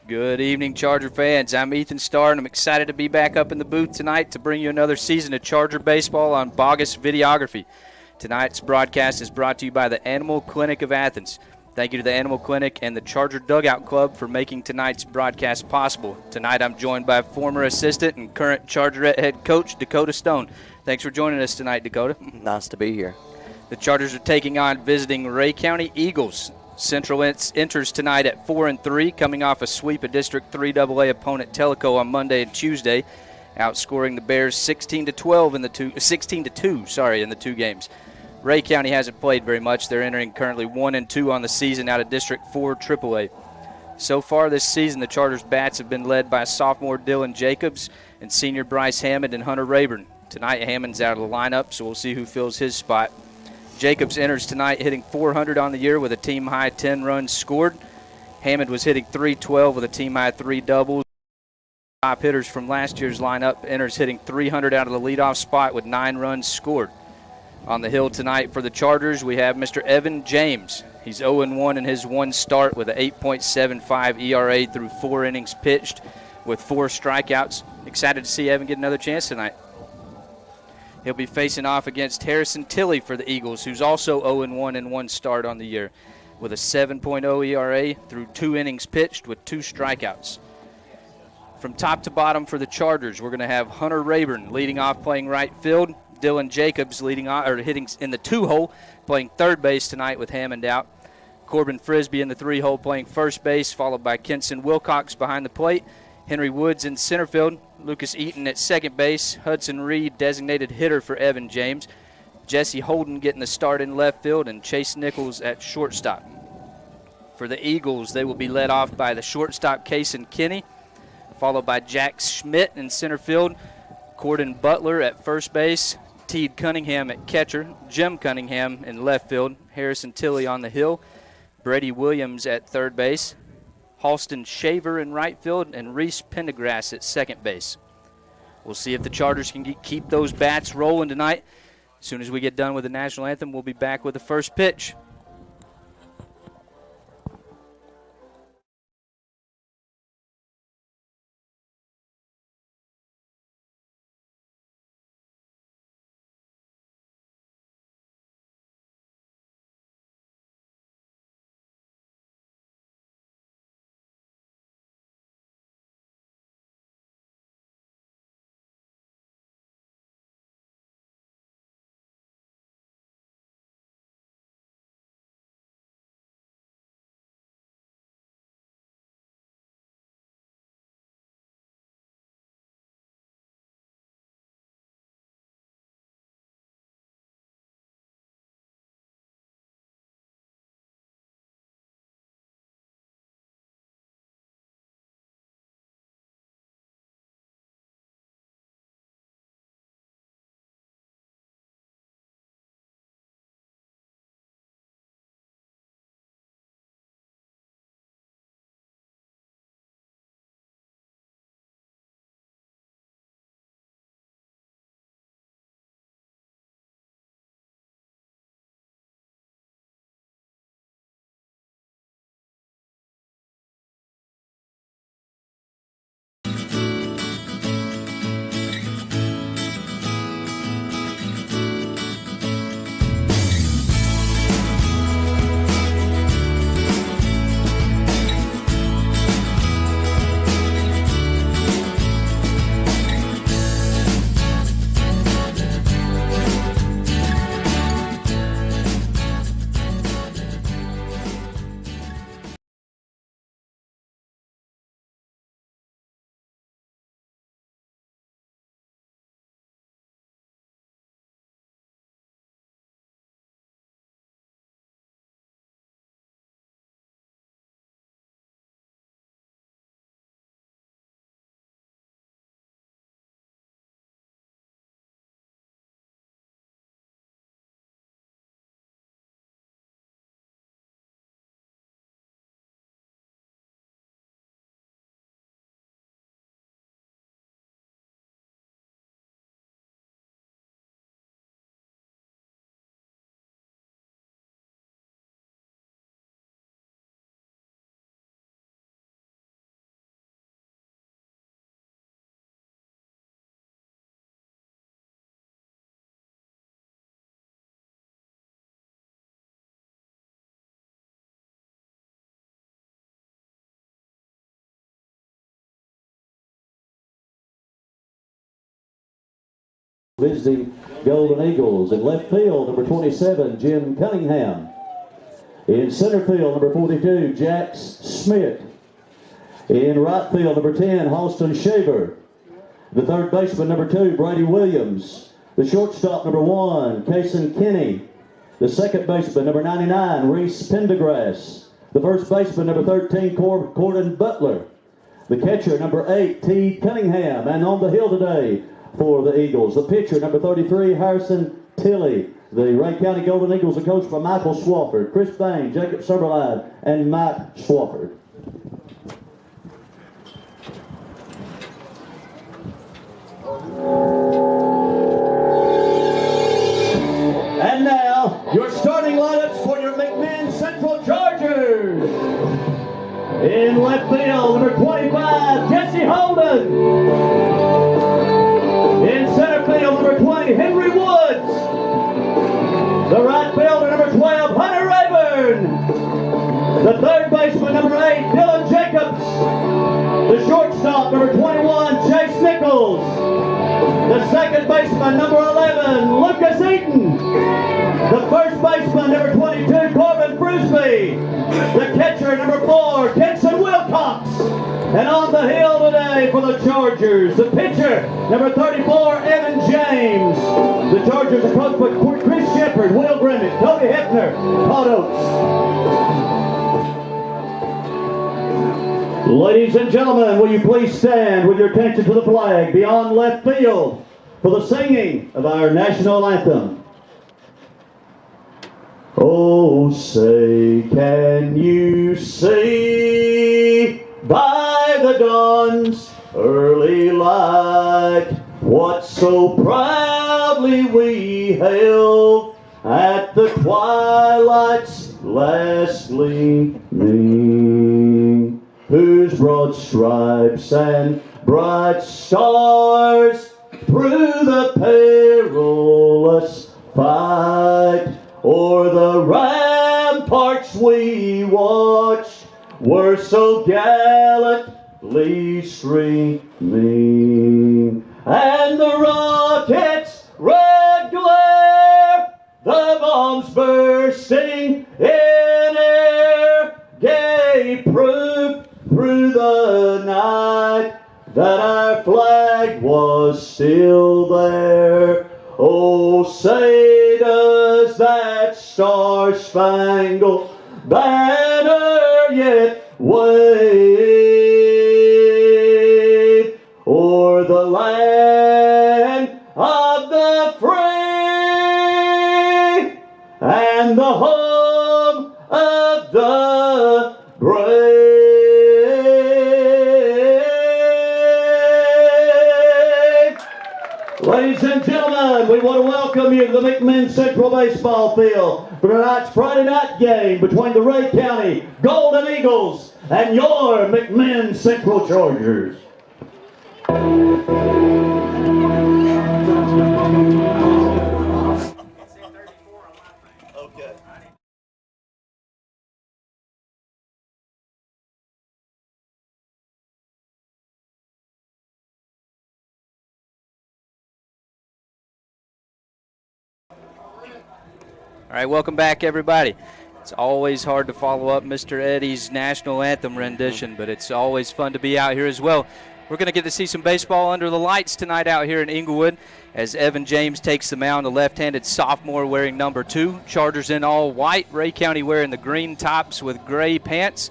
Good evening, Charger fans. I'm Ethan Starr, and I'm excited to be back up in the booth tonight to bring you another season of Charger baseball on Bogus Videography. Tonight's broadcast is brought to you by the Animal Clinic of Athens. Thank you to the Animal Clinic and the Charger Dugout Club for making tonight's broadcast possible. Tonight I'm joined by former assistant and current Chargerette head coach Dakota Stone. Thanks for joining us tonight, Dakota. Nice to be here. The Chargers are taking on visiting Rhea County Eagles. Central enters tonight at 4-3, coming off a sweep of District 3 AA opponent Tellico on Monday and Tuesday, outscoring the Bears 16-2 in the two games. Rhea County hasn't played very much. They're entering currently 1-2 on the season out of District 4 AAA. So far this season, the Chargers' bats have been led by sophomore Dylan Jacobs and senior Bryce Hammond and Hunter Rayburn. Tonight, Hammond's out of the lineup, so we'll see who fills his spot. Jacobs enters tonight hitting .400 on the year with a team-high 10 runs scored. Hammond was hitting .312 with a team-high 3 doubles. Top hitters from last year's lineup enters hitting .300 out of the leadoff spot with 9 runs scored. On the hill tonight for the Chargers, we have Mr. Evan James. He's 0-1 in his one start with an 8.75 ERA through 4 innings pitched with 4 strikeouts. Excited to see Evan get another chance tonight. He'll be facing off against Harrison Tilley for the Eagles, who's also 0-1 in one start on the year with a 7.0 ERA through 2 innings pitched with 2 strikeouts. From top to bottom for the Chargers, we're going to have Hunter Rayburn leading off playing right field, Dylan Jacobs leading off, or hitting in the 2-hole playing third base tonight with Hammond out. Corbin Frisbee in the 3-hole playing first base, followed by Kenson Wilcox behind the plate. Henry Woods in center field, Lucas Eaton at second base, Hudson Reed designated hitter for Evan James, Jesse Holden getting the start in left field, and Chase Nichols at shortstop. For the Eagles, they will be led off by the shortstop Kason Kinney, followed by Jack Schmidt in center field, Corden Butler at first base, Teed Cunningham at catcher, Jim Cunningham in left field, Harrison Tilley on the hill, Brady Williams at third base, Halston Shaver in right field, and Reese Pendergrass at second base. We'll see if the Chargers can keep those bats rolling tonight. As soon as we get done with the national anthem, we'll be back with the first pitch. visiting Golden Eagles. In left field, number 27, Jim Cunningham. In center field, number 42, Jax Smith. In right field, number 10, Halston Shaver. The third baseman, number 2, Brady Williams. The shortstop, number 1, Kason Kinney. The second baseman, number 99, Reese Pendergrass. The first baseman, number 13, Corden Butler. The catcher, number 8, T. Cunningham. And on the hill today for the Eagles, the pitcher, number 33, Harrison Tilley. The Ray County Golden Eagles are coached by Michael Swafford, Chris Bain, Jacob Summerline, and Mike Swafford. And now, your starting lineups for your McMinn Central Chargers. In left field, number 25, Jesse Holden. In center field, number 20, Henry Woods. The right fielder, number 12, Hunter Rayburn. The third baseman, number 8, Dylan Jacobs. The shortstop, number 21, Chase Nichols. The second baseman, number 11, Lucas Eaton. The first baseman, number 22, Corbin Frisbee. The catcher, number 4, Kenson Wilcox. And on the hill today for the Chargers, the pitcher, number 34, Evan James. The Chargers are coached by Chris Shepard, Will Grimmett, Cody Hefner, Todd Oates. Ladies and gentlemen, will you please stand with your attention to the flag beyond left field for the singing of our national anthem. Oh, say, can you see by the dawn's early light what so proudly we hailed at the twilight's last gleaming, whose broad stripes and bright stars through the perilous fight o'er the ramparts we watched were so gallantly streaming, and the rockets' red glare, the bombs bursting in air, gave proof through the night that our flag was still there. Oh, say does that star-spangled banner yet wave o'er the land of the free and the home of the brave. Ladies and gentlemen, we want to welcome you to the McMinn Central Baseball Field for tonight's Friday night game between the Ray County Golden Eagles and your McMinn Central Chargers. Okay. All right, welcome back, everybody. It's always hard to follow up Mr. Eddie's national anthem rendition, but it's always fun to be out here as well. We're going to get to see some baseball under the lights tonight out here in Inglewood as Evan James takes the mound, the left-handed sophomore wearing number 2. Chargers in all white, Ray County wearing the green tops with gray pants.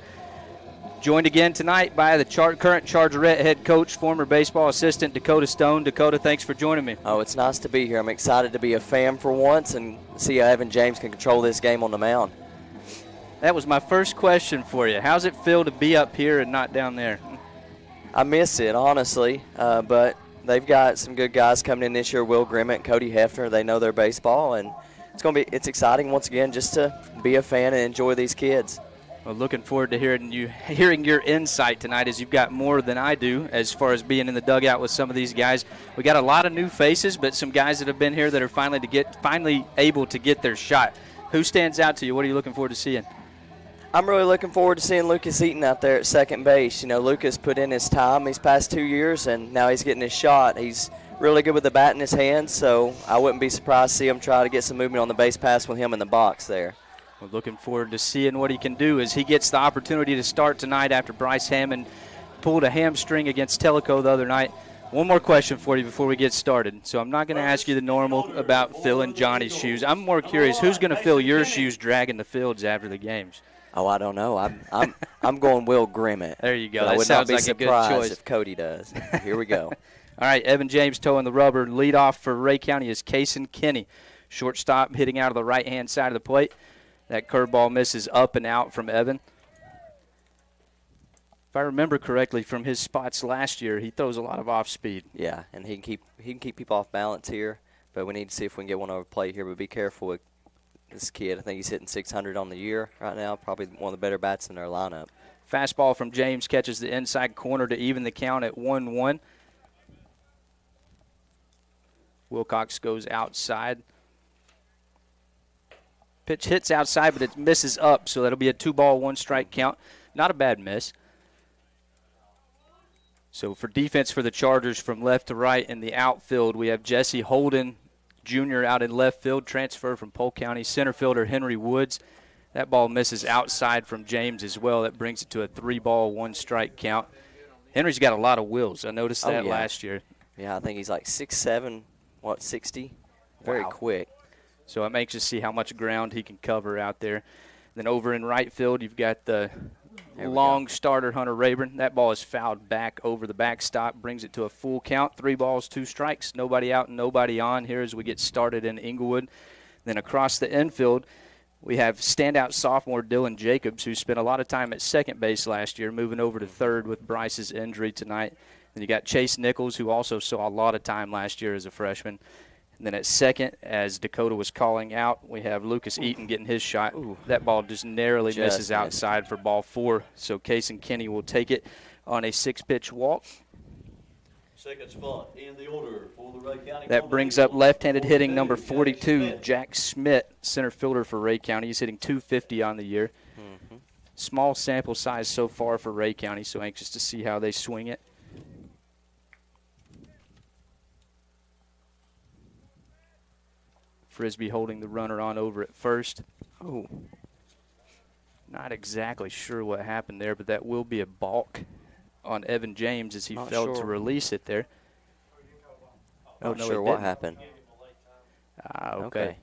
Joined again tonight by the current Chargerette head coach, former baseball assistant Dakota Stone. Dakota, thanks for joining me. Oh, it's nice to be here. I'm excited to be a fan for once and see how Evan James can control this game on the mound. That was my first question for you. How's it feel to be up here and not down there? I miss it, honestly, but they've got some good guys coming in this year. Will Grimmett, Cody Hefner, they know their baseball, and it's exciting once again just to be a fan and enjoy these kids. Well, looking forward to hearing your insight tonight, as you've got more than I do as far as being in the dugout with some of these guys. We got a lot of new faces, but some guys that have been here that are finally able to get their shot. Who stands out to you? What are you looking forward to seeing? I'm really looking forward to seeing Lucas Eaton out there at second base. You know, Lucas put in his time these past 2 years, and now he's getting his shot. He's really good with the bat in his hand, so I wouldn't be surprised to see him try to get some movement on the base pass with him in the box there. We're looking forward to seeing what he can do as he gets the opportunity to start tonight after Bryce Hammond pulled a hamstring against Tellico the other night. One more question for you before we get started. So I'm not going to ask you the normal about filling Johnny's shoes. I'm more curious, who's going to fill your shoes dragging the fields after the games? Oh, I don't know. I'm going Will Grimmett. There you go. That That would not sounds be like a good surprised choice. if Cody does. Here we go. All right, Evan James towing the rubber. Lead off for Ray County is Kason Kinney. Shortstop hitting out of the right-hand side of the plate. That curveball misses up and out from Evan. If I remember correctly from his spots last year, he throws a lot of off speed. Yeah, and he can keep people off balance here, but we need to see if we can get one over plate here. But be careful with this kid. I think he's hitting 600 on the year right now. Probably one of the better bats in their lineup. Fastball from James catches the inside corner to even the count at 1-1. Wilcox goes outside. Pitch hits outside, but it misses up, so that'll be a 2-ball, 1-strike count. Not a bad miss. So for defense for the Chargers from left to right in the outfield, we have Jesse Holden Jr. out in left field, transfer from Polk County. Center fielder Henry Woods. That ball misses outside from James as well. That brings it to a 3-ball, 1-strike count. Henry's got a lot of wheels. I noticed that last year. Yeah, I think he's like 6'7", 60? Very quick. So I'm anxious to see how much ground he can cover out there. Then over in right field, you've got the long starter, Hunter Rayburn. That ball is fouled back over the backstop, brings it to a full count. 3 balls, 2 strikes. Nobody out and nobody on here as we get started in Inglewood. Then across the infield, we have standout sophomore Dylan Jacobs, who spent a lot of time at second base last year, moving over to third with Bryce's injury tonight. Then you got Chase Nichols, who also saw a lot of time last year as a freshman. And then at second, as Dakota was calling out, we have Lucas Eaton getting his shot. That ball just narrowly misses outside for ball 4. So Kason Kinney will take it on a 6-pitch walk. Second spot in the order for the Ray County. That brings up left-handed hitting number 42, Jack Schmidt, center fielder for Ray County. He's hitting .250 on the year. Small sample size so far for Ray County, so anxious to see how they swing it. Frisbee holding the runner on over at first. Not exactly sure what happened there, but that will be a balk on Evan James as he failed to release it there. Not sure what happened. Okay.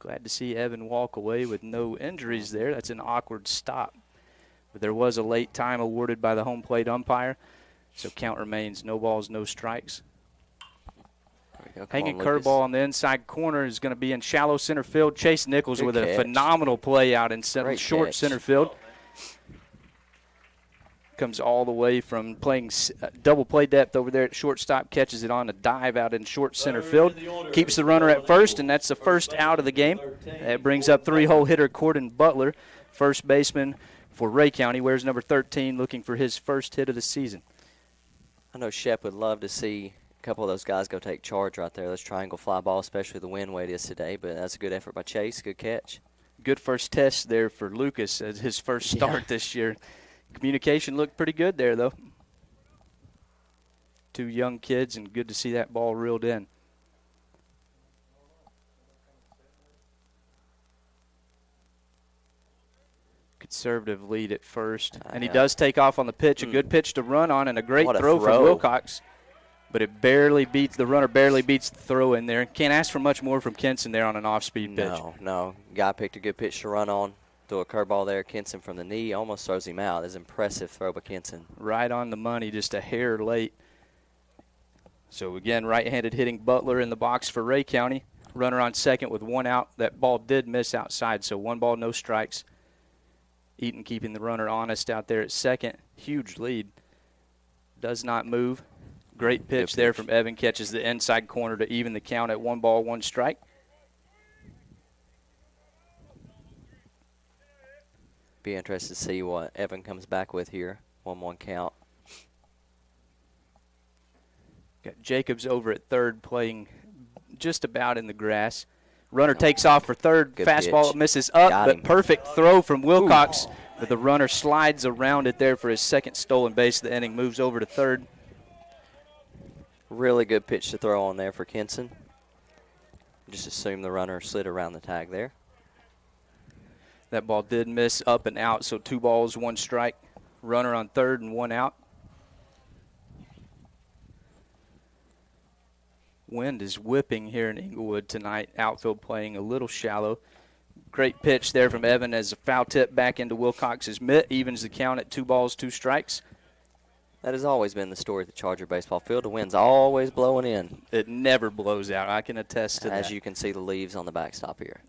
Glad to see Evan walk away with no injuries there. That's an awkward stop. But there was a late time awarded by the home plate umpire, so count remains no balls, no strikes. Hanging curveball on the inside corner is going to be in shallow center field. Chase Nichols with a phenomenal play out in short center field. Comes all the way from playing double play depth over there at shortstop, catches it on a dive out in short center field. Keeps the runner at first, and that's the first out of the game. That brings up 3-hole hitter Corden Butler, first baseman for Ray County, wears number 13, looking for his first hit of the season. I know Shep would love to see couple of those guys go take charge right there. Those triangle fly ball, especially the wind way it is today. But that's a good effort by Chase. Good catch. Good first test there for Lucas as his first start this year. Communication looked pretty good there, though. 2 young kids, and good to see that ball reeled in. Conservative lead at first. And he does take off on the pitch. A good pitch to run on and a great throw from Wilcox. But it barely beats, the runner barely beats the throw in there. Can't ask for much more from Kenson there on an off-speed pitch. No. Guy picked a good pitch to run on. Threw a curveball there. Kenson from the knee almost throws him out. That's an impressive throw by Kenson. Right on the money, just a hair late. So, again, right-handed hitting Butler in the box for Ray County. Runner on second with 1 out. That ball did miss outside, so 1 ball, no strikes. Eaton keeping the runner honest out there at second. Huge lead. Does not move. Great pitch there from Evan. Catches the inside corner to even the count at 1 ball, 1 strike. Be interested to see what Evan comes back with here. 1-1 count. Got Jacobs over at third playing just about in the grass. Runner takes off for third. Good fastball pitch. Misses up, but perfect throw from Wilcox. But the runner slides around it there for his second stolen base of the inning. Moves over to third. Really good pitch to throw on there for Kenson. Just assume the runner slid around the tag there. That ball did miss up and out, so 2 balls, 1 strike. Runner on third and 1 out. Wind is whipping here in Inglewood tonight. Outfield playing a little shallow. Great pitch there from Evan as a foul tip back into Wilcox's mitt. Evens the count at 2 balls, 2 strikes. That has always been the story at the Charger baseball field. The wind's always blowing in. It never blows out. I can attest to that. As you can see the leaves on the backstop here.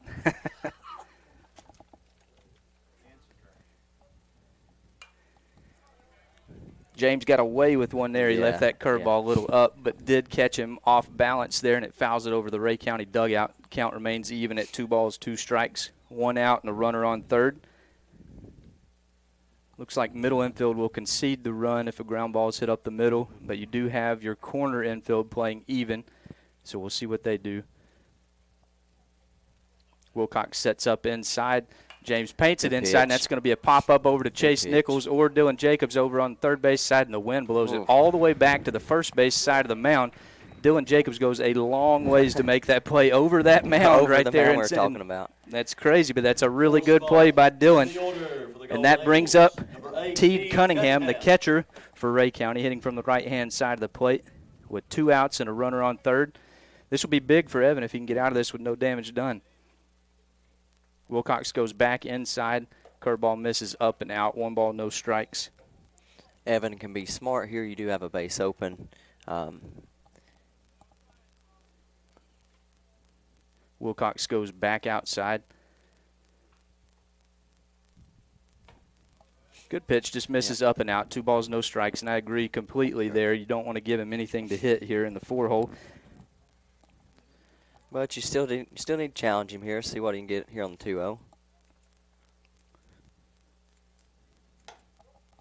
James got away with one there. He left that curveball a little up, but did catch him off balance there, and it fouls it over the Ray County dugout. Count remains even at 2 balls, 2 strikes. 1 out and a runner on third. Looks like middle infield will concede the run if a ground ball is hit up the middle, but you do have your corner infield playing even, so we'll see what they do. Wilcox sets up inside. James paints it inside, and that's going to be a pop-up over to Chase Nichols or Dylan Jacobs over on the third base side, and the wind blows it all the way back to the first base side of the mound. Dylan Jacobs goes a long ways to make that play over that mound right there. Mound we're talking about. That's crazy, but that's a really good play by Dylan. And that brings up Teed Cunningham, the catcher for Ray County, hitting from the right-hand side of the plate with 2 outs and a runner on third. This will be big for Evan if he can get out of this with no damage done. Wilcox goes back inside. Curveball misses up and out. 1 ball, no strikes. Evan can be smart here. You do have a base open. Wilcox goes back outside. Good pitch, just misses up and out. 2 balls, no strikes, and I agree completely there. You don't want to give him anything to hit here in the 4-hole. But you still need to challenge him here, see what he can get here on the 2-0.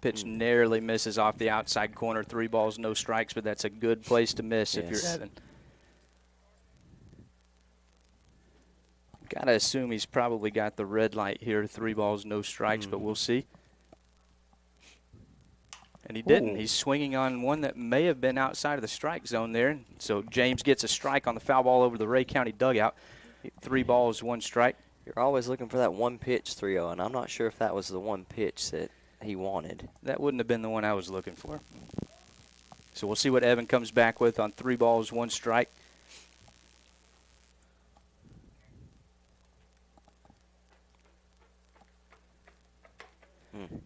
Pitch narrowly misses off the outside corner. 3 balls, no strikes, but that's a good place to miss if you're Evan. Got to assume he's probably got the red light here. 3 balls, no strikes, but we'll see. And he didn't. He's swinging on one that may have been outside of the strike zone there. So James gets a strike on the foul ball over the Ray County dugout. 3 balls, 1 strike. You're always looking for that one pitch 3-0, and I'm not sure if that was the one pitch that he wanted. That wouldn't have been the one I was looking for. So we'll see what Evan comes back with on 3 balls, 1 strike.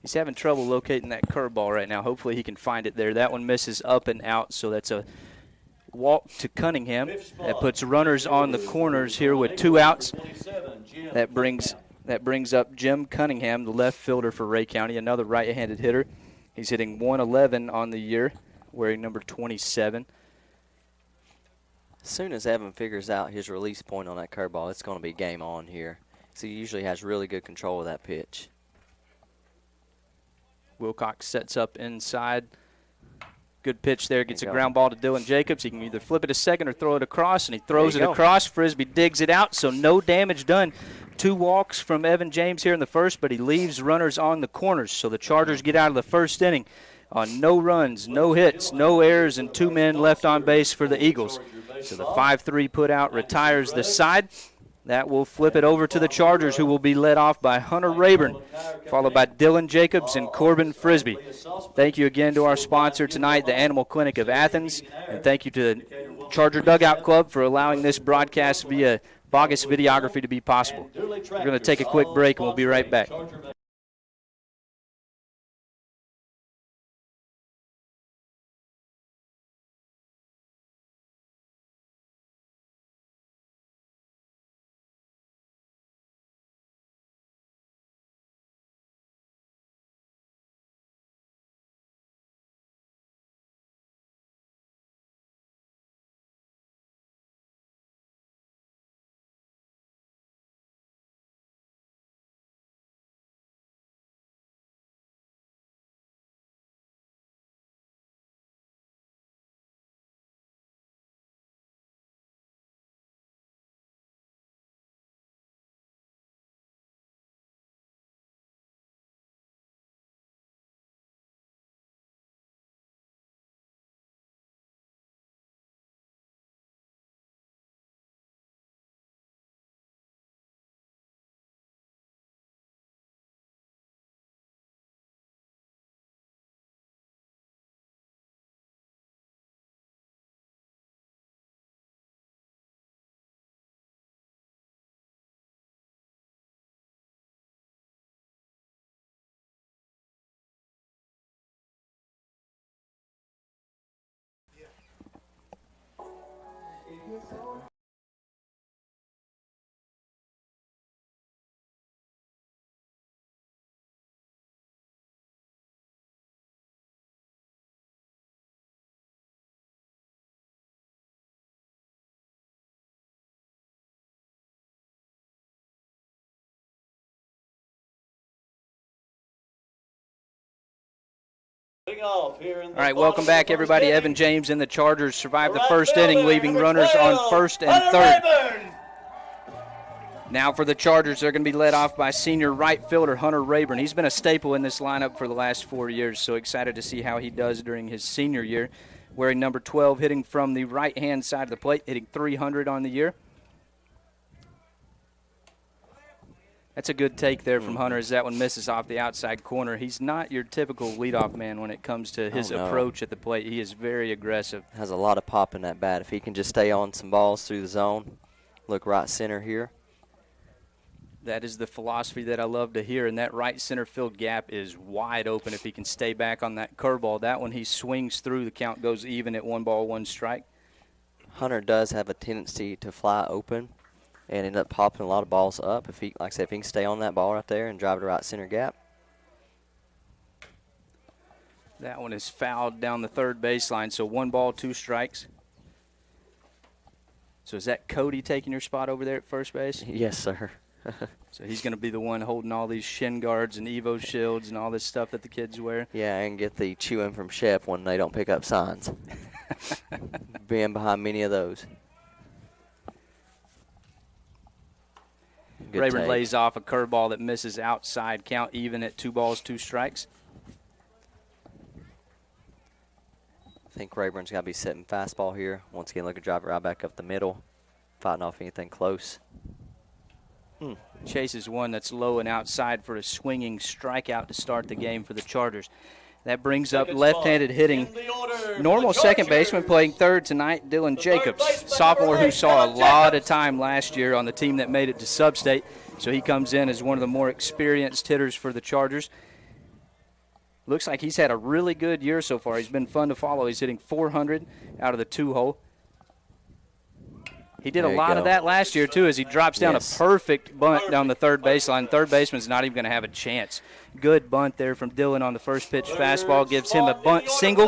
He's having trouble locating that curveball right now. Hopefully he can find it there. That one misses up and out, so that's a walk to Cunningham. That puts runners on the corners here with 2 outs. That brings up Jim Cunningham, the left fielder for Ray County, another right-handed hitter. He's hitting 111 on the year, wearing number 27. As soon as Evan figures out his release point on that curveball, it's going to be game on here. So he usually has really good control of that pitch. Wilcox sets up inside. Good pitch there. Gets a ground ball to Dylan Jacobs. He can either flip it to second or throw it across, and he throws it across. Frisbee digs it out, so no damage done. 2 walks from Evan James here in the first, but he leaves runners on the corners. So the Chargers get out of the first inning on no runs, no hits, no errors, and 2 men left on base for the Eagles. So the 5-3 put out retires the side. That will flip it over to the Chargers, who will be led off by Hunter Rayburn, followed by Dylan Jacobs and Corbin Frisbee. Thank you again to our sponsor tonight, the Animal Clinic of Athens, and thank you to the Charger Dugout Club for allowing this broadcast via Bogus Videography to be possible. We're going to take a quick break, and we'll be right back. All right, welcome back, everybody. Evan James and the Chargers survived the first inning, leaving runners on first and third. Now for the Chargers, they're going to be led off by senior right fielder Hunter Rayburn. He's been a staple in this lineup for the last 4 years, so excited to see how he does during his senior year. Wearing number 12, hitting from the right-hand side of the plate, hitting .300 on the year. That's a good take there from Hunter as that one misses off the outside corner. He's not your typical leadoff man when it comes to his approach at the plate. He is very aggressive. Has a lot of pop in that bat. If he can just stay on some balls through the zone, look right center here. That is the philosophy that I love to hear, and that right center field gap is wide open if he can stay back on that curveball. That one he swings through, the count goes even at 1-1 Hunter does have a tendency to fly open and end up popping a lot of balls up. If he, like I said, if he can stay on that ball right there and drive it right center gap. That one is fouled down the third baseline, so 1-2. So is that Cody taking your spot over there at first base? Yes, sir. So he's going to be the one holding all these shin guards and Evo shields and all this stuff that the kids wear. Yeah, and get the chewing from Shep when they don't pick up signs. Being behind many of those. Rayburn lays off a curveball that misses outside, count even at 2-2. I think Rayburn's got to be setting fastball here. Once again, looking to drive it right back up the middle, fighting off anything close. Chases one that's low and outside for a swinging strikeout to start the game for the Chargers. That brings up left-handed hitting. Normal second baseman playing third tonight, Dylan Jacobs, sophomore who saw a lot of time last year on the team that made it to Sub-State. So he comes in as one of the more experienced hitters for the Chargers. Looks like he's had a really good year so far. He's been fun to follow. He's hitting .400 out of the 2-hole. He did a lot of that last year, too, as he drops down a perfect bunt down the third baseline. Third baseman's not even going to have a chance. Good bunt there from Dylan on the first pitch fastball. Gives him a bunt single.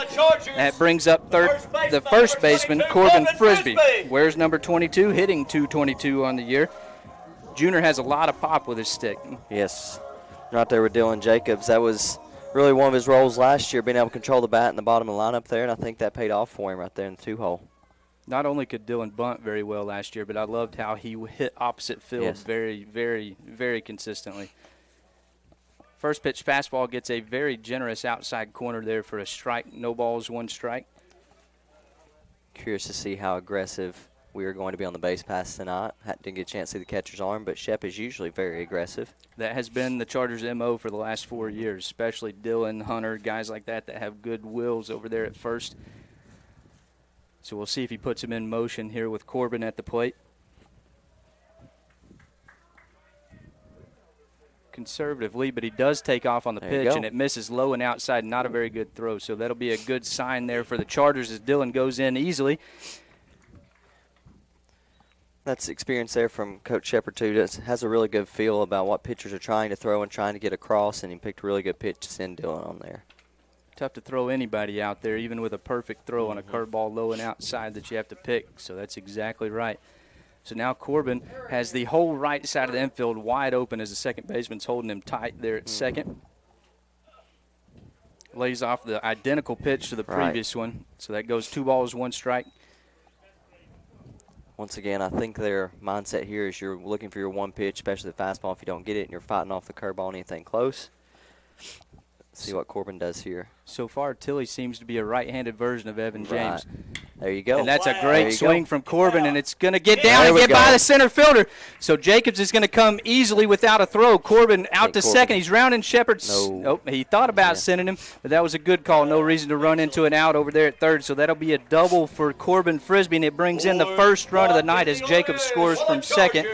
That brings up the first baseman, Corbin Frisbee. Where's number 22? Hitting .222 on the year. Junior has a lot of pop with his stick. Yes. Right there with Dylan Jacobs. That was really one of his roles last year, being able to control the bat in the bottom of the lineup there, and I think that paid off for him right there in the 2-hole. Not only could Dylan bunt very well last year, but I loved how he hit opposite field very, very, very consistently. First pitch fastball gets a very generous outside corner there for a strike. No balls, 1 strike. Curious to see how aggressive we are going to be on the base pass tonight. Didn't get a chance to see the catcher's arm, but Shep is usually very aggressive. That has been the Chargers' MO for the last 4 years, especially Dylan, Hunter, guys like that have good wills over there at first. So we'll see if he puts him in motion here with Corbin at the plate. Conservatively, but he does take off on the pitch, and it misses low and outside. Not a very good throw, so that'll be a good sign there for the Chargers as Dylan goes in easily. That's experience there from Coach Shepard, too. Has a really good feel about what pitchers are trying to throw and trying to get across, and he picked a really good pitch to send Dylan on there. Tough to throw anybody out there, even with a perfect throw on a curveball low and outside that you have to pick. So that's exactly right. So now Corbin has the whole right side of the infield wide open as the second baseman's holding him tight there at second. Lays off the identical pitch to the previous one. So that goes 2-1 strike. Once again, I think their mindset here is you're looking for your one pitch, especially the fastball. If you don't get it and you're fighting off the curveball and anything close. See what Corbin does here. So far, Tilly seems to be a right-handed version of Evan James. There you go. And that's a great swing from Corbin, and it's going to get down and get by the center fielder. So Jacobs is going to come easily without a throw. Corbin out to second. He's rounding Shepard. Nope. He thought about sending him, but that was a good call. No reason to run into an out over there at third. So that'll be a double for Corbin Frisbee, and it brings in the first run of the night as Jacobs scores from second.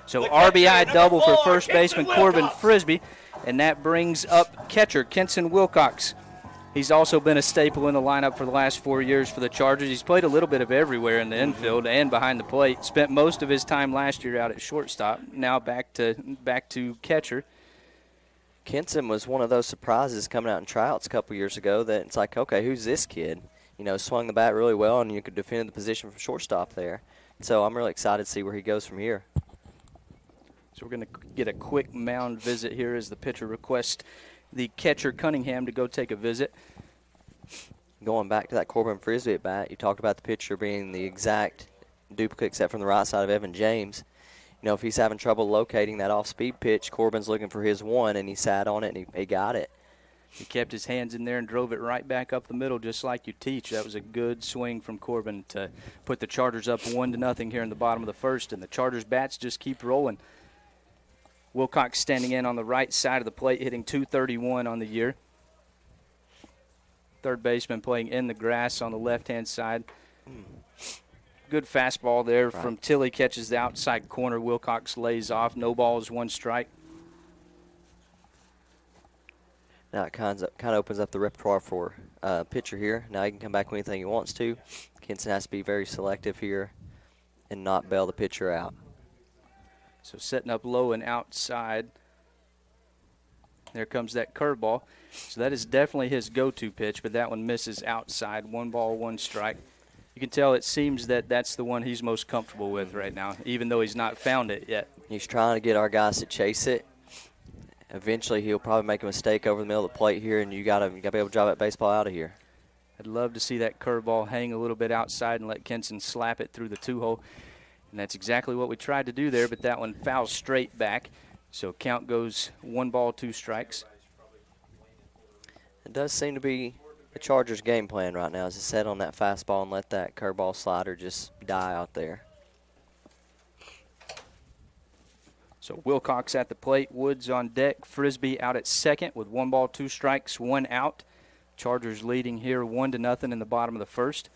So RBI double for first baseman Corbin Frisbee. And that brings up catcher Kenson Wilcox. He's also been a staple in the lineup for the last 4 years for the Chargers. He's played a little bit of everywhere in the infield and behind the plate. Spent most of his time last year out at shortstop. Now back to catcher. Kenson was one of those surprises coming out in tryouts a couple years ago that it's like, okay, who's this kid? Swung the bat really well, and you could defend the position from shortstop there. So I'm really excited to see where he goes from here. So we're going to get a quick mound visit here as the pitcher requests the catcher Cunningham to go take a visit. Going back to that Corbin Frisbee at bat, you talked about the pitcher being the exact duplicate except from the right side of Evan James. If he's having trouble locating that off-speed pitch, Corbin's looking for his one, and he sat on it, and he got it. He kept his hands in there and drove it right back up the middle just like you teach. That was a good swing from Corbin to put the Chargers up 1-0 here in the bottom of the first, and the Chargers bats just keep rolling. Wilcox standing in on the right side of the plate, hitting .231 on the year. Third baseman playing in the grass on the left-hand side. Good fastball there from Tilley, catches the outside corner. Wilcox lays off. No balls, 1 strike. Now it kind of opens up the repertoire for pitcher here. Now he can come back with anything he wants to. Kenson has to be very selective here and not bail the pitcher out. So setting up low and outside. There comes that curveball. So that is definitely his go-to pitch, but that one misses outside. 1 ball, 1 strike. You can tell it seems that that's the one he's most comfortable with right now, even though he's not found it yet. He's trying to get our guys to chase it. Eventually he'll probably make a mistake over the middle of the plate here, and you gotta be able to drive that baseball out of here. I'd love to see that curveball hang a little bit outside and let Kenson slap it through the 2-hole. And that's exactly what we tried to do there, but that one fouls straight back. So count goes 1 ball, 2 strikes. It does seem to be the Chargers' game plan right now is to set on that fastball and let that curveball slider just die out there. So Wilcox at the plate, Woods on deck, Frisbee out at second with 1 ball, 2 strikes, 1 out. Chargers leading here 1-0 in the bottom of the first.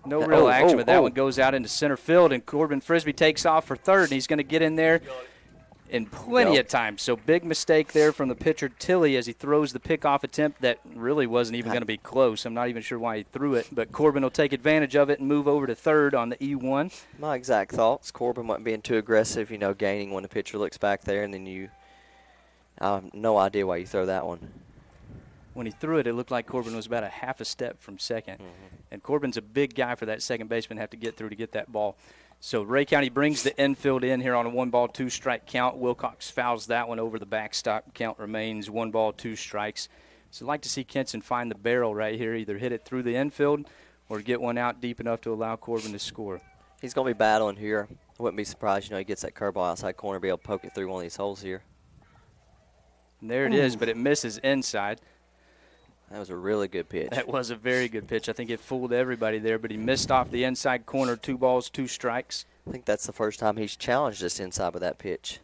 No real action, but that one goes out into center field, and Corbin Frisbee takes off for third, and he's going to get in there in plenty of time. So big mistake there from the pitcher Tilley as he throws the pickoff attempt that really wasn't even going to be close. I'm not even sure why he threw it, but Corbin will take advantage of it and move over to third on the E1. My exact thoughts. Corbin wasn't being too aggressive, gaining when the pitcher looks back there, and then I have no idea why you throw that one. When he threw it, it looked like Corbin was about a half a step from second. And Corbin's a big guy for that second baseman to have to get through to get that ball. So Ray County brings the infield in here on a 1 ball, 2 strike count. Wilcox fouls that one over the backstop. Count remains 1 ball, 2 strikes. So I'd like to see Kenson find the barrel right here, either hit it through the infield or get one out deep enough to allow Corbin to score. He's going to be battling here. I wouldn't be surprised, he gets that curveball outside corner, be able to poke it through one of these holes here. And there it is, but it misses inside. That was a really good pitch. That was a very good pitch. I think it fooled everybody there, but he missed off the inside corner, 2 balls, 2 strikes. I think that's the first time he's challenged us inside with that pitch.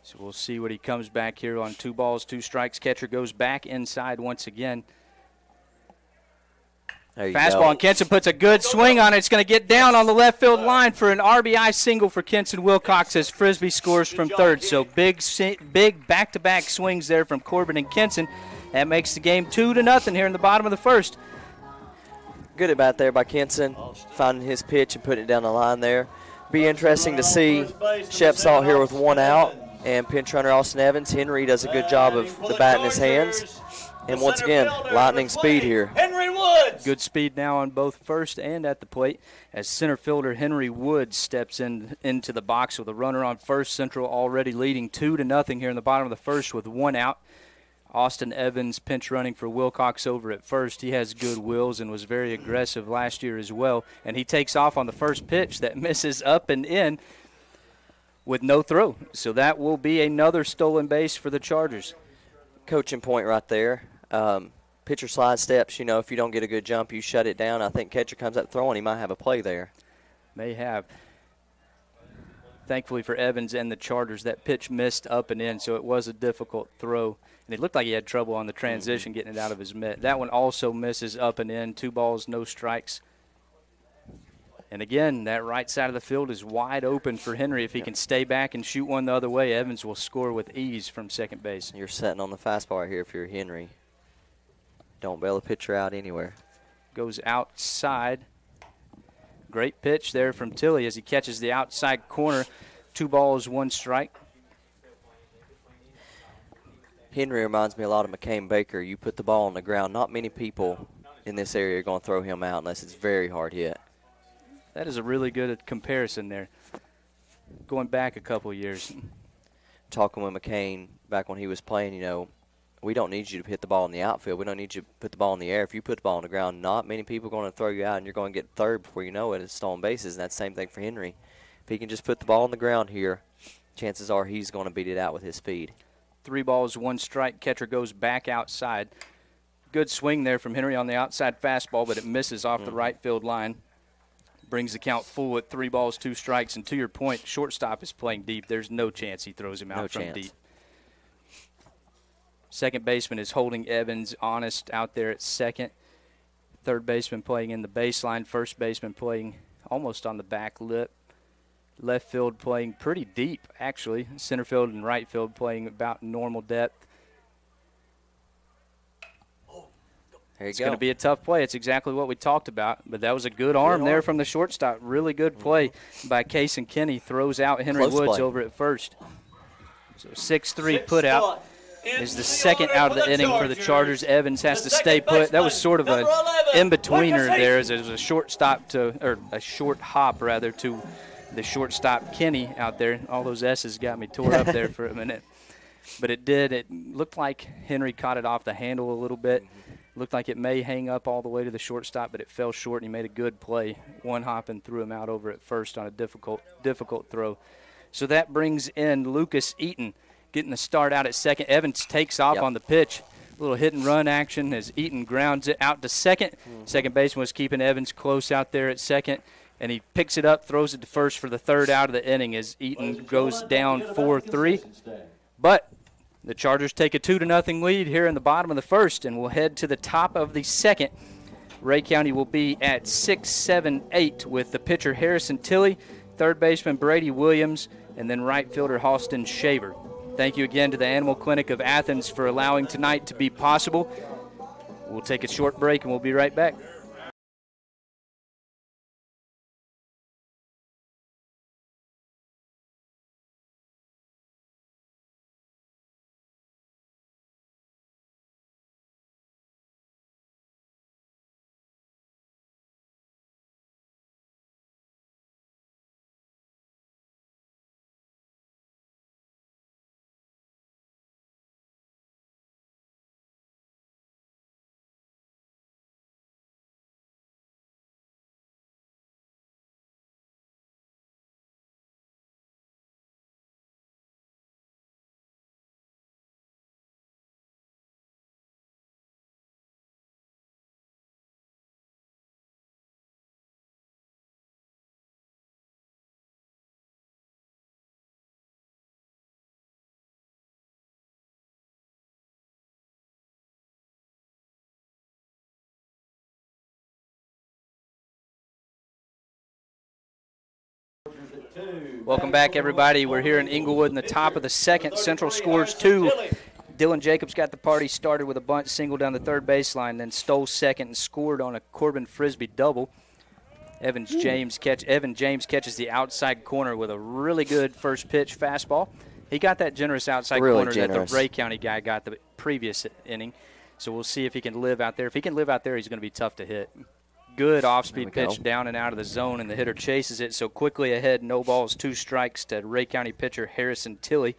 So we'll see what he comes back here on 2 balls, 2 strikes. Catcher goes back inside once again. Fastball, and Kenson puts a good swing on it. It's going to get down on the left field line for an RBI single for Kenson Wilcox as Frisbee scores from third. So big back-to-back swings there from Corbin and Kenson. That makes the game 2-0 here in the bottom of the first. Good at bat there by Kenson, finding his pitch and putting it down the line there. Be interesting to see Shep Salt here with 1 out and pinch runner Austin Evans. Henry does a good job of the bat in his hands. And once again, lightning speed here. Henry Woods. Good speed now on both first and at the plate as center fielder Henry Woods steps into the box with a runner on first. Central already leading 2-0 here in the bottom of the first with 1 out. Austin Evans pinch running for Wilcox over at first. He has good wills and was very aggressive last year as well. And he takes off on the first pitch that misses up and in with no throw. So that will be another stolen base for the Chargers. Coaching point right there. Pitcher slide steps, if you don't get a good jump, you shut it down. I think catcher comes up throwing, he might have a play there. May have. Thankfully for Evans and the Chargers, that pitch missed up and in, so it was a difficult throw. And it looked like he had trouble on the transition getting it out of his mitt. That one also misses up and in. 2 balls, no strikes. And again, that right side of the field is wide open for Henry. If he can stay back and shoot one the other way, Evans will score with ease from second base. You're setting on the fastball right here if you're Henry. Don't bail a pitcher out anywhere. Goes outside. Great pitch there from Tilley as he catches the outside corner. 2 balls, 1 strike. Henry reminds me a lot of McCain Baker. You put the ball on the ground, not many people in this area are going to throw him out unless it's very hard hit. That is a really good comparison there. Going back a couple years. Talking with McCain back when he was playing, you know, we don't need you to hit the ball in the outfield. We don't need you to put the ball in the air. If you put the ball on the ground, not many people are going to throw you out, and you're going to get third before you know it. It's stolen bases, and that's the same thing for Henry. If he can just put the ball on the ground here, chances are he's going to beat it out with his speed. 3 balls, 1 strike. Catcher goes back outside. Good swing there from Henry on the outside fastball, but it misses off the right field line. Brings the count full at 3 balls, 2 strikes. And to your point, shortstop is playing deep. There's no chance he throws him out from deep. Second baseman is holding Evans honest out there at second. Third baseman playing in the baseline. First baseman playing almost on the back lip. Left field playing pretty deep, actually. Center field and right field playing about normal depth. There you It's go. going to be a tough play. It's exactly what we talked about, but that was a good arm there from the shortstop. Really good play by Case and Kenny. Throws out Henry Woods over at first. So 6-3 put out is the second out of the inning for the Chargers. Evans has to stay put. That was sort of an in-betweener there as it was a short hop to the shortstop Kenny out there. All those S's got me tore up there for a minute. But it did. It looked like Henry caught it off the handle a little bit. Looked like it may hang up all the way to the shortstop, but it fell short, and he made a good play. One hop and threw him out over at first on a difficult throw. So that brings in Lucas Eaton getting the start out at second. Evans takes off on the pitch. A little hit-and-run action as Eaton grounds it out to second. Second baseman was keeping Evans close out there at second, and he picks it up, throws it to first for the third out of the inning as Eaton goes down 4-3. But the Chargers take a 2-0 lead here in the bottom of the first, and we'll head to the top of the second. Ray County will be at 6, 7, 8 with the pitcher Harrison Tilley, third baseman Brady Williams, and then right fielder Halston Shaver. Thank you again to the Animal Clinic of Athens for allowing tonight to be possible. We'll take a short break, and we'll be right back. Welcome back, everybody. We're here in Inglewood in the top of the second. Central scores 2. Dylan Jacobs got the party started with a bunt single down the third baseline, then stole second and scored on a Corbin Frisbee double. Evan James catches the outside corner with a really good first pitch fastball. He got that generous outside corner that the Ray County guy got the previous inning. So we'll see if he can live out there. If he can live out there, he's going to be tough to hit. Good off-speed pitch down and out of the zone, and the hitter chases it. So quickly ahead, no balls, 2 strikes to Ray County pitcher Harrison Tilley.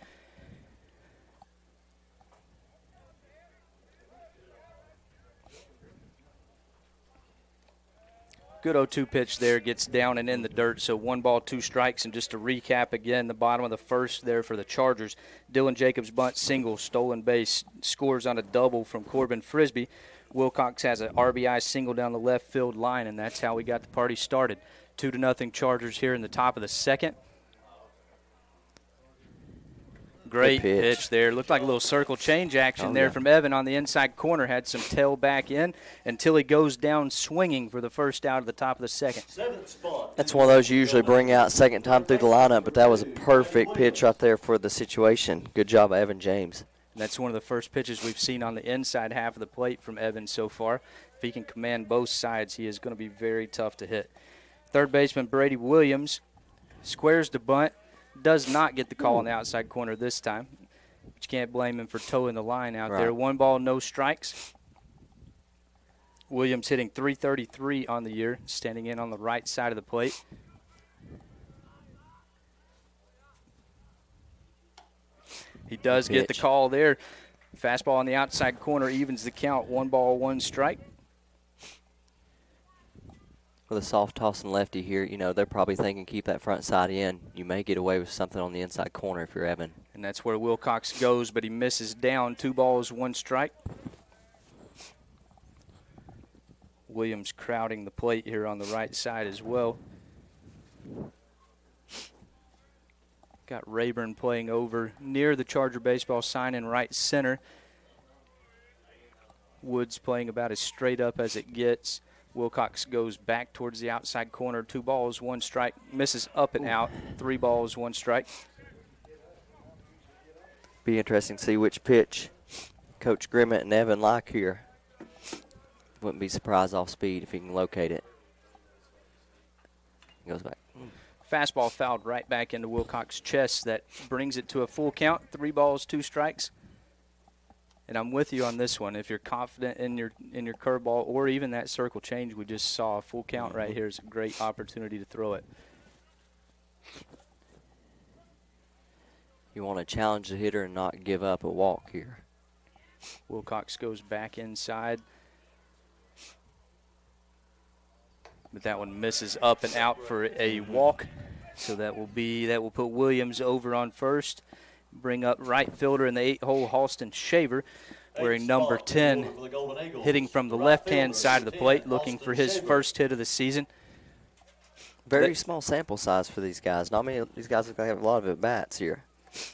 Good 0-2 pitch there, gets down and in the dirt. So 1 ball, 2 strikes, and just to recap again, the bottom of the first there for the Chargers. Dylan Jacobs bunt single, stolen base, scores on a double from Corbin Frisbee. Wilcox has an RBI single down the left field line, and that's how we got the party started. 2-0 Chargers here in the top of the second. Great pitch there. Looked like a little circle change action there from Evan on the inside corner. Had some tail back in until he goes down swinging for the first out of the top of the second. That's one of those you usually bring out second time through the lineup, but that was a perfect pitch right there for the situation. Good job, Evan James. And that's one of the first pitches we've seen on the inside half of the plate from Evan so far. If he can command both sides, he is going to be very tough to hit. Third baseman Brady Williams squares the bunt. Does not get the call on the outside corner this time. But you can't blame him for towing the line out there. 1 ball, no strikes. Williams hitting .333 on the year, standing in on the right side of the plate. He does get the call there. Fastball on the outside corner evens the count. 1 ball, 1 strike. With a soft tossing lefty here, they're probably thinking keep that front side in. You may get away with something on the inside corner if you're Evan. And that's where Wilcox goes, but he misses down. 2 balls, 1 strike. Williams crowding the plate here on the right side as well. Got Rayburn playing over near the Charger baseball sign in right center. Woods playing about as straight up as it gets. Wilcox goes back towards the outside corner. 2 balls, 1 strike. Misses up and out. 3 balls, 1 strike. Be interesting to see which pitch Coach Grimmett and Evan like here. Wouldn't be surprised off speed if he can locate it. He goes back. Fastball fouled right back into Wilcox's chest. That brings it to a full count. 3 balls, 2 strikes. And I'm with you on this one. If you're confident in your curveball or even that circle change we just saw, a full count right here is a great opportunity to throw it. You want to challenge the hitter and not give up a walk here. Wilcox goes back inside. But that one misses up and out for a walk. So that will put Williams over on first. Bring up right fielder in the 8-hole, Halston Shaver, wearing number 10, hitting from the left-hand side of the plate, looking for his first hit of the season. Very small sample size for these guys. Not many. These guys have a lot of at-bats here.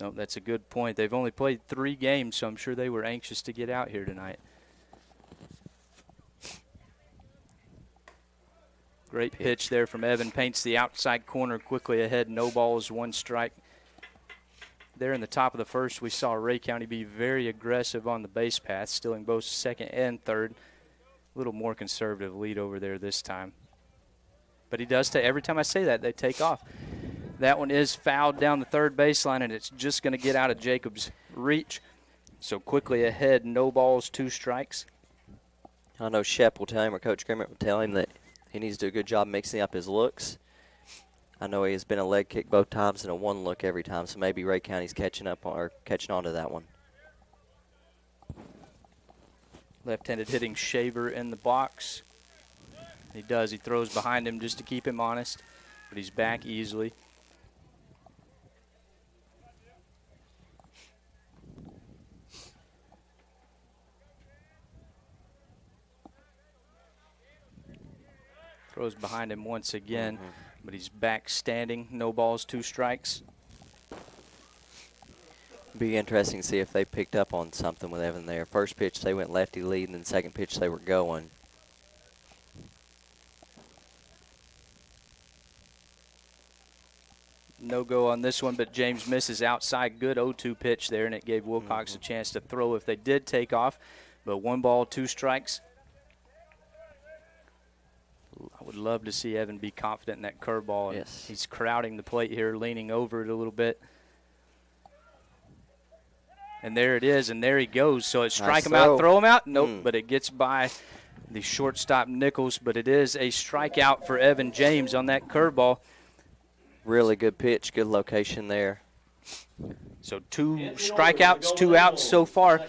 No, that's a good point. They've only played 3 games, so I'm sure they were anxious to get out here tonight. Great pitch there from Evan. Paints the outside corner quickly ahead. No balls, 1 strike. There in the top of the first, we saw Ray County be very aggressive on the base path, stealing both second and third. A little more conservative lead over there this time. But he does take, every time I say that, they take off. That one is fouled down the third baseline, and it's just going to get out of Jacobs' reach. So quickly ahead, no balls, 2 strikes. I know Shep will tell him, or Coach Grimmett will tell him, that he needs to do a good job mixing up his looks. I know he has been a leg kick both times and a 1 look every time, so maybe Ray County's catching on to that one. Left-handed hitting Shaver in the box. He does. He throws behind him just to keep him honest, but he's back easily. Throws behind him once again. But he's back standing. No balls, 2 strikes. Be interesting to see if they picked up on something with Evan there. First pitch, they went lefty lead, and then second pitch, they were going. No go on this one, but James misses outside. Good 0-2 pitch there, and it gave Wilcox a chance to throw if they did take off. But 1 ball, 2 strikes. I would love to see Evan be confident in that curveball. Yes. He's crowding the plate here, leaning over it a little bit. And there it is, and there he goes. So it's strike him out, throw him out? Nope, but it gets by the shortstop Nichols. But it is a strikeout for Evan James on that curveball. Really good pitch, good location there. So 2 strikeouts, 2 outs so far.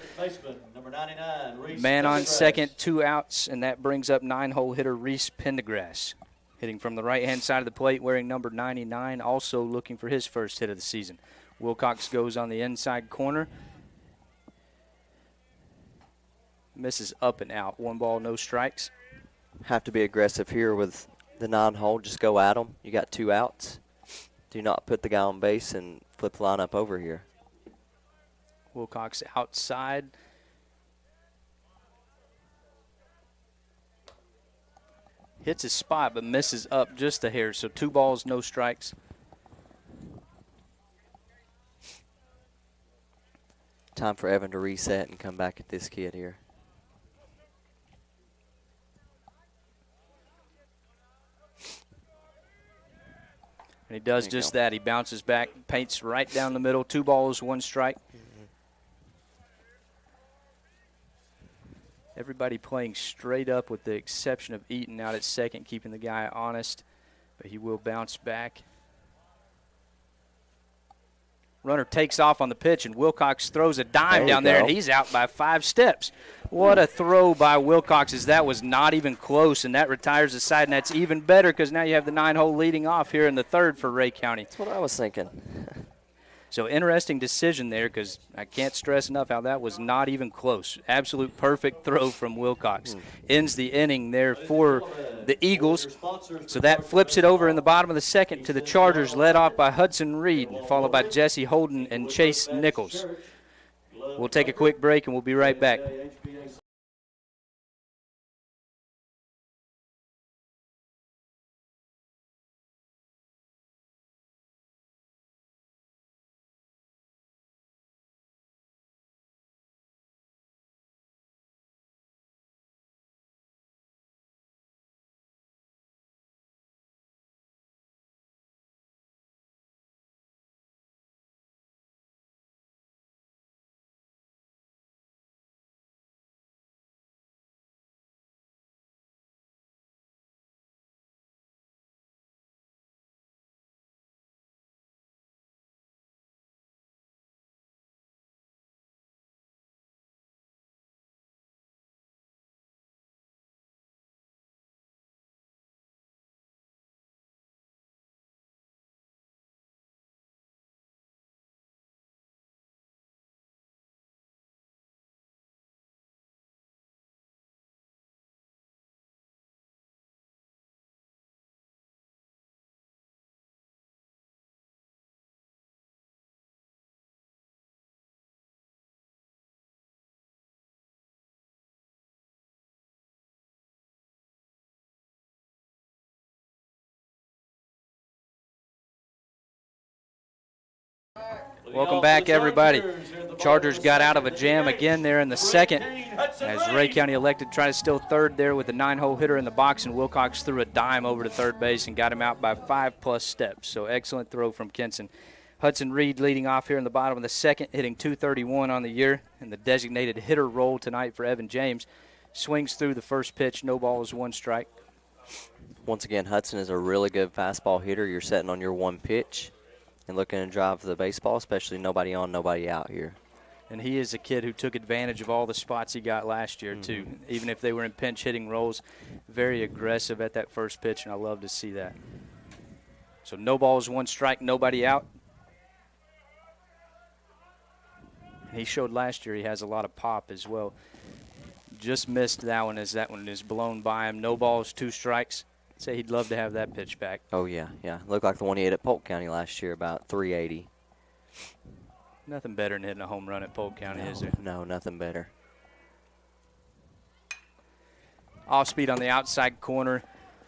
Man on second, 2 outs, and that brings up 9-hole hitter Reese Pendergrass. Hitting from the right-hand side of the plate, wearing number 99, also looking for his first hit of the season. Wilcox goes on the inside corner. Misses up and out. 1 ball, no strikes. Have to be aggressive here with the 9-hole. Just go at them. You got 2 outs. Do not put the guy on base and flip the lineup over here. Wilcox outside. Hits his spot but misses up just a hair, so 2 balls, no strikes. Time for Evan to reset and come back at this kid here. And he does just that. He bounces back, paints right down the middle. 2 balls, 1 strike. Everybody playing straight up with the exception of Eaton out at second, keeping the guy honest. But he will bounce back. Runner takes off on the pitch, and Wilcox throws a dime down there, and he's out by 5 steps. What a throw by Wilcox, as that was not even close, and that retires the side, and that's even better because now you have the 9-hole leading off here in the 3rd for Ray County. That's what I was thinking. So interesting decision there because I can't stress enough how that was not even close. Absolute perfect throw from Wilcox. Ends the inning there for the Eagles. So that flips it over in the bottom of the 2nd to the Chargers, led off by Hudson Reed, followed by Jesse Holden and Chase Nichols. We'll take a quick break and we'll be right back. Welcome back, everybody. Chargers got out of a jam again there in the 2nd as Ray County elected to try to steal 3rd there with a 9-hole hitter in the box, and Wilcox threw a dime over to 3rd base and got him out by 5+ steps. So excellent throw from Kenson. Hudson Reed leading off here in the bottom of the 2nd, hitting .231 on the year, and the designated hitter role tonight for Evan James. Swings through the first pitch, no balls, 1 strike. Once again, Hudson is a really good fastball hitter. You're setting on your 1 pitch and looking to drive the baseball, especially nobody on, nobody out here. And he is a kid who took advantage of all the spots he got last year, too. Even if they were in pinch-hitting roles, very aggressive at that first pitch, and I love to see that. So no balls, 1 strike, nobody out. And he showed last year he has a lot of pop as well. Just missed that one as that one is blown by him. No balls, 2 strikes. Say he'd love to have that pitch back. Oh, yeah. Looked like the one he hit at Polk County last year, about 380. Nothing better than hitting a home run at Polk County, is there? No, nothing better. Off speed on the outside corner.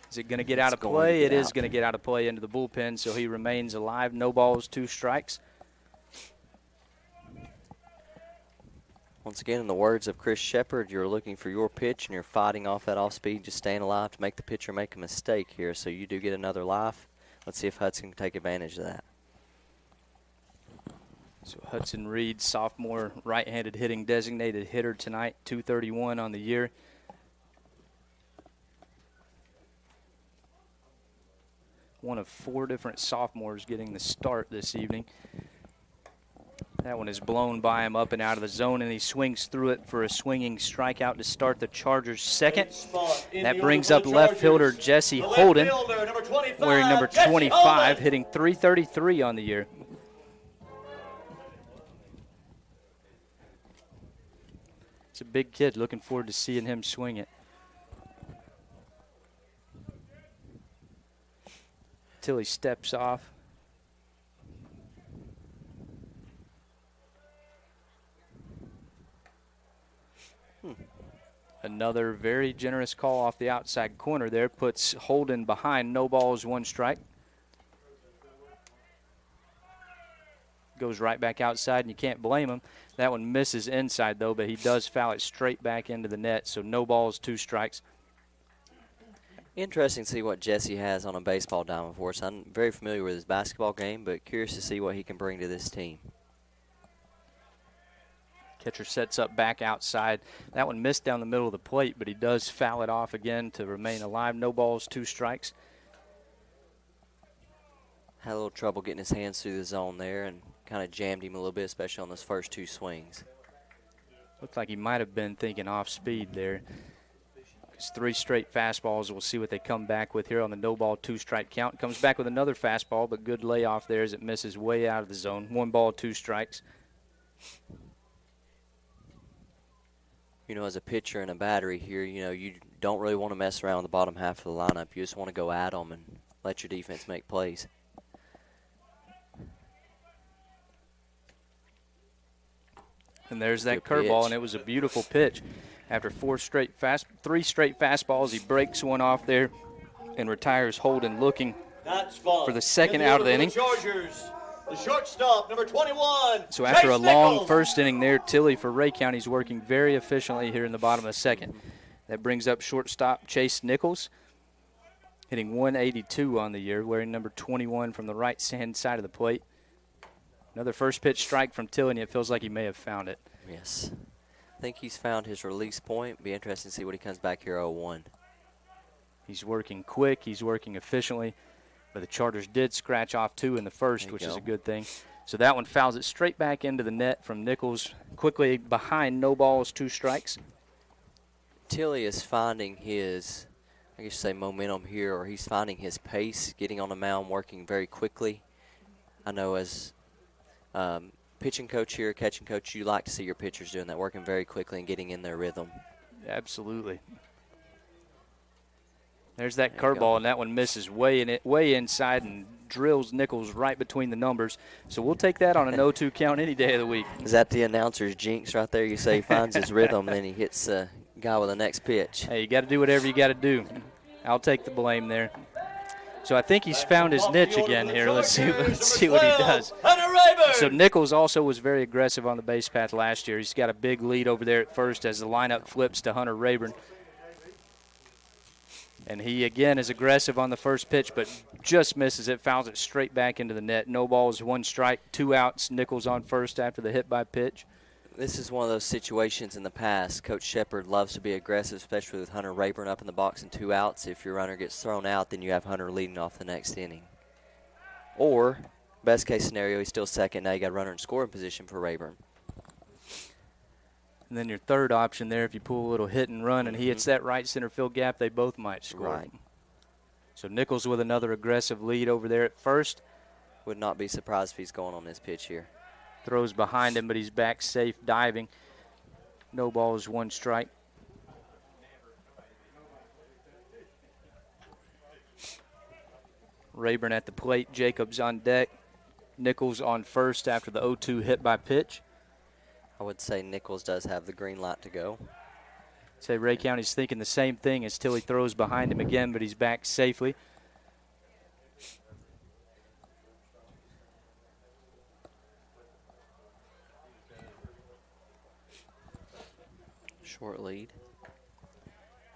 Is it going to get out of play? It is going to get out of play into the bullpen, so he remains alive. No balls, 2 strikes. Once again, in the words of Chris Shepard, you're looking for your pitch and you're fighting off that off speed, just staying alive to make the pitcher make a mistake here. So you do get another life. Let's see if Hudson can take advantage of that. So Hudson Reed, sophomore right-handed hitting designated hitter tonight, .231 on the year. One of 4 different sophomores getting the start this evening. That one is blown by him up and out of the zone, and he swings through it for a swinging strikeout to start the Chargers' 2nd. That brings up left fielder Jesse Holden, wearing number 25, hitting .333 on the year. It's a big kid. Looking forward to seeing him swing it. Till he steps off. Another very generous call off the outside corner there. Puts Holden behind. No balls, 1 strike. Goes right back outside, and you can't blame him. That one misses inside, though, but he does foul it straight back into the net. So no balls, 2 strikes. Interesting to see what Jesse has on a baseball diamond for us. I'm very familiar with his basketball game, but curious to see what he can bring to this team. Catcher sets up back outside. That one missed down the middle of the plate, but he does foul it off again to remain alive. No balls, 2 strikes. Had a little trouble getting his hands through the zone there and kind of jammed him a little bit, especially on those first 2 swings. Looked like he might have been thinking off speed there. It's 3 straight fastballs. We'll see what they come back with here on the no ball, 2 strike count. Comes back with another fastball, but good layoff there as it misses way out of the zone. 1 ball, 2 strikes. You know, as a pitcher and a battery here, you know, you don't really want to mess around with the bottom half of the lineup. You just want to go at them and let your defense make plays. And there's that curveball, and it was a beautiful pitch. After 3 straight fastballs, he breaks one off there and retires Holden, looking for the second out of the inning. The shortstop, number 21. So after a long first inning there, Tilley for Ray County is working very efficiently here in the bottom of the second. That brings up shortstop Chase Nichols, hitting 182 on the year, wearing number 21 from the right-hand side of the plate. Another first pitch strike from Tilley, and it feels like he may have found it. Yes. I think he's found his release point. Be interesting to see what he comes back here 0-1. He's working quick. He's working efficiently. But the Chargers did scratch off 2 in the first, which is a good thing. So that one fouls it straight back into the net from Nichols. Quickly behind, no balls, 2 strikes. Tilley is finding his, I guess you say, momentum here, or he's finding his pace, getting on the mound, working very quickly. I know as pitching coach here, catching coach, you like to see your pitchers doing that, working very quickly and getting in their rhythm. Absolutely. There's that curveball, and that one misses way inside and drills Nichols right between the numbers. So we'll take that on a 0-2 count any day of the week. Is that the announcer's jinx right there? You say he finds his rhythm, and then he hits the guy with the next pitch. Hey, you got to do whatever you got to do. I'll take the blame there. So I think he's found his niche again here. Let's see what he does. So Nichols also was very aggressive on the base path last year. He's got a big lead over there at first as the lineup flips to Hunter Rayburn. And he, again, is aggressive on the first pitch, but just misses it, fouls it straight back into the net. No balls, 1 strike, 2 outs. Nichols on first after the hit by pitch. This is one of those situations in the past. Coach Shepard loves to be aggressive, especially with Hunter Rayburn up in the box and 2 outs. If your runner gets thrown out, then you have Hunter leading off the next inning. Or, best case scenario, he's still second. Now you got a runner in scoring position for Rayburn. And then your third option there, if you pull a little hit and run and he hits that right center field gap, they both might score. Right. So Nichols with another aggressive lead over there at first. Would not be surprised if he's going on this pitch here. Throws behind him, but he's back safe, diving. No balls, 1 strike. Rayburn at the plate, Jacobs on deck. Nichols on first after the 0-2 hit by pitch. I would say Nichols does have the green light to go. Say Ray County's thinking the same thing as Tilley throws behind him again, but he's back safely. Short lead.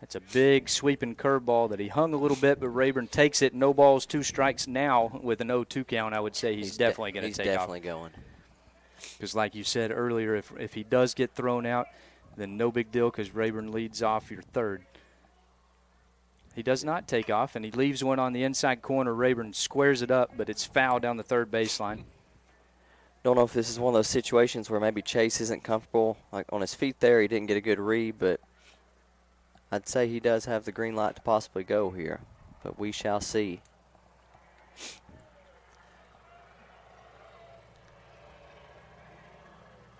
That's a big sweeping curveball that he hung a little bit, but Rayburn takes it. No balls, 2 strikes now with an 0-2 count. I would say he's definitely going to take off. He's definitely going. Because like you said earlier, if he does get thrown out, then no big deal because Rayburn leads off your third. He does not take off, and he leaves one on the inside corner. Rayburn squares it up, but it's foul down the third baseline. Don't know if this is one of those situations where maybe Chase isn't comfortable like on his feet there. He didn't get a good read, but I'd say he does have the green light to possibly go here. But we shall see.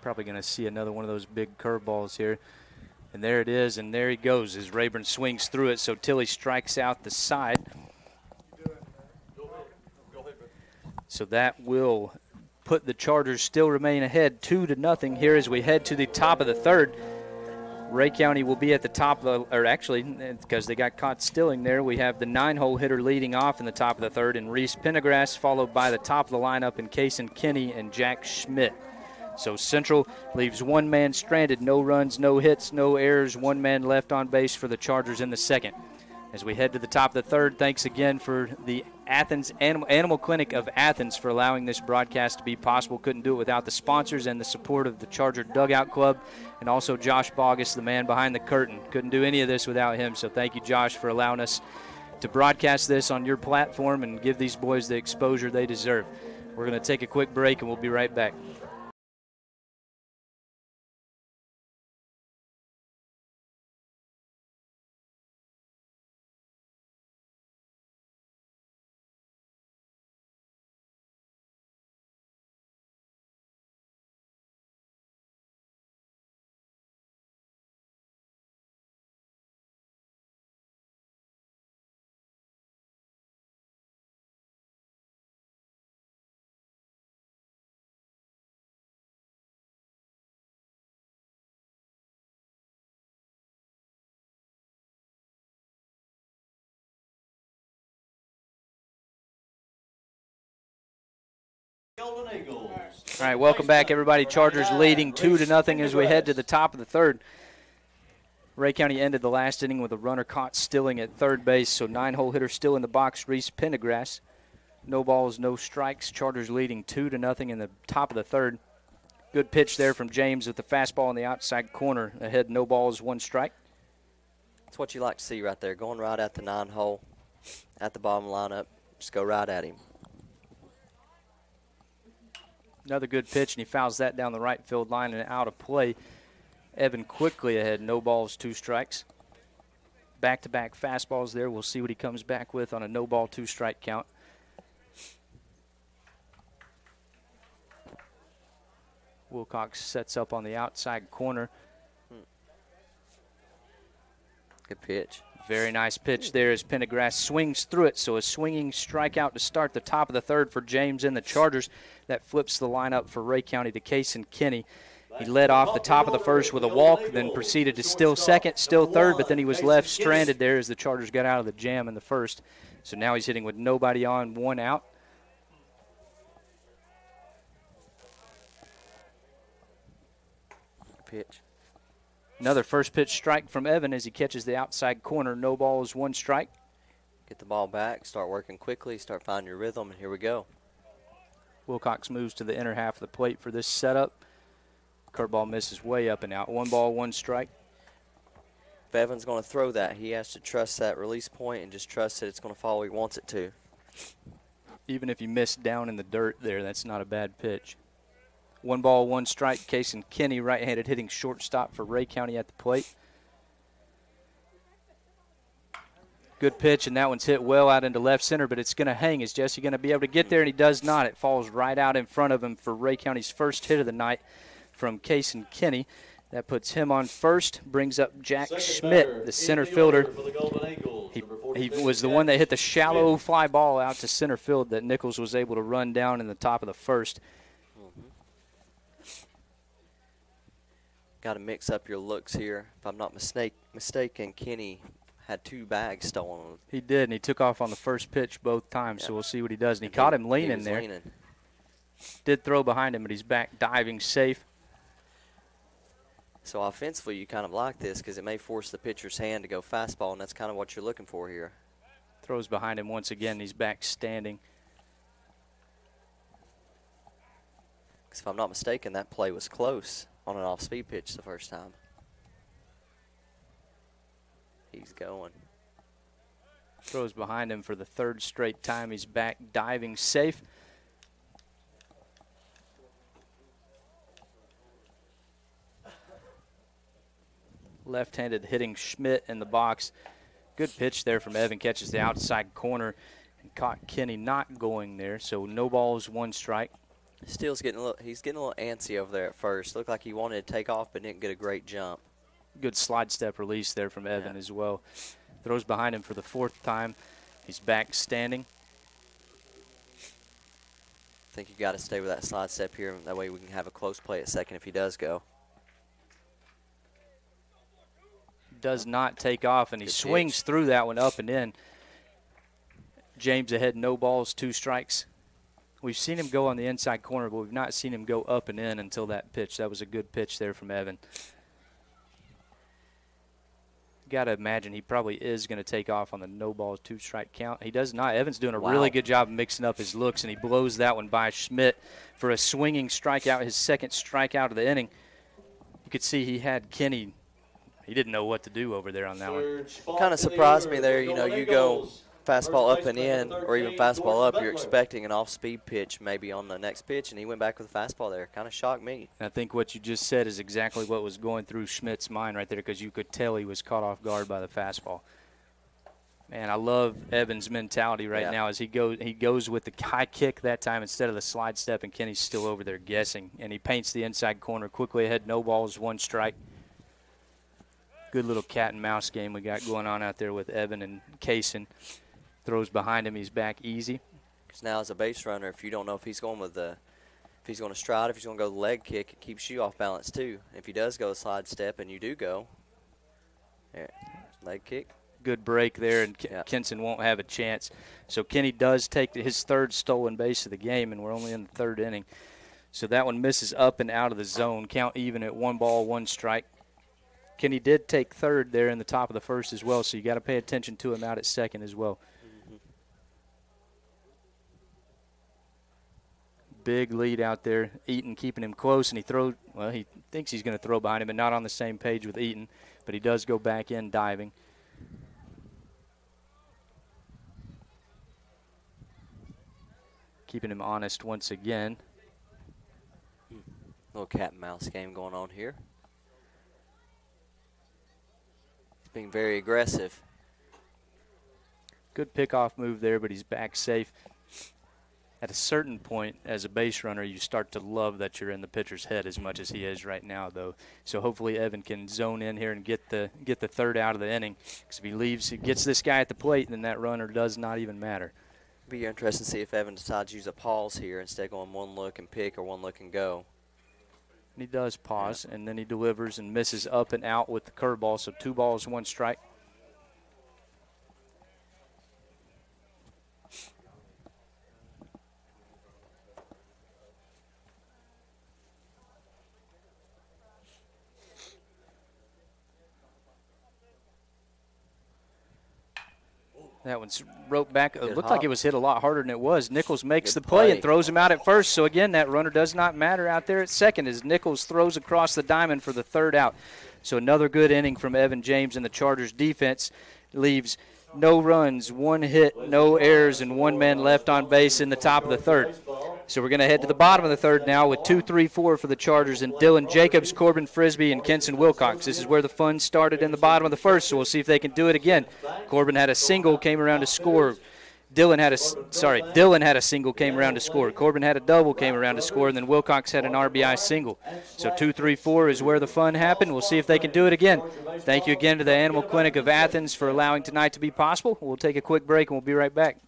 Probably going to see another one of those big curveballs here. And there it is, and there he goes as Rayburn swings through it. So Tilley strikes out the side. So that will put the Chargers still remain ahead 2-0 here as we head to the top of the third. Ray County will be at the top of the, or actually, because they got caught stealing there, we have the 9-hole hitter leading off in the top of the third, and Reese Pendergrass, followed by the top of the lineup in Kason Kinney and Jack Schmidt. So Central leaves one man stranded, no runs, no hits, no errors, one man left on base for the Chargers in the second. As we head to the top of the third, thanks again for the Athens Animal Clinic of Athens for allowing this broadcast to be possible. Couldn't do it without the sponsors and the support of the Charger Dugout Club, and also Josh Bogus, the man behind the curtain. Couldn't do any of this without him, so thank you, Josh, for allowing us to broadcast this on your platform and give these boys the exposure they deserve. We're going to take a quick break, and we'll be right back. Golden Eagles. All right, welcome back, everybody. Chargers leading 2-0 as we head to the top of the third. Ray County ended the last inning with a runner caught stealing at third base, so 9-hole hitter still in the box, Reese Pendergrass. No balls, no strikes. Chargers leading 2-0 in the top of the third. Good pitch there from James with the fastball in the outside corner. Ahead, no balls, 1 strike. That's what you like to see right there, going right at the 9-hole, at the bottom lineup. Just go right at him. Another good pitch, and he fouls that down the right field line and out of play. Evan quickly ahead, no balls, 2 strikes. Back-to-back fastballs there. We'll see what he comes back with on a no-ball, 2-strike count. Wilcox sets up on the outside corner. Good pitch. Very nice pitch there as Pendergrass swings through it. So a swinging strikeout to start the top of the third for James and the Chargers. That flips the lineup for Ray County to Kason Kinney. He led off the top of the first with a walk, then proceeded to steal second, still third, but then he was left stranded there as the Chargers got out of the jam in the first. So now he's hitting with nobody on, 1 out. Pitch. Another first pitch strike from Evan as he catches the outside corner. No balls, 1 strike. Get the ball back, start working quickly, start finding your rhythm, and here we go. Wilcox moves to the inner half of the plate for this setup. Curveball misses way up and out. 1 ball, 1 strike. If Evan's going to throw that, he has to trust that release point and just trust that it's going to fall where he wants it to. Even if you miss down in the dirt there, that's not a bad pitch. 1 ball, 1 strike. Kason Kinney, right-handed hitting shortstop for Ray County at the plate. Good pitch, and that one's hit well out into left center, but it's going to hang. Is Jesse going to be able to get there? And he does not. It falls right out in front of him for Ray County's first hit of the night from Kason Kinney. That puts him on first, brings up Jack Schmidt, the center fielder. He was the one that hit the shallow fly ball out to center field that Nichols was able to run down in the top of the first. Got to mix up your looks here. If I'm not mistaken, Kinney had 2 bags stolen. He did, and he took off on the first pitch both times, so we'll see what he does. And he caught him leaning there. Did throw behind him, but he's back diving safe. So offensively, you kind of like this because it may force the pitcher's hand to go fastball, and that's kind of what you're looking for here. Throws behind him once again. He's back standing. Because if I'm not mistaken, that play was close on an off-speed pitch the first time. He's going. Throws behind him for the 3rd straight time. He's back diving safe. Left-handed hitting Schmidt in the box. Good pitch there from Evan. Catches the outside corner and caught Kinney not going there. So no balls, 1 strike. Steele's he's getting a little antsy over there at first. Looked like he wanted to take off but didn't get a great jump. Good slide step release there from Evan as well. Throws behind him for the 4th time. He's back standing. I think you got to stay with that slide step here. That way we can have a close play at second if he does go. does not take off, and he swings through that one up and in. James ahead, no balls, 2 strikes. We've seen him go on the inside corner, but we've not seen him go up and in until that pitch. That was a good pitch there from Evan. Got to imagine he probably is going to take off on the no balls, 2 strike count. He does not. Evan's doing a really good job of mixing up his looks, and he blows that one by Schmidt for a swinging strikeout, his second strikeout of the inning. You could see he had Kenny. He didn't know what to do over there on that one. Kind of surprised me there. You know, you go fastball up and in, or even fastball up, you're expecting an off-speed pitch maybe on the next pitch, and he went back with a fastball there. Kind of shocked me. I think what you just said is exactly what was going through Schmidt's mind right there, because you could tell he was caught off guard by the fastball. Man, I love Evan's mentality right now as he goes with the high kick that time instead of the slide step, and Kenny's still over there guessing. And he paints the inside corner quickly ahead, no balls, 1 strike. Good little cat and mouse game we got going on out there with Evan and Kaysen. Throws behind him, he's back easy. Because now as a base runner, if you don't know if he's going with if he's going to stride, if he's going to go the leg kick, it keeps you off balance too. If he does go a slide step and you do go, leg kick. Good break there, and Kenson won't have a chance. So Kenny does take his 3rd stolen base of the game, and we're only in the 3rd inning. So that one misses up and out of the zone. Count even at 1 ball, 1 strike. Kenny did take 3rd there in the top of the 1st as well, so you got to pay attention to him out at 2nd as well. Big lead out there. Eaton keeping him close, and he thinks he's going to throw behind him, and not on the same page with Eaton, but he does go back in diving. Keeping him honest once again. Little cat and mouse game going on here. He's being very aggressive. Good pickoff move there, but he's back safe. At a certain point, as a base runner, you start to love that you're in the pitcher's head as much as he is right now, though. So hopefully Evan can zone in here and get the 3rd out of the inning. Because if he gets this guy at the plate, then that runner does not even matter. Be interesting to see if Evan decides to use a pause here instead of going 1 look and pick or 1 look and go. And he does pause, and then he delivers and misses up and out with the curveball. So 2 balls, 1 strike. That one's roped back. It looked like it was hit a lot harder than it was. Nichols makes the play and throws him out at first. So, again, that runner does not matter out there at 2nd as Nichols throws across the diamond for the 3rd out. So another good inning from Evan James, and the Chargers defense leaves no runs, 1 hit, no errors, and 1 man left on base in the top of the 3rd. So we're going to head to the bottom of the 3rd now with 2, 3, 4 for the Chargers, and Dylan Jacobs, Corbin Frisbee, and Kenson Wilcox. This is where the fun started in the bottom of the 1st, so we'll see if they can do it again. Corbin had a single, came around to score. Dylan had a single, came around to score. Corbin had a double, came around to score, and then Wilcox had an RBI single. So 2, 3, 4 is where the fun happened. We'll see if they can do it again. Thank you again to the Animal Clinic of Athens for allowing tonight to be possible. We'll take a quick break, and we'll be right back.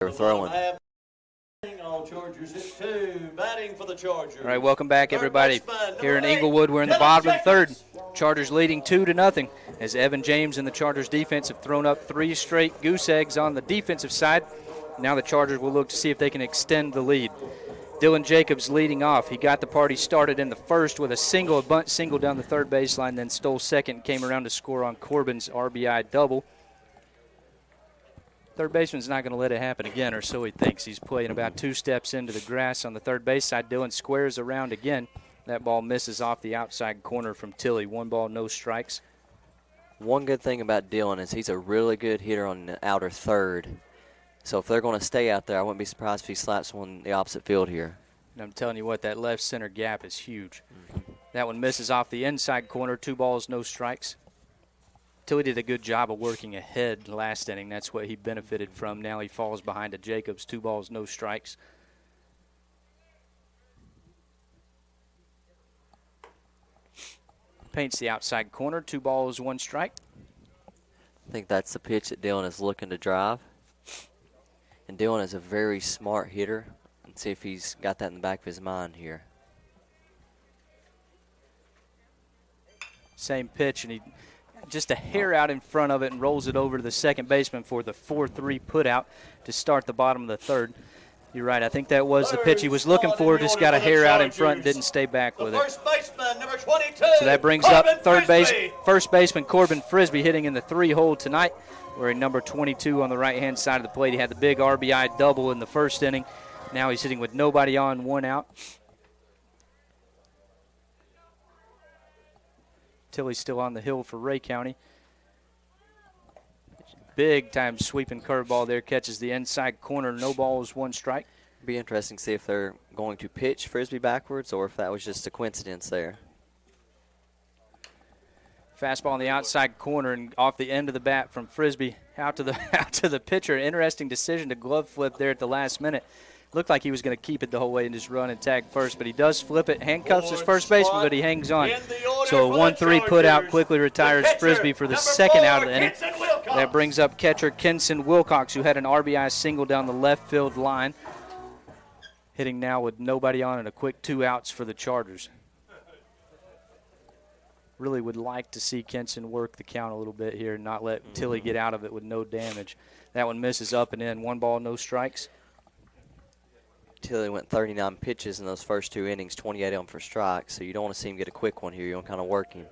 They were throwing. On Chargers at 2. Batting for the Chargers. All right, welcome back, everybody. baseman, Here in number 8, Inglewood, we're in the Dylan bottom of the third. Jacobs. Chargers leading 2-0 as Evan James and the Chargers defense have thrown up 3 straight goose eggs on the defensive side. Now the Chargers will look to see if they can extend the lead. Dylan Jacobs leading off. He got the party started in the first with a bunt single down the third baseline, then stole second and came around to score on Corbin's RBI double. Third baseman's not going to let it happen again, or so he thinks. He's playing about 2 steps into the grass on the third base side. Dylan squares around again. That ball misses off the outside corner from Tilly. 1 ball, no strikes. One good thing about Dylan is he's a really good hitter on the outer third. So if they're going to stay out there, I wouldn't be surprised if he slaps one in the opposite field here. And I'm telling you what, that left center gap is huge. That one misses off the inside corner. 2 balls, no strikes. Tilly did a good job of working ahead last inning. That's what he benefited from. Now he falls behind to Jacobs. 2 balls, no strikes. Paints the outside corner. 2 balls, 1 strike. I think that's the pitch that Dylan is looking to drive. And Dylan is a very smart hitter. Let's see if he's got that in the back of his mind here. Same pitch, and he just a hair out in front of it and rolls it over to the second baseman for the 4-3 putout to start the bottom of the third. You're right. I think that was the pitch he was looking for. Just got a hair out in front, didn't stay back with it. First baseman, number 22. So that brings up first baseman Corbin Frisbee hitting in the 3-hole tonight. Wearing number 22 on the right-hand side of the plate. He had the big RBI double in the first inning. Now he's hitting with nobody on, 1 out. Tilly's still on the hill for Ray County. Big-time sweeping curveball there. Catches the inside corner. No balls, 1 strike. Be interesting to see if they're going to pitch Frisbee backwards or if that was just a coincidence there. Fastball on the outside corner and off the end of the bat from Frisbee out to the pitcher. Interesting decision to glove flip there at the last minute. Looked like he was going to keep it the whole way and just run and tag first, but he does flip it. Handcuffs his first baseman, but he hangs on. So a 1-3 put out quickly retires Frisbee for the second out of the inning. That brings up catcher Kenson Wilcox, who had an RBI single down the left field line. Hitting now with nobody on and a quick 2 outs for the Chargers. Really would like to see Kenson work the count a little bit here and not let Tilly get out of it with no damage. That one misses up and in. 1 ball, no strikes. Tilly went 39 pitches in those first 2 innings, 28 of them for strikes, so you don't want to see him get a quick one here. You want to kind of work him.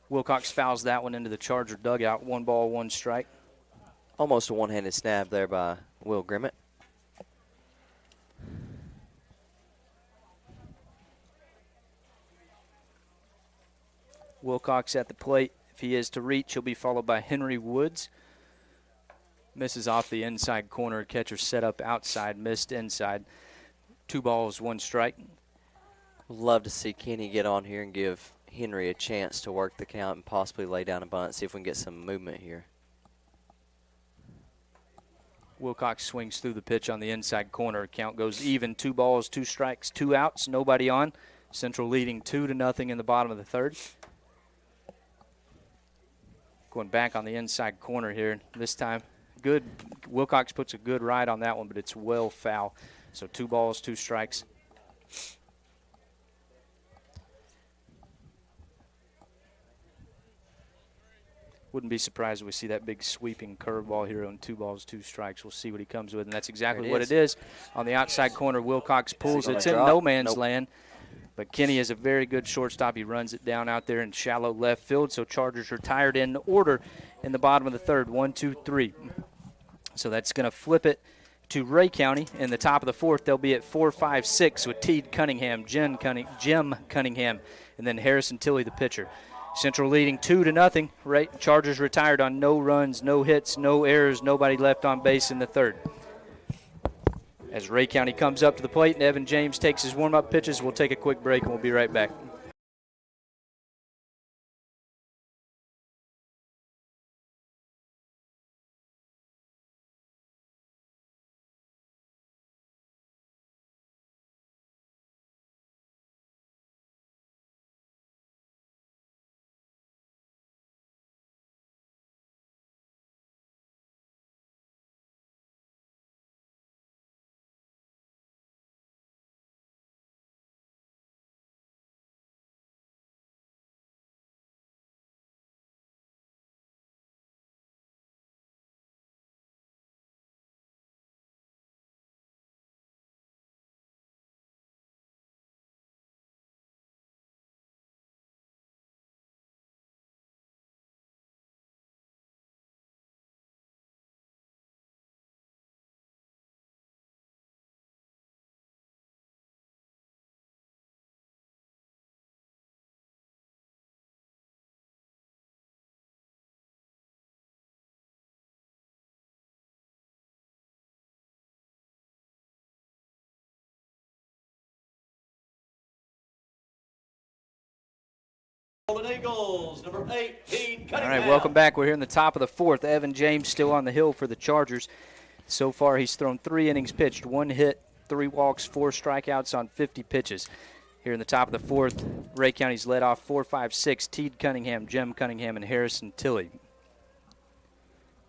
Wilcox fouls that one into the Charger dugout. 1 ball, 1 strike. Almost a one-handed snap there by Will Grimmett. Wilcox at the plate. If he is to reach, he'll be followed by Henry Woods. Misses off the inside corner. Catcher set up outside, missed inside. 2 balls, 1 strike. Love to see Kenny get on here and give Henry a chance to work the count and possibly lay down a bunt, see if we can get some movement here. Wilcox swings through the pitch on the inside corner. Count goes even. 2 balls, 2 strikes, 2 outs, nobody on. Central leading 2-0 in the bottom of the third. Going back on the inside corner here. This time, good. Wilcox puts a good ride on that one, but it's well foul. So 2 balls, 2 strikes. Wouldn't be surprised if we see that big sweeping curveball here on 2 balls, 2 strikes. We'll see what he comes with, and that's exactly what it is. On the outside corner, Wilcox pulls it. It's in no man's land. But Kenny is a very good shortstop. He runs it down out there in shallow left field. So Chargers retired in order in the bottom of the third. 1, 2, 3. So that's going to flip it to Ray County. In the top of the fourth, they'll be at 4, 5, 6 with Teed Cunningham, Jim Cunningham, and then Harrison Tilley, the pitcher. Central leading 2-0. Chargers retired on no runs, no hits, no errors, nobody left on base in the third. As Ray County comes up to the plate and Evan James takes his warm-up pitches, we'll take a quick break and we'll be right back. Golden Eagles, number 18, All Cunningham. right, welcome back. We're here in the top of the fourth. Evan James still on the hill for the Chargers. So far, he's thrown 3 innings pitched, 1 hit, 3 walks, 4 strikeouts on 50 pitches. Here in the top of the fourth, Ray County's led off 4-5-6, Teed Cunningham, Jim Cunningham, and Harrison Tilley.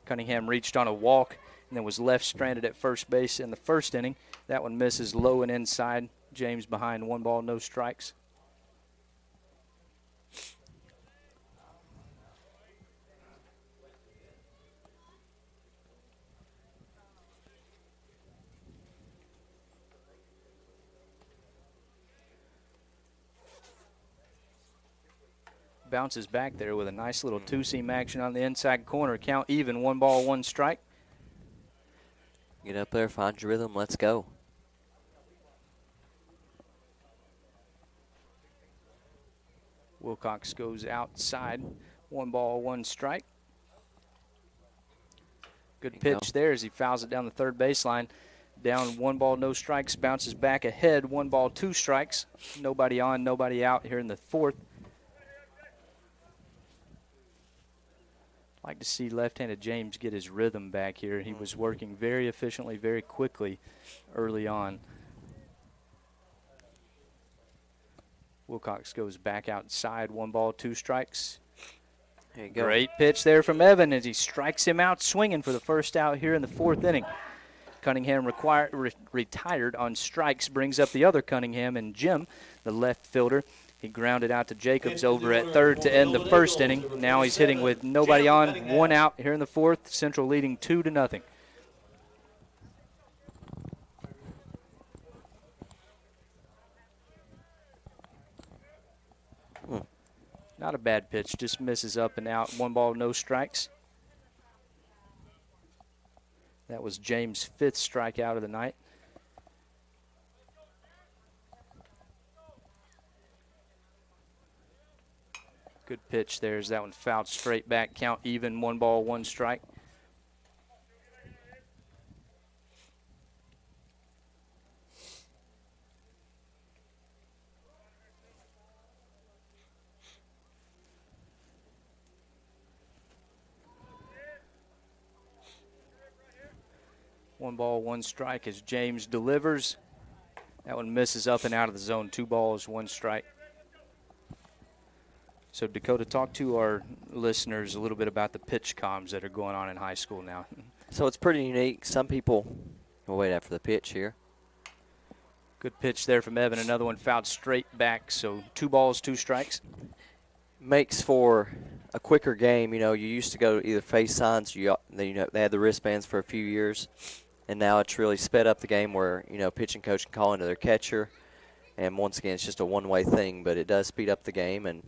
Cunningham reached on a walk and then was left stranded at first base in the first inning. That one misses low and inside. James behind, 1 ball, no strikes. Bounces back there with a nice little two-seam action on the inside corner. Count even, 1 ball, 1 strike. Get up there, find your rhythm, let's go. Wilcox goes outside, 1 ball, 1 strike. Good pitch there as he fouls it down the third baseline. Down 1 ball, no strikes, bounces back ahead, 1 ball, 2 strikes. Nobody on, nobody out here in the fourth. Like to see left-handed James get his rhythm back here. He was working very efficiently, very quickly early on. Wilcox goes back outside, 1 ball, 2 strikes. There you go. Great pitch there from Evan as he strikes him out swinging for the first out here in the fourth inning. Cunningham retired on strikes, brings up the other Cunningham, and Jim, the left fielder. He grounded out to Jacobs over at third to end the first inning. Now he's hitting with nobody on, 1 out here in the fourth. Central leading 2-0. Not a bad pitch, just misses up and out. 1 ball, no strikes. That was James' 5th strikeout of the night. Good pitch there as that one fouled straight back. Count even, 1 ball, 1 strike. One ball, 1 strike as James delivers. That one misses up and out of the zone. 2 balls, 1 strike. So, Dakota, talk to our listeners a little bit about the pitch comms that are going on in high school now. So it's pretty unique. Some people will wait after the pitch here. Good pitch there from Evan. Another one fouled straight back. So 2 balls, 2 strikes. Makes for a quicker game. You know, you used to go either face signs. They had the wristbands for a few years, and now it's really sped up the game where pitching coach can call into their catcher, and once again it's just a one-way thing. But it does speed up the game, and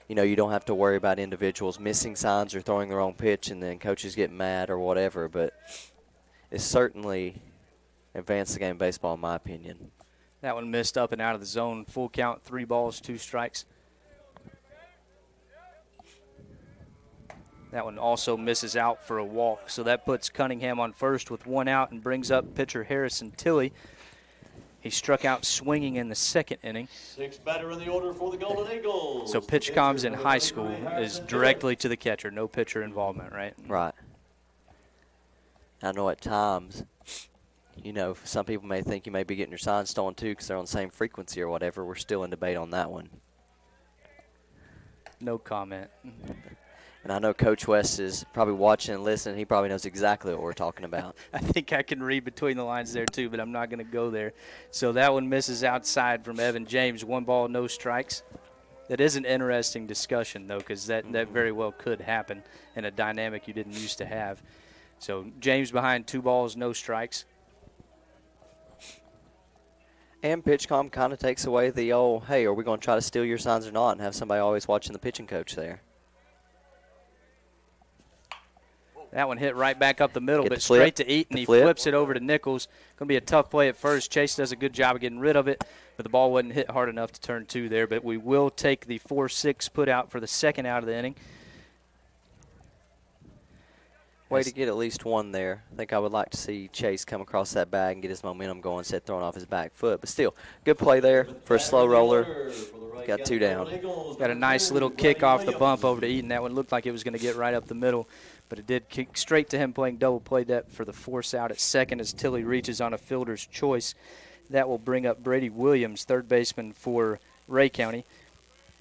you don't have to worry about individuals missing signs or throwing the wrong pitch and then coaches get mad or whatever. But it's certainly advanced the game of baseball in my opinion. That one missed up and out of the zone. Full count, 3 balls, 2 strikes. That one also misses out for a walk. So that puts Cunningham on first with 1 out and brings up pitcher Harrison Tilley. He struck out swinging in the second inning. 6th batter in the order for the Golden Eagles. So pitch comms in high school is directly to the catcher, no pitcher involvement, right? Right. I know at times, some people may think you may be getting your signs stolen too because they're on the same frequency or whatever. We're still in debate on that one. No comment. And I know Coach West is probably watching and listening. He probably knows exactly what we're talking about. I think I can read between the lines there too, but I'm not going to go there. So that one misses outside from Evan James. 1 ball, no strikes. That is an interesting discussion, though, because that very well could happen in a dynamic you didn't used to have. So James behind, 2 balls, no strikes. And PitchCom kind of takes away the old, hey, are we going to try to steal your signs or not, and have somebody always watching the pitching coach there. That one hit right back up the middle, but straight to Eaton. He flips it over to Nichols. Going to be a tough play at first. Chase does a good job of getting rid of it, but the ball wasn't hit hard enough to turn 2 there. But we will take the 4-6 put out for the second out of the inning. Way to get at least 1 there. I think I would like to see Chase come across that bag and get his momentum going instead of throwing off his back foot. But still, good play there for a slow roller. For the Got 2 down. Got a nice little kick off the bump over to Eaton. That one looked like it was going to get right up the middle, but it did kick straight to him playing double play depth for the force out at second as Tilly reaches on a fielder's choice. That will bring up Brady Williams, third baseman for Ray County.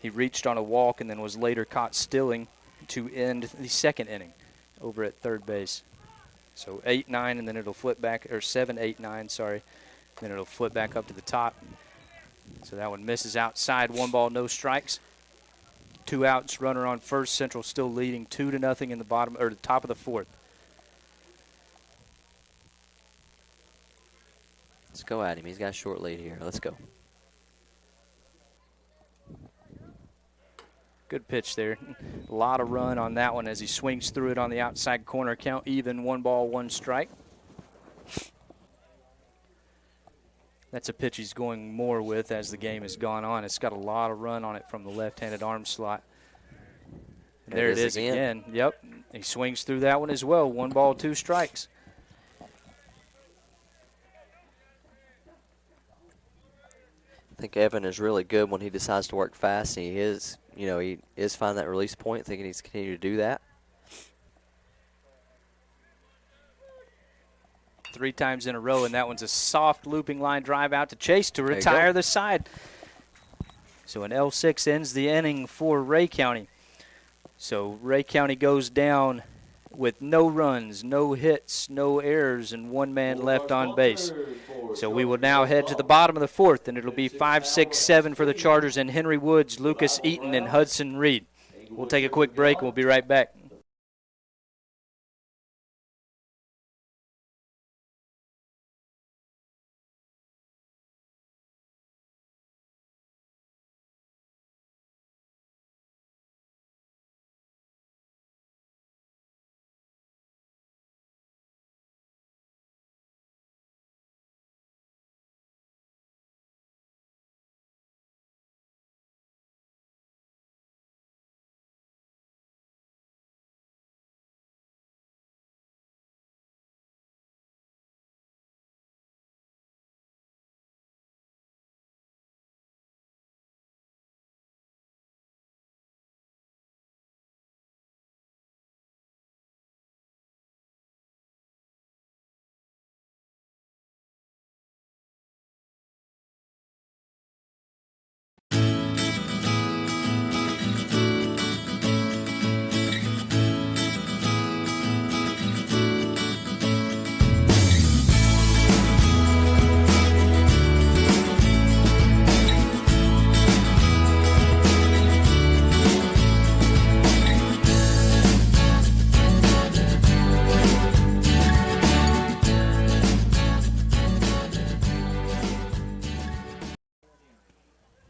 He reached on a walk and then was later caught stealing to end the second inning over at third base. So 8-9, and then it'll flip back, or 7-8-9, sorry. Then it'll flip back up to the top. So that one misses outside. 1 ball, no strikes. 2 outs, runner on first. Central still leading 2-0 in the bottom or the top of the 4th. Let's go at him. He's got a short lead here. Let's go. Good pitch there. A lot of run on that one as he swings through it on the outside corner. Count even, 1 ball, 1 strike. That's a pitch he's going more with as the game has gone on. It's got a lot of run on it from the left-handed arm slot. And there it is again. Yep. He swings through that one as well. 1 ball, 2 strikes. I think Evan is really good when he decides to work fast. And he is, he is finding that release point, thinking he's continue to do that. 3 times in a row, and that one's a soft looping line drive out to Chase to retire the side. So an L6 ends the inning for Ray County. So Ray County goes down with no runs, no hits, no errors, and 1 man left on base. So we will now head to the bottom of the 4th, and it'll be 5, 6, 7 for the Chargers and Henry Woods, Lucas Eaton, and Hudson Reed. We'll take a quick break, and we'll be right back.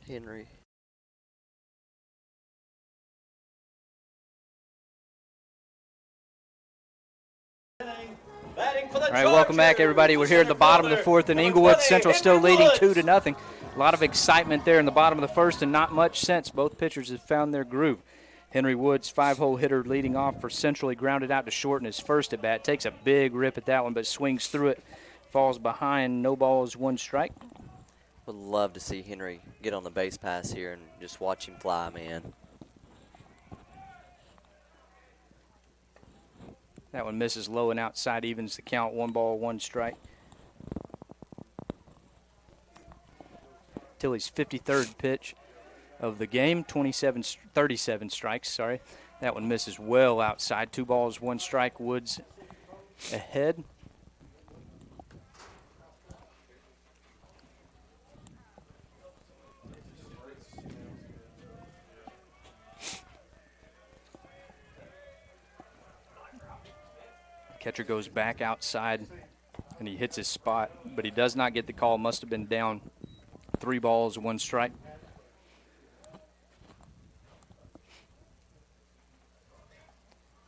Henry. All right, welcome back, everybody. We're here at the bottom of the 4th, and Inglewood Central still leading 2-0. A lot of excitement there in the bottom of the 1st, and not much sense. Both pitchers have found their groove. Henry Woods, 5-hole hitter, leading off for Central. He grounded out to short in his first at bat. Takes a big rip at that one, but swings through it. Falls behind. No balls, 1 strike. Would love to see Henry get on the base pass here and just watch him fly, man. That one misses low and outside, evens the count. 1 ball, 1 strike. Tilly's 53rd pitch of the game, 37 strikes, sorry. That one misses well outside. 2 balls, 1 strike. Woods ahead. Catcher goes back outside, and he hits his spot, but he does not get the call. Must have been down 3 balls, 1 strike.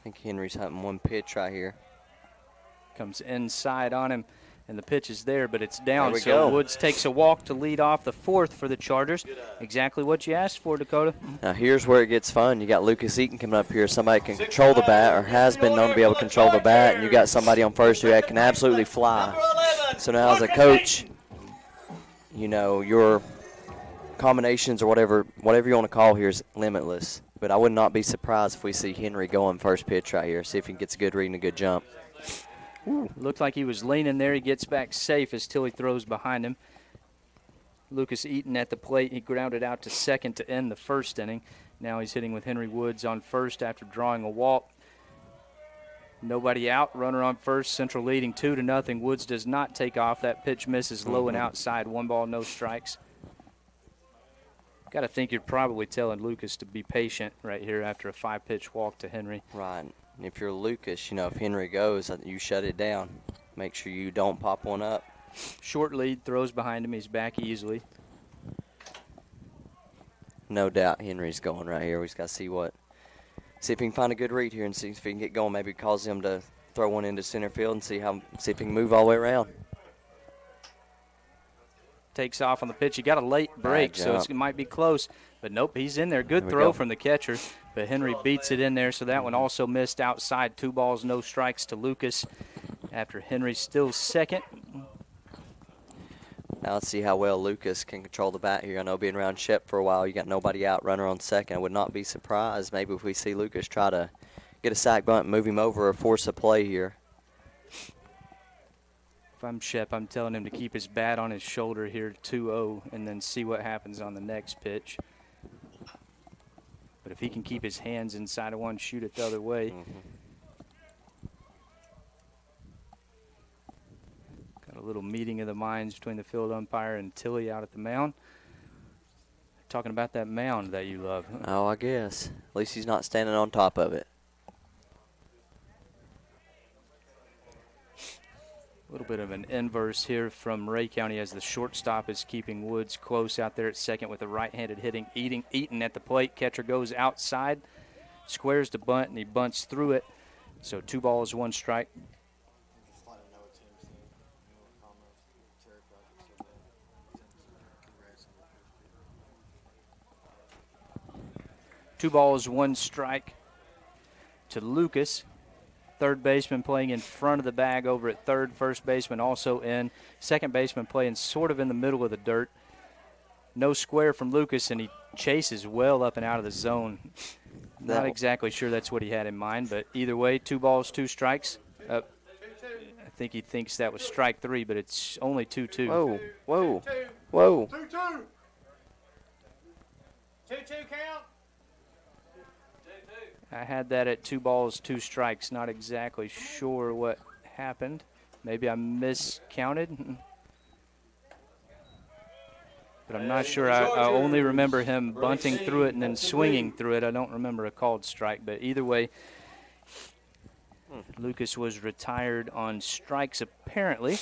I think Henry's hunting 1 pitch right here. Comes inside on him, and the pitch is there, but it's down. There we so go. Woods takes a walk to lead off the 4th for the Chargers. Exactly what you asked for, Dakota. Now here's where it gets fun. You got Lucas Eaton coming up here. Somebody can control the bat, or has been known to be able to control the bat, and you got somebody on first who can absolutely fly. So now as a coach, you're combinations or whatever you want to call here is limitless. But I would not be surprised if we see Henry going first pitch right here. See if he gets a good read and a good jump. Ooh, looked like he was leaning there. He gets back safe as Tilly throws behind him. Lucas Eaton at the plate. He grounded out to second to end the first inning. Now he's hitting with Henry Woods on first after drawing a walk. Nobody out. Runner on first. Central leading 2-0. Woods does not take off. That pitch misses low and outside. 1 ball, no strikes. Got to think you're probably telling Lucas to be patient right here after a 5-pitch walk to Henry. Right. If you're Lucas, you know, if Henry goes, you shut it down. Make sure you don't pop one up. Short lead, throws behind him. He's back easily. No doubt Henry's going right here. We just got to see if he can find a good read here and see if he can get going. Maybe cause him to throw one into center field and see if he can move all the way around. Takes off on the pitch. He got a late break, so it might be close. But nope, he's in there. Good throw from the catcher. But Henry beats it in there, so that one also missed outside. 2 balls, no strikes to Lucas after Henry's still second. Now let's see how well Lucas can control the bat here. I know being around Shep for a while, you got nobody out, runner on second. I would not be surprised maybe if we see Lucas try to get a sac bunt, move him over, or force a play here. If I'm Shep, I'm telling him to keep his bat on his shoulder here, 2-0, and then see what happens on the next pitch. But if he can keep his hands inside of one, shoot it the other way. Got a little meeting of the minds between the field umpire and Tilly out at the mound. Talking about that mound that you love. Oh, I guess. At least he's not standing on top of it. A little bit of an inverse here from Ray County as the shortstop is keeping Woods close out there at second with the right-handed hitting Eaton at the plate. Catcher goes outside, squares the bunt, and he bunts through it. So 2 balls, 1 strike. Two balls, 1 strike to Lucas. Third baseman playing in front of the bag over at third. First baseman also in. Second baseman playing sort of in the middle of the dirt. No square from Lucas, and he chases well up and out of the zone. Not exactly sure that's what he had in mind, but either way, 2 balls, 2 strikes. I think he thinks that was strike 3, but it's only 2-2. Whoa, whoa, whoa. 2-2. 2-2 count. I had that at 2 balls, 2 strikes. Not exactly sure what happened. Maybe I miscounted. But I'm not sure. I only remember him bunting through it and then swinging through it. I don't remember a called strike. But either way, Lucas was retired on strikes apparently.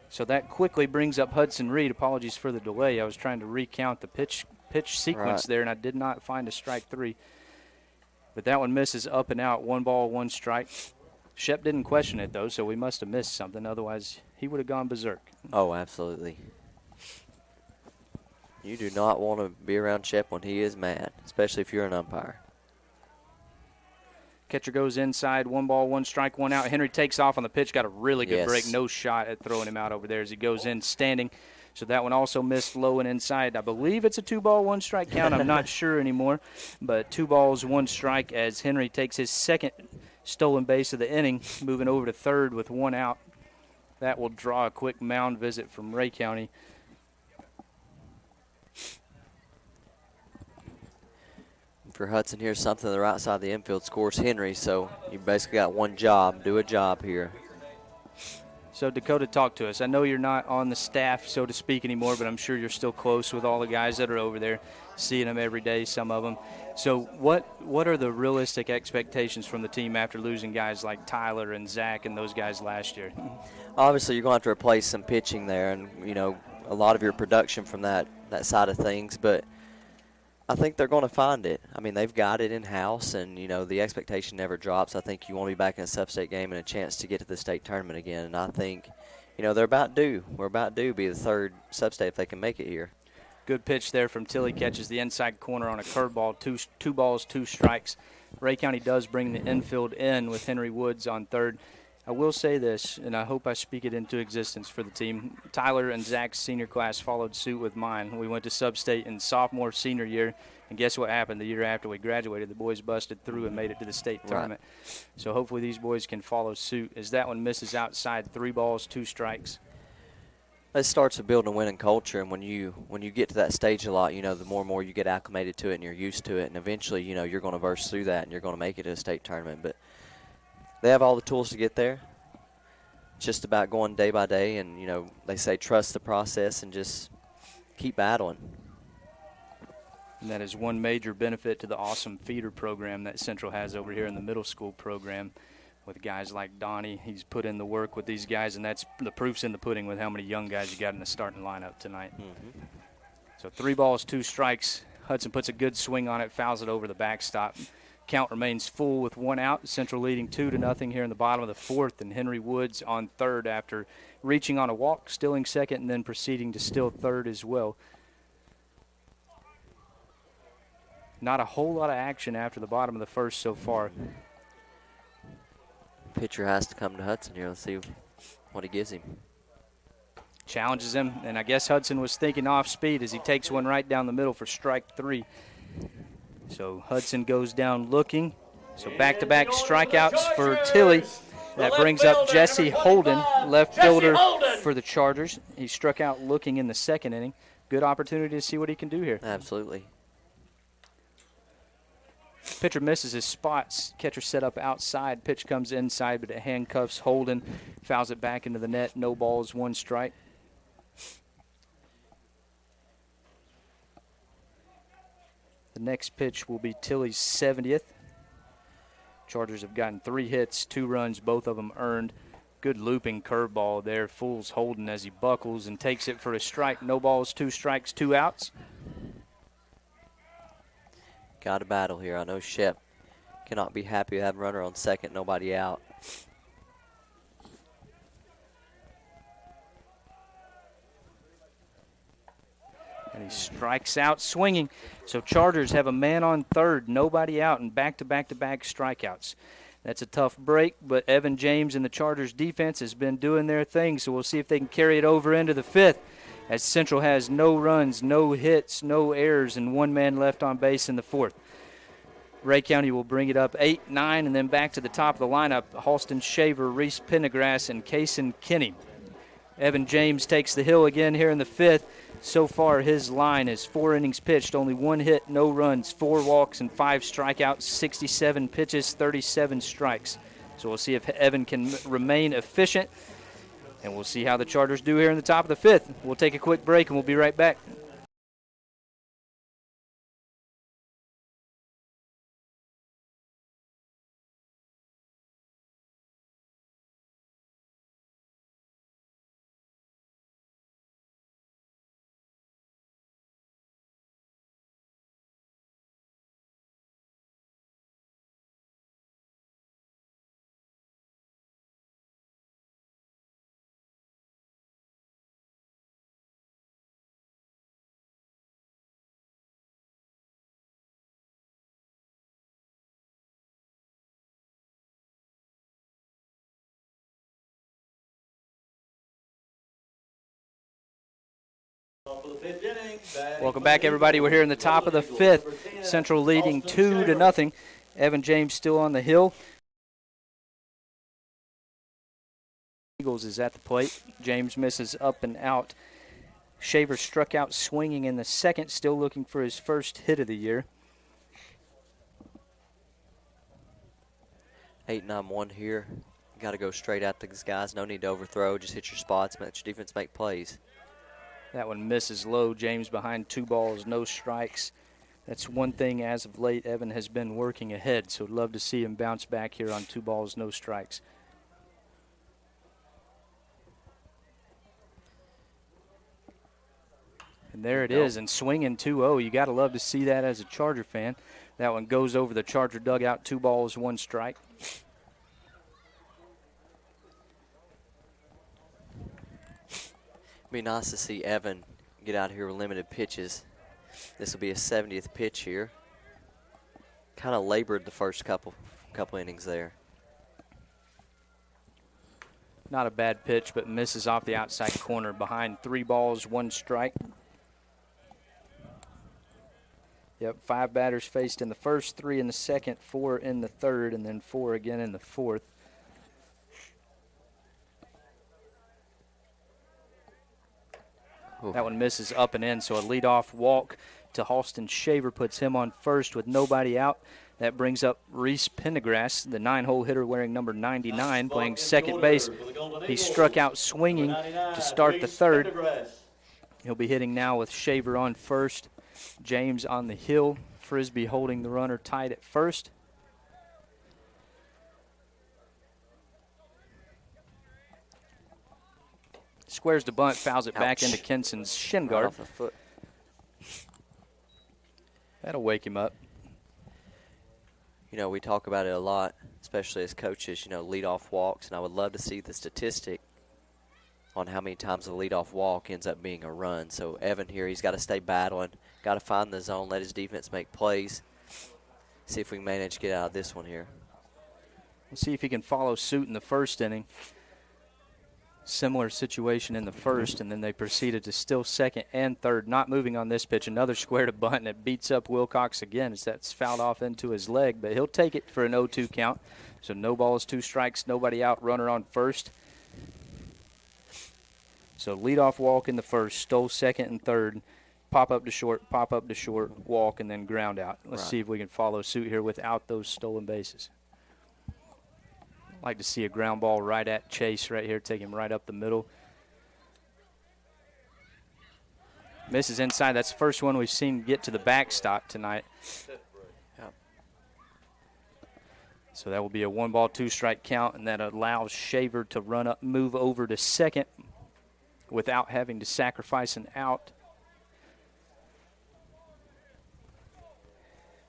So that quickly brings up Hudson Reed. Apologies for the delay. I was trying to recount the pitch sequence there, and I did not find a strike 3. But that one misses up and out. 1 ball, 1 strike. Shep didn't question it, though, so we must have missed something. Otherwise, he would have gone berserk. Oh, absolutely. You do not want to be around Shep when he is mad, especially if you're an umpire. Catcher goes inside. 1 ball, 1 strike, 1 out. Henry takes off on the pitch. Got a really good break. No shot at throwing him out over there as he goes in standing. So that one also missed low and inside. I believe it's a 2 ball, 1 strike count. I'm not sure anymore. But 2 balls, 1 strike as Henry takes his second stolen base of the inning, moving over to third with 1 out. That will draw a quick mound visit from Ray County. For Hudson, here's something on the right side of the infield, scores Henry. So you basically got one job. Do a job here. So, Dakota, talk to us. I know you're not on the staff, so to speak, anymore, but I'm sure you're still close with all the guys that are over there, seeing them every day, some of them. So what are the realistic expectations from the team after losing guys like Tyler and Zach and those guys last year? Obviously, you're going to have to replace some pitching there and, you know, a lot of your production from that side of things, but I think they're going to find it. I mean, they've got it in-house, and, you know, the expectation never drops. I think you want to be back in a sub-state game and a chance to get to the state tournament again. And I think, you know, they're about due. We're about due to be the 3rd sub-state if they can make it here. Good pitch there from Tilly. Catches the inside corner on a curveball. 2 balls, 2 strikes. Ray County does bring the infield in with Henry Woods on third. I will say this, and I hope I speak it into existence for the team. Tyler and Zach's senior class followed suit with mine. We went to sub-state in sophomore, senior year, and guess what happened the year after we graduated? The boys busted through and made it to the state tournament. So hopefully these boys can follow suit, as that one misses outside, 3 balls, 2 strikes. It starts to build a winning culture, and when you get to that stage a lot, you know, the more and more you get acclimated to it and you're used to it, and eventually, you know, you're going to burst through that and you're going to make it to a state tournament. But they have all the tools to get there. It's just about going day by day, and, you know, they say trust the process and just keep battling. And that is one major benefit to the awesome feeder program that Central has over here in the middle school program with guys like Donnie. He's put in the work with these guys, and that's the proof's in the pudding with how many young guys you got in the starting lineup tonight. So 3 balls, 2 strikes. Hudson puts a good swing on it, fouls it over the backstop. Count remains full with 1 out. Central leading 2-0 here in the bottom of the 4th, and Henry Woods on third after reaching on a walk, stealing second, and then proceeding to steal third as well. Not a whole lot of action after the bottom of the 1st so far. Pitcher has to come to Hudson here. Let's see what he gives him. Challenges him, and I guess Hudson was thinking off speed as he takes one right down the middle for strike 3. So Hudson goes down looking. So back-to-back strikeouts for Tilly. That brings up Jesse Holden, left fielder for the Chargers. He struck out looking in the 2nd inning. Good opportunity to see what he can do here. Absolutely. Pitcher misses his spots. Catcher set up outside. Pitch comes inside, but it handcuffs Holden. Fouls it back into the net. No balls, 1 strike. The next pitch will be Tilly's 70th. Chargers have gotten 3 hits, 2 runs, both of them earned. Good looping curveball there. Fools Holden as he buckles and takes it for a strike. No balls, 2 strikes, 2 outs. Got a battle here. I know Shep cannot be happy to have a runner on second, nobody out. And he strikes out swinging. So Chargers have a man on third, nobody out, and back-to-back-to-back strikeouts. That's a tough break, but Evan James and the Chargers defense has been doing their thing, so we'll see if they can carry it over into the 5th, as Central has no runs, no hits, no errors, and 1 man left on base in the 4th. Ray County will bring it up 8-9, and then back to the top of the lineup, Halston Shaver, Reese Pendergrass, and Kaysen Kinney. Evan James takes the hill again here in the 5th. So far, his line is 4 innings pitched, only 1 hit, no runs, 4 walks, and 5 strikeouts, 67 pitches, 37 strikes. So we'll see if Evan can remain efficient, and we'll see how the Chargers do here in the top of the 5th. We'll take a quick break, and we'll be right back. Welcome back, everybody. We're here in the top of the 5th. Central leading 2-0. Evan James still on the hill. Eagles is at the plate. James misses up and out. Shaver struck out swinging in the 2nd, still looking for his first hit of the year. 8-9-1 here. Got to go straight at these guys. No need to overthrow. Just hit your spots. Let your defense make plays. That one misses low. James behind 2 balls, no strikes. That's one thing as of late Evan has been working ahead, so love to see him bounce back here on 2 balls, no strikes. And there it is, and swinging 2-0. You got to love to see that as a Charger fan. That one goes over the Charger dugout, 2 balls, 1 strike. Be nice to see Evan get out here with limited pitches. This will be his 70th pitch here. Kind of labored the first couple innings there. Not a bad pitch, but misses off the outside corner behind 3 balls, 1 strike. Yep, 5 batters faced in the first, 3 in the second, 4 in the third, and then 4 again in the fourth. Ooh. That one misses up and in, so a leadoff walk to Halston Shaver puts him on first with nobody out. That brings up Reese Pendergrass, the 9-hole hitter wearing number 99, playing second base. He struck out swinging to start the third. He'll be hitting now with Shaver on first, James on the hill, Frisbee holding the runner tied at first. Squares the bunt, fouls it back into Kinson's shin guard. Off the foot. That'll wake him up. You know, we talk about it a lot, especially as coaches, leadoff walks, and I would love to see the statistic on how many times a leadoff walk ends up being a run. So Evan here, he's got to stay battling, got to find the zone, let his defense make plays. See if we can manage to get out of this one here. We'll see if he can follow suit in the first inning. Similar situation in the first, and then they proceeded to still second and third, not moving on this pitch. Another square to bunt, and it beats up Wilcox again as that's fouled off into his leg, but he'll take it for an 0-2 count. So no balls, 2 strikes, nobody out, runner on first. So leadoff walk in the first, stole second and third, pop up to short, walk, and then ground out. Let's see if we can follow suit here without those stolen bases. Like to see a ground ball right at Chase right here, take him right up the middle. Misses inside. That's the first one we've seen get to the backstop tonight. Yep. So that will be a 1-ball, 2-strike count, and that allows Shaver to run up, move over to second without having to sacrifice an out.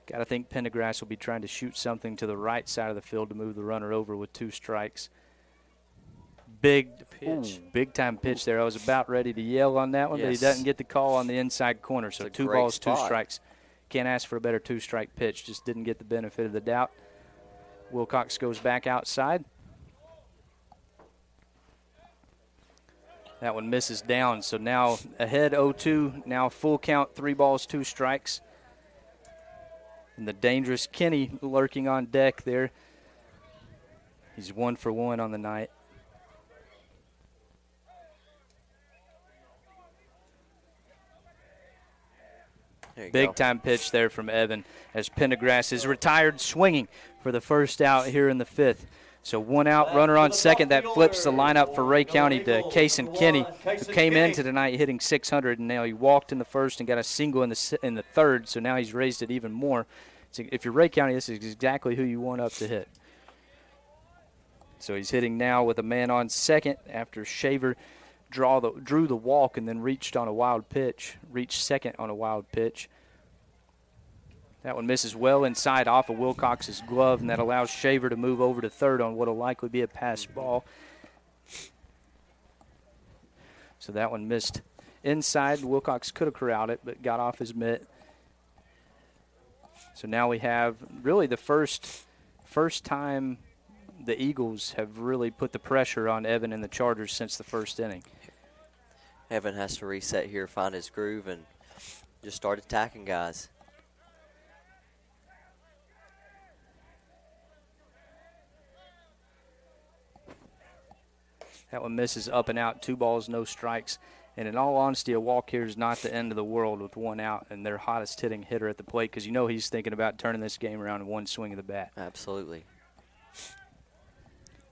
Got to think Pendergrass will be trying to shoot something to the right side of the field to move the runner over with 2 strikes. Big pitch. Big-time pitch there. I was about ready to yell on that one, but he doesn't get the call on the inside corner. So 2 balls, 2 strikes. Can't ask for a better 2-strike pitch. Just didn't get the benefit of the doubt. Wilcox goes back outside. That one misses down. So now ahead 0-2. Now full count, 3 balls, 2 strikes. And the dangerous Kenny lurking on deck there. He's 1 for 1 on the night. Big time pitch there from Evan as Pendergrass is retired swinging for the first out here in the 5th. So 1 out, runner on second. That flips the lineup for Ray County to Kason Kenny, who came into tonight hitting 600, and now he walked in the first and got a single in the third, so now he's raised it even more. So if you're Ray County, this is exactly who you want up to hit. So he's hitting now with a man on second after Shaver drew the walk and then reached second on a wild pitch. That one misses well inside off of Wilcox's glove, and that allows Shaver to move over to third on what will likely be a pass ball. So that one missed inside. Wilcox could have corralled it, but got off his mitt. So now we have really the first time the Eagles have really put the pressure on Evan and the Chargers since the first inning. Evan has to reset here, find his groove, and just start attacking guys. That one misses up and out, 2 balls, no strikes. And in all honesty, a walk here is not the end of the world with 1 out and their hottest hitting hitter at the plate, because he's thinking about turning this game around in 1 swing of the bat. Absolutely.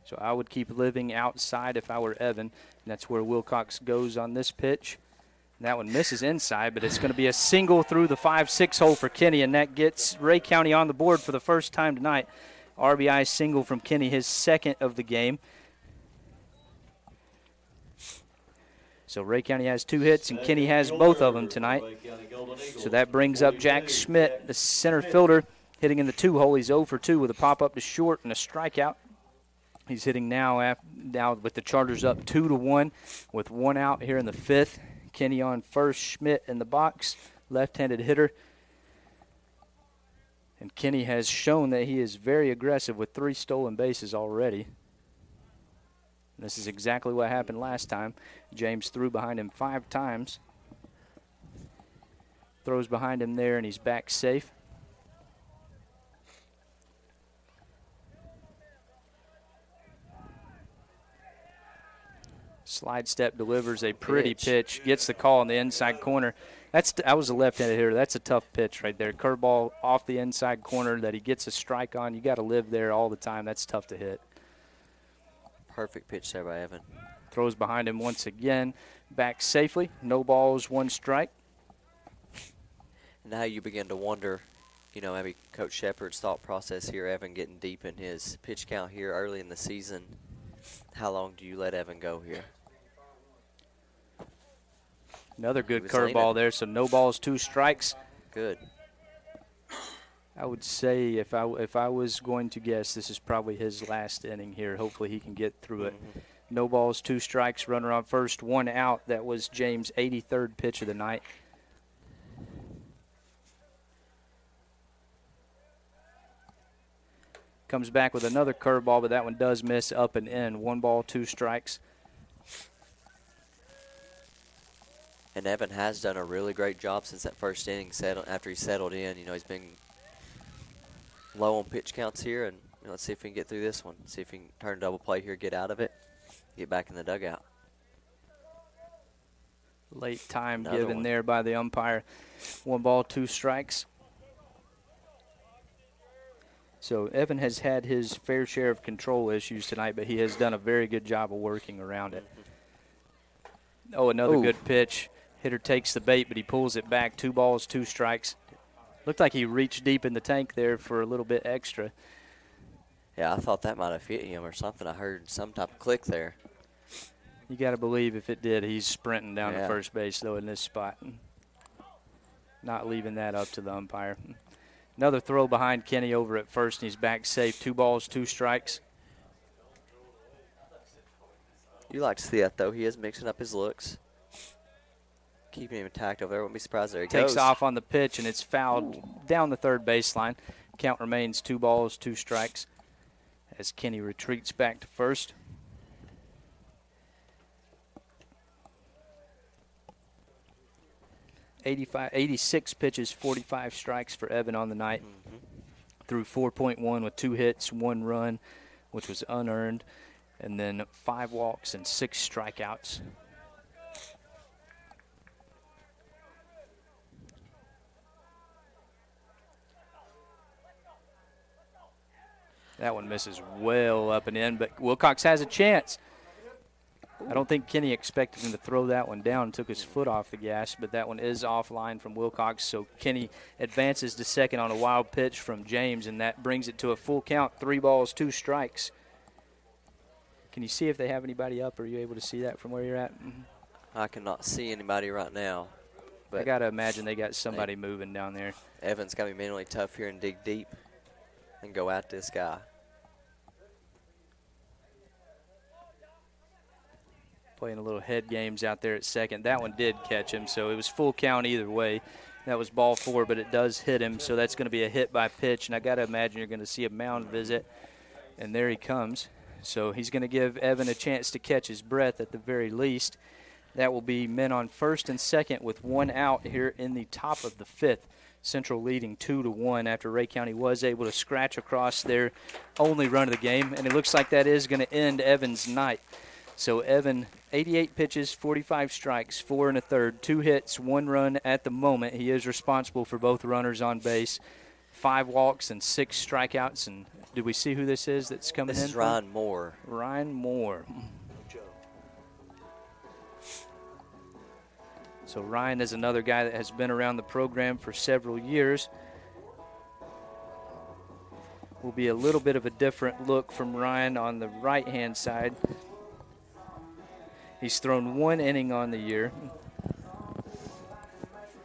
So I would keep living outside if I were Evan, and that's where Wilcox goes on this pitch. And that one misses inside, but it's going to be a single through the 5-6 hole for Kenny, and that gets Ray County on the board for the first time tonight. RBI single from Kenny, his second of the game. So Ray County has 2 hits, and Kenny has both of them tonight. So that brings up Jack Schmidt, the center fielder, hitting in the 2 hole. He's 0 for 2 with a pop-up to short and a strikeout. He's hitting now with the Chargers up 2-1 with 1 out here in the 5th. Kenny on first, Schmidt in the box, left-handed hitter. And Kenny has shown that he is very aggressive with 3 stolen bases already. This is exactly what happened last time. James threw behind him 5 times. Throws behind him there, and he's back safe. Slide step delivers a pretty pitch. Gets the call in the inside corner. I was a left-handed hitter. That's a tough pitch right there. Curveball off the inside corner that he gets a strike on. You got to live there all the time. That's tough to hit. Perfect pitch there by Evan. Throws behind him once again. Back safely. No balls, 1 strike. Now you begin to wonder, maybe Coach Shepard's thought process here, Evan getting deep in his pitch count here early in the season. How long do you let Evan go here? Another good curveball there, so no balls, 2 strikes. Good. I would say if I was going to guess, this is probably his last inning here. Hopefully he can get through it. No balls, 2 strikes, runner on first, 1 out. That was James' 83rd pitch of the night. Comes back with another curveball, but that one does miss up and in. 1 ball, 2 strikes. And Evan has done a really great job since that first inning after he settled in. He's been low on pitch counts here, and let's see if we can get through this one. See if he can turn a double play here, get out of it, get back in the dugout. Late time given there by the umpire. 1 ball, 2 strikes. So Evan has had his fair share of control issues tonight, but he has done a very good job of working around it. Oh, another good pitch. Hitter takes the bait, but he pulls it back. 2 balls, 2 strikes. Looked like he reached deep in the tank there for a little bit extra. Yeah, I thought that might have hit him or something. I heard some type of click there. You got to believe if it did, he's sprinting down to first base, though, in this spot. Not leaving that up to the umpire. Another throw behind Kenny over at first, and he's back safe. 2 balls, 2 strikes. You like to see that, though. He is mixing up his looks. Keeping him intact over there. Wouldn't be surprised there he goes. Takes off on the pitch, and it's fouled down the third baseline. Count remains 2 balls, 2 strikes as Kenny retreats back to first. .85, 86 pitches, 45 strikes for Evan on the night. Threw 4.1 with 2 hits, 1 run, which was unearned, and then 5 walks and 6 strikeouts. That one misses well up and in, but Wilcox has a chance. I don't think Kenny expected him to throw that one down, took his foot off the gas, but that one is offline from Wilcox, so Kenny advances to second on a wild pitch from James, and that brings it to a full count, 3 balls, 2 strikes. Can you see if they have anybody up? Are you able to see that from where you're at? I cannot see anybody right now. But I got to imagine they got somebody moving down there. Evan's got to be mentally tough here and dig deep and go at this guy. Playing a little head games out there at second. That one did catch him, so it was full count either way. That was ball 4, but it does hit him, so that's going to be a hit by pitch, and I got to imagine you're going to see a mound visit, and there he comes. So he's going to give Evan a chance to catch his breath at the very least. That will be men on first and second with 1 out here in the top of the 5th. Central leading 2-1 after Ray County was able to scratch across their only run of the game, and it looks like that is going to end Evan's night. So Evan, 88 pitches, 45 strikes, 4 1/3, 2 hits, 1 run at the moment. He is responsible for both runners on base, 5 walks and 6 strikeouts. And did we see who this is that's coming in? This is Ryan Moore. Ryan Moore. So Ryan is another guy that has been around the program for several years. Will be a little bit of a different look from Ryan on the right-hand side. He's thrown 1 inning on the year.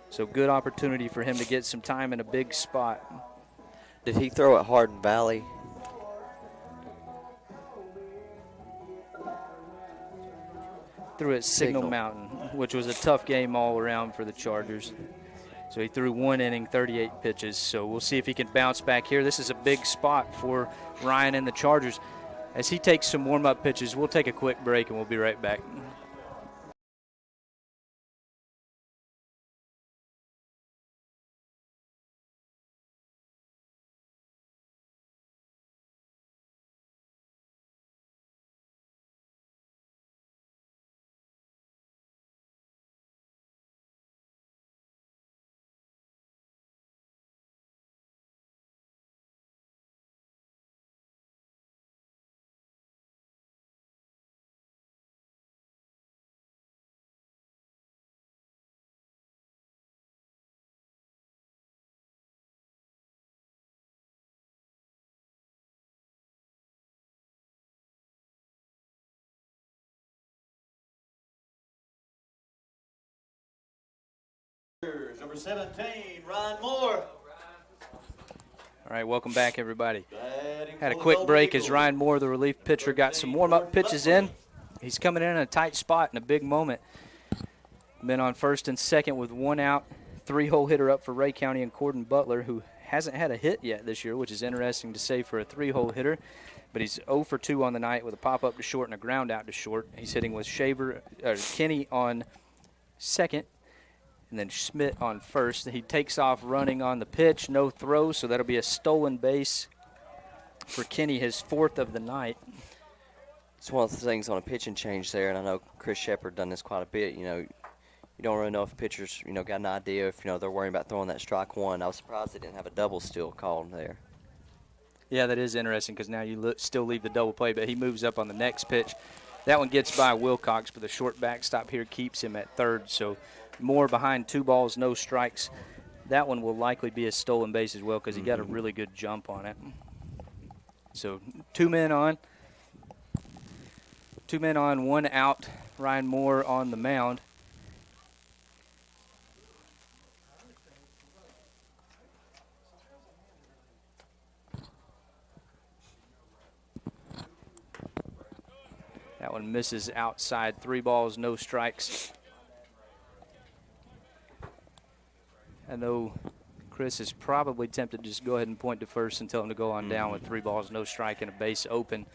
So good opportunity for him to get some time in a big spot. Did he throw at Hardin Valley? Threw at Signal Mountain, which was a tough game all around for the Chargers. So he threw 1 inning, 38 pitches. So we'll see if he can bounce back here. This is a big spot for Ryan and the Chargers. As he takes some warm-up pitches, we'll take a quick break and we'll be right back. Number 17, Ryan Moore. All right, welcome back, everybody. Batting Had a for the quick Golden break as Eagles. Ryan Moore, the relief pitcher, got some warm-up pitches in. He's coming in a tight spot in a big moment. Been on first and second with 1 out. 3-hole hitter up for Ray County and Corden Butler, who hasn't had a hit yet this year, which is interesting to say for a 3-hole hitter. But he's 0 for 2 on the night with a pop-up to short and a ground out to short. He's hitting with Kenny on second, and then Schmidt on first. He takes off running on the pitch, no throw, so that'll be a stolen base for Kenny, his 4th of the night. It's one of the things on a pitching change there, and I know Chris Shepard done this quite a bit. You know, you don't really know if pitchers, got an idea if, they're worrying about throwing that strike one. I was surprised they didn't have a double still called there. Yeah, that is interesting because now you still leave the double play, but he moves up on the next pitch. That one gets by Wilcox, but the short backstop here keeps him at third. So Moore behind 2 balls, no strikes. That one will likely be a stolen base as well because he got a really good jump on it. So 2 men on. 2 men on, 1 out. Ryan Moore on the mound. That one misses outside. 3 balls, no strikes. I know Chris is probably tempted to just go ahead and point to first and tell him to go on down with 3 balls, no strike, and a base open.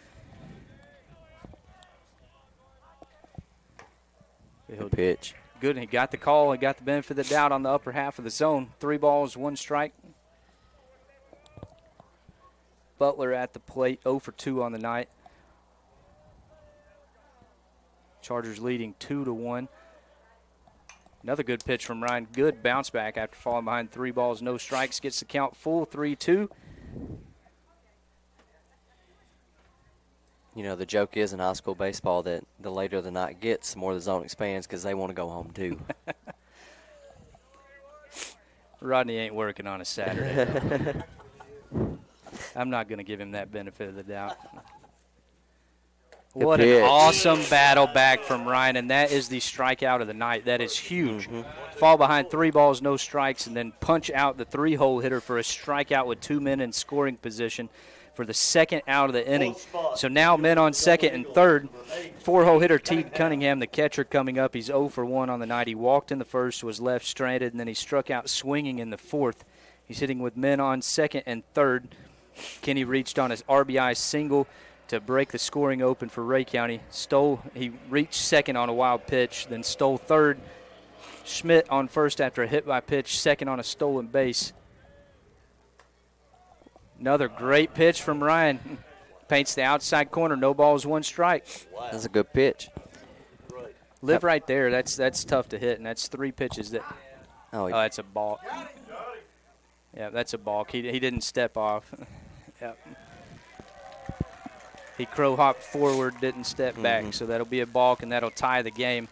Good pitch. Good, and he got the call. He got the benefit of the doubt on the upper half of the zone. 3 balls, 1 strike. Butler at the plate, 0 for 2 on the night. Chargers leading 2-1. Another good pitch from Ryan. Good bounce back after falling behind 3 balls, no strikes. Gets the count full, 3-2. The joke is in high school baseball that the later the night gets, the more the zone expands because they want to go home too. Rodney ain't working on a Saturday. I'm not going to give him that benefit of the doubt. What an awesome battle back from Ryan, and that is the strikeout of the night. That is huge. Fall behind 3 balls, no strikes, and then punch out the 3-hole hitter for a strikeout with 2 men in scoring position for the 2nd out of the inning. So now men on second and third. 4-hole hitter Teague Cunningham, the catcher, coming up. He's 0 for 1 on the night. He walked in the first, was left stranded, and then he struck out swinging in the 4th. He's hitting with men on second and third. Kenny reached on his RBI single to break the scoring open for Ray County. He reached second on a wild pitch, then stole third. Schmidt on first after a hit by pitch, second on a stolen base. Another great pitch from Ryan. Paints the outside corner, no balls, 1 strike. That's a good pitch. Live right there. That's tough to hit, and that's 3 pitches that. Oh, That's a balk. Yeah, that's a balk. He didn't step off. Yep. He crow hopped forward, didn't step back, so that'll be a balk, and that'll tie the game.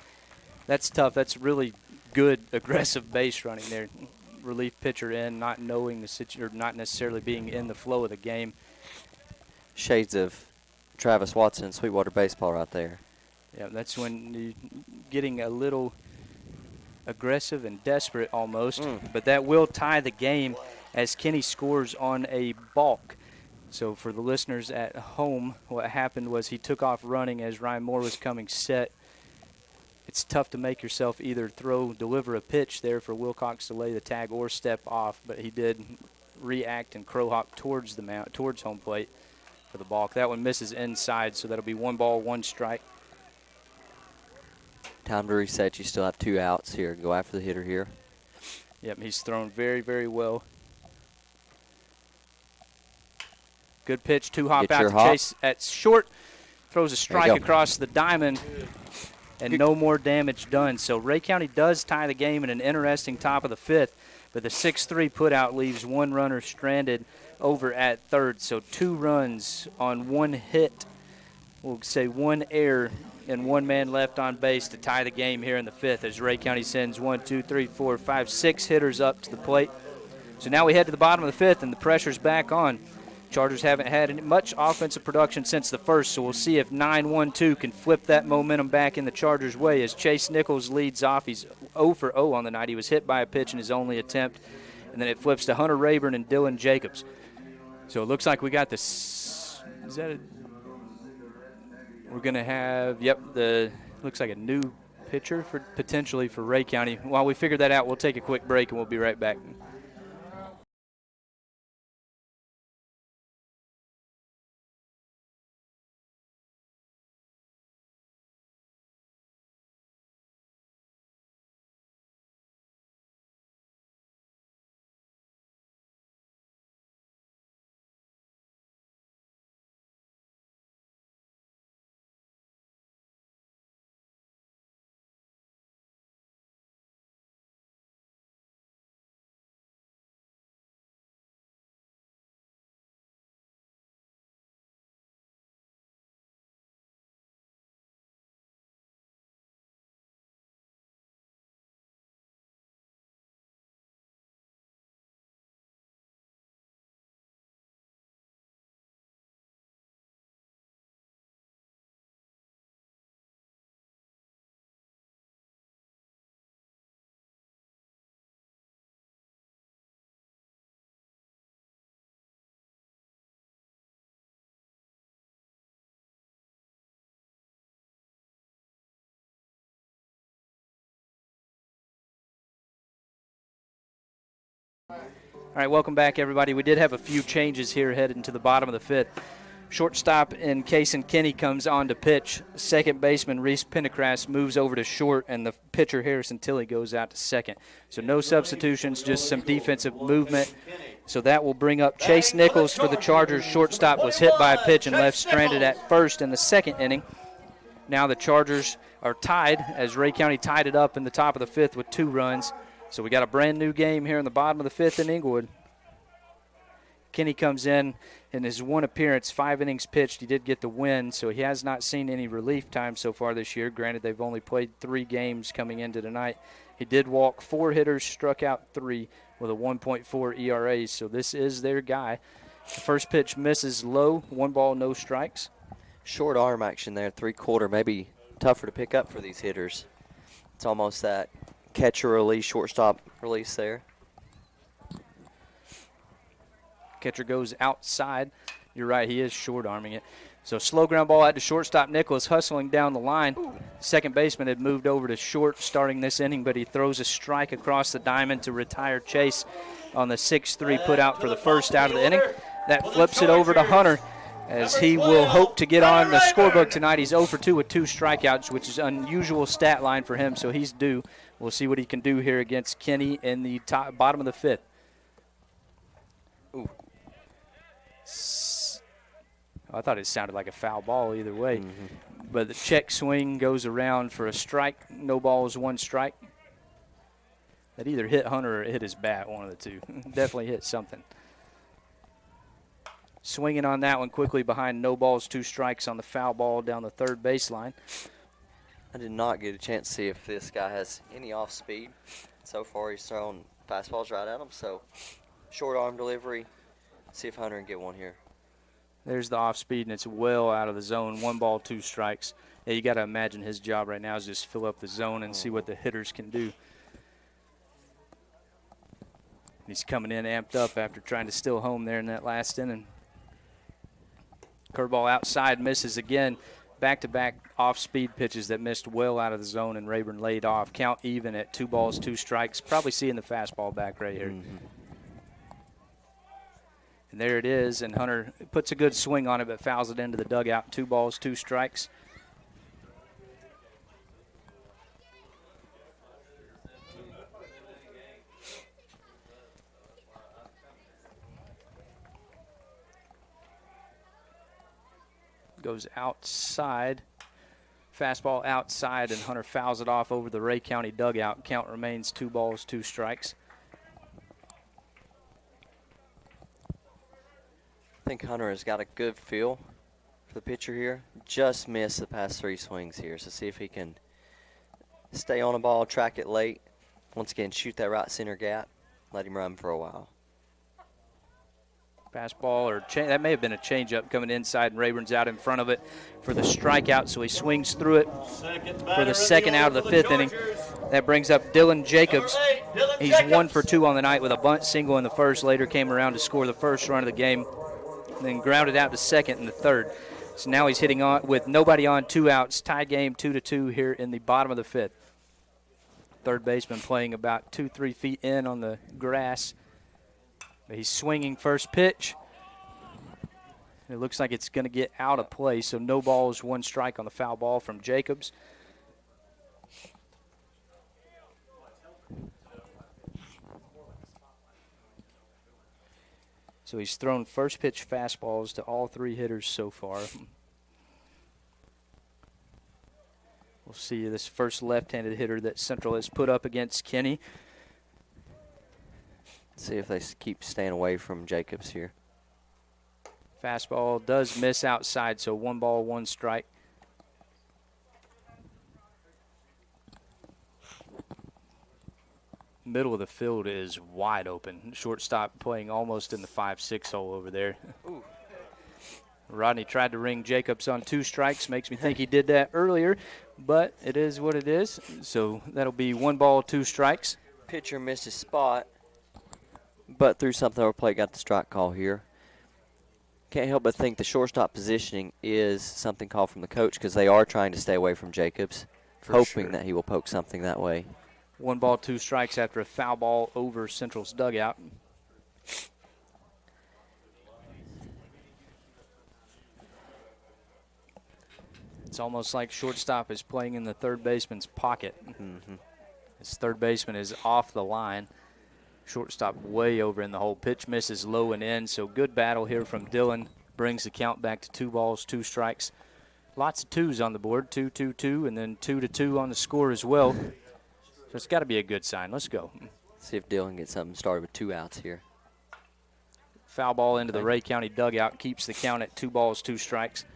That's tough. That's really good aggressive base running there. Relief pitcher in, not knowing the situation, or not necessarily being in the flow of the game. Shades of Travis Watson and Sweetwater baseball right there. Yeah, that's when you're getting a little aggressive and desperate almost, but that will tie the game as Kenny scores on a balk. So for the listeners at home, what happened was he took off running as Ryan Moore was coming set. It's tough to make yourself either deliver a pitch there for Wilcox to lay the tag or step off, but he did react and crow hop towards the mount, towards home plate. for the balk. That one misses inside, so that'll be 1 ball, 1 strike. Time to reset. You still have 2 outs here. Go after the hitter here. Yep, he's thrown very, very well. Good pitch, 2-hop out to Chase at short. Throws a strike across the diamond, and no more damage done. So Ray County does tie the game in an interesting top of the 5th, but the 6-3 putout leaves 1 runner stranded over at third. So 2 runs on 1 hit. We'll say 1 error and 1 man left on base to tie the game here in the 5th as Ray County sends 6 hitters up to the plate. So now we head to the bottom of the 5th, and the pressure's back on. Chargers haven't had much offensive production since the 1st, so we'll see if 9-1-2 can flip that momentum back in the Chargers' way as Chase Nichols leads off. He's 0 for 0 on the night. He was hit by a pitch in his only attempt, and then it flips to Hunter Rayburn and Dylan Jacobs. So it looks like we got this. We're going to have, looks like a new pitcher potentially for Ray County. While we figure that out, we'll take a quick break, and we'll be right back. All right, welcome back, everybody. We did have a few changes here headed into the bottom of the 5th. Shortstop in Kason Kinney comes on to pitch. Second baseman Reese Pendergrass moves over to short, and the pitcher Harrison Tilley goes out to second. So no substitutions, just some defensive movement. So that will bring up Chase Nichols for the Chargers. Shortstop was hit by a pitch and left stranded at first in the 2nd inning. Now the Chargers are tied as Ray County tied it up in the top of the 5th with 2 runs. So we got a brand new game here in the bottom of the 5th in Inglewood. Kinney comes in his 1 appearance, 5 innings pitched. He did get the win, so he has not seen any relief time so far this year. Granted, they've only played 3 games coming into tonight. He did walk 4 hitters, struck out 3 with a 1.4 ERA, so this is their guy. The first pitch misses low, 1 ball, no strikes. Short arm action there, 3/4, maybe tougher to pick up for these hitters. It's almost that catcher release, shortstop release there. Catcher goes outside. You're right, he is short-arming it. So slow ground ball out to shortstop. Nicholas hustling down the line. Second baseman had moved over to short starting this inning, but he throws a strike across the diamond to retire Chase on the 6-3 put out for the first out of the inning. That flips it over to Hunter as he will hope to get on the scorebook tonight. He's 0 for 2 with 2 strikeouts, which is an unusual stat line for him, so he's due. We'll see what he can do here against Kinney in the bottom of the 5th. Ooh. I thought it sounded like a foul ball either way. Mm-hmm. But the check swing goes around for a strike. No balls, 1 strike. That either hit Hunter or it hit his bat, one of the two. Definitely hit something. Swinging on that one quickly behind no balls, 2 strikes on the foul ball down the third baseline. I did not get a chance to see if this guy has any off speed. So far he's thrown fastballs right at him, so short arm delivery. See if Hunter can get one here. There's the off speed, and it's well out of the zone. 1 ball, 2 strikes. Yeah, you got to imagine his job right now is just fill up the zone and see what the hitters can do. He's coming in amped up after trying to steal home there in that last inning. Curveball outside, misses again. Back-to-back off-speed pitches that missed well out of the zone, and Rayburn laid off. Count even at 2 balls, 2 strikes. Probably seeing the fastball back right here. Mm-hmm. And there it is, and Hunter puts a good swing on it but fouls it into the dugout. 2 balls, 2 strikes. Goes outside. Fastball outside, and Hunter fouls it off over the Ray County dugout. Count remains 2 balls, 2 strikes. I think Hunter has got a good feel for the pitcher here. Just missed the past 3 swings here, so see if he can stay on the ball, track it late. Once again, shoot that right center gap, let him run for a while. Fastball, or that may have been a changeup coming inside, and Rayburn's out in front of it for the strikeout, so he swings through it for the second out of the 5th inning. That brings up Dylan Jacobs. He's 1 for 2 on the night with a bunt single in the first. Later came around to score the first run of the game, and then grounded out to second in the 3rd. So now he's hitting on with nobody on, 2 outs. Tie game 2-2 here in the bottom of the 5th. Third baseman playing about 2-3 feet in on the grass. He's swinging first pitch. It looks like it's going to get out of play, so no balls, 1 strike on the foul ball from Jacobs. So he's thrown first pitch fastballs to all 3 hitters so far. We'll see this first left-handed hitter that Central has put up against Kenny. See if they keep staying away from Jacobs here. Fastball does miss outside, so 1 ball, 1 strike. Middle of the field is wide open. Shortstop playing almost in the 5-6 hole over there. Ooh. Rodney tried to ring Jacobs on 2 strikes. Makes me think he did that earlier, but it is what it is. So that'll be 1 ball, 2 strikes. Pitcher missed his spot, but threw something over plate, got the strike call here. Can't help but think the shortstop positioning is something called from the coach because they are trying to stay away from Jacobs, hoping that he will poke something that way. 1 ball, 2 strikes after a foul ball over Central's dugout. It's almost like shortstop is playing in the third baseman's pocket. Mm-hmm. His third baseman is off the line. Shortstop way over in the hole. Pitch misses low and in, so good battle here from Dylan. Brings the count back to 2 balls, 2 strikes. Lots of 2s on the board, 2-2-2, and then 2-2 on the score as well. So it's got to be a good sign. Let's go. See if Dylan gets something started with 2 outs here. Foul ball into the Ray County dugout, keeps the count at 2 balls, 2 strikes.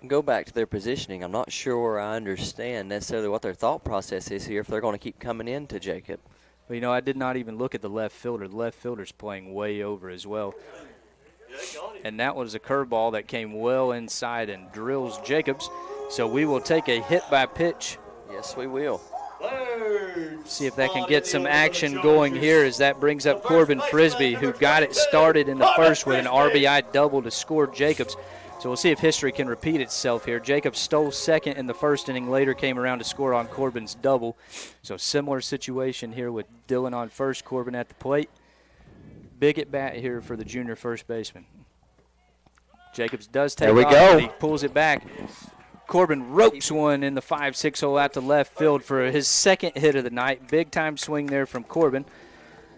Go back to their positioning. I'm not sure I understand necessarily what their thought process is here if they're going to keep coming into Jacob. Well, you know, I did not even look at the left fielder. The left fielder's playing way over as well. And that was a curveball that came well inside and drills Jacobs. So we will take a hit by pitch. Yes, we will. See if that can get some action going here as that brings up Corbin Frisbee, who got it started in the first with an RBI double to score Jacobs. So we'll see if history can repeat itself here. Jacobs stole second in the first inning, later came around to score on Corbin's double. So similar situation here with Dylan on first, Corbin at the plate. Big at bat here for the junior first baseman. Jacobs does take off, and he pulls it back. Corbin ropes one in the 5-6 hole out to left field for his second hit of the night. Big time swing there from Corbin.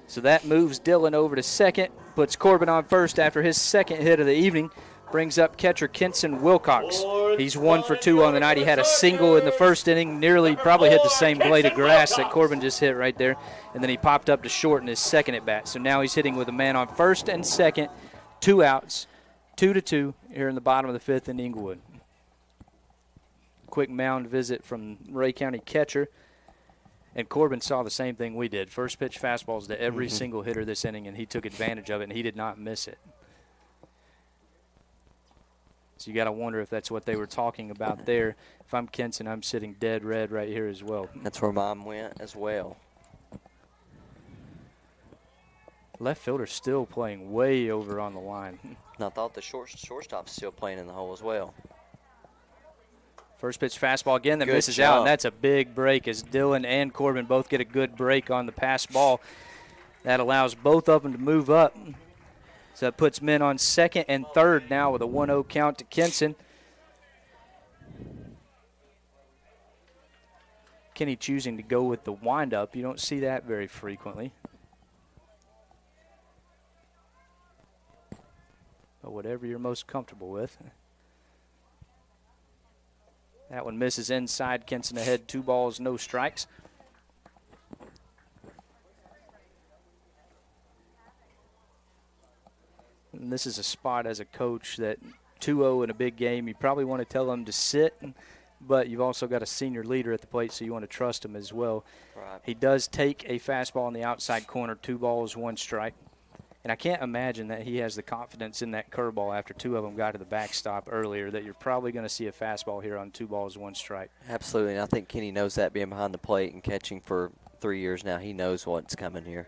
So that moves Dylan over to second, puts Corbin on first after his second hit of the evening. Brings up catcher Kenson Wilcox. He's 1 for 2 on the night. He had a single in the first inning, nearly probably hit the same blade of grass that Corbin just hit right there. And then he popped up to short in his second at bat. So now he's hitting with a man on first and second, 2 outs, 2-2 here in the bottom of the 5th in Inglewood. Quick mound visit from Ray County catcher. And Corbin saw the same thing we did. First pitch fastballs to every single hitter this inning, and he took advantage of it, and he did not miss it. So you got to wonder if that's what they were talking about there. If I'm Kenson, I'm sitting dead red right here as well. That's where mine went as well. Left fielder still playing way over on the line. And I thought the shortstop's still playing in the hole as well. First pitch fastball again that Good misses job. out, and that's a big break as Dylan and Corbin both get a good break on the pass ball. That allows both of them to move up. So that puts men on second and third now with a 1-0 count to Kenson. Kenny choosing to go with the windup. You don't see that very frequently. But whatever you're most comfortable with. That one misses inside. Kenson ahead, 2 balls, no strikes. And this is a spot as a coach that 2-0 in a big game, you probably want to tell them to sit, but you've also got a senior leader at the plate, so you want to trust him as well. Right. He does take a fastball on the outside corner, 2 balls, 1 strike. And I can't imagine that he has the confidence in that curveball after 2 of them got to the backstop earlier that you're probably going to see a fastball here on 2 balls, 1 strike. Absolutely, and I think Kenny knows that being behind the plate and catching for 3 years now. He knows what's coming here.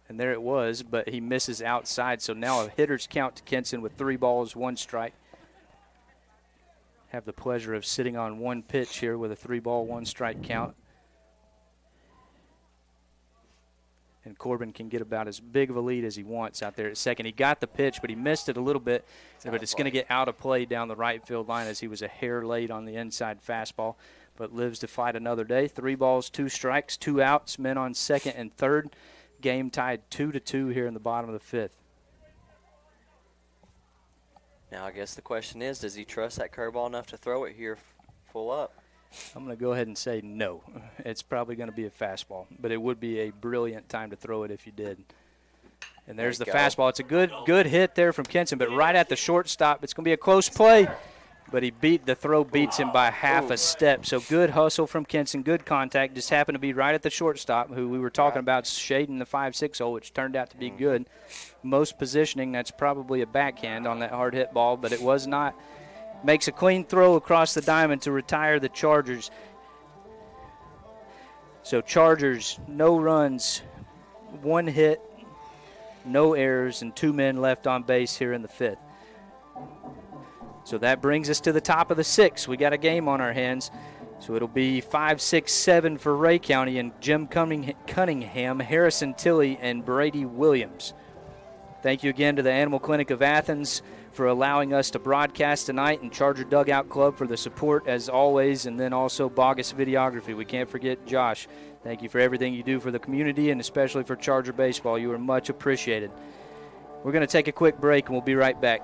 And there it was, but he misses outside. So now a hitter's count to Kenson with 3 balls, 1 strike. Have the pleasure of sitting on 1 pitch here with a 3-ball, 1 strike count. And Corbin can get about as big of a lead as he wants out there at second. He got the pitch, but he missed it a little bit. But it's going to get out of play down the right field line as he was a hair late on the inside fastball. But lives to fight another day. 3 balls, 2 strikes, 2 outs. Men on second and third. Game tied 2-2 here in the bottom of the 5th. Now I guess the question is, does he trust that curveball enough to throw it here full up? I'm going to go ahead and say no. It's probably going to be a fastball, but it would be a brilliant time to throw it if you did. And there's the fastball. It's a good hit there from Kenson, but right at the shortstop. It's going to be a close play, but the throw beats him by half a step. So good hustle from Kenson, good contact. Just happened to be right at the shortstop, who we were talking about shading the 5-6 hole, which turned out to be good. Most positioning, that's probably a backhand on that hard hit ball, but it was not. Makes a clean throw across the diamond to retire the Chargers. So Chargers, no runs, 1 hit, no errors, and 2 men left on base here in the 5th. So that brings us to the top of the 6th. We got a game on our hands. So it'll be 5, 6, 7 for Ray County and Jim Cunningham, Harrison Tilley, and Brady Williams. Thank you again to the Animal Clinic of Athens for allowing us to broadcast tonight, and Charger Dugout Club for the support as always, and then also Bogus Videography. We can't forget Josh. Thank you for everything you do for the community and especially for Charger Baseball. You are much appreciated. We're going to take a quick break, and we'll be right back.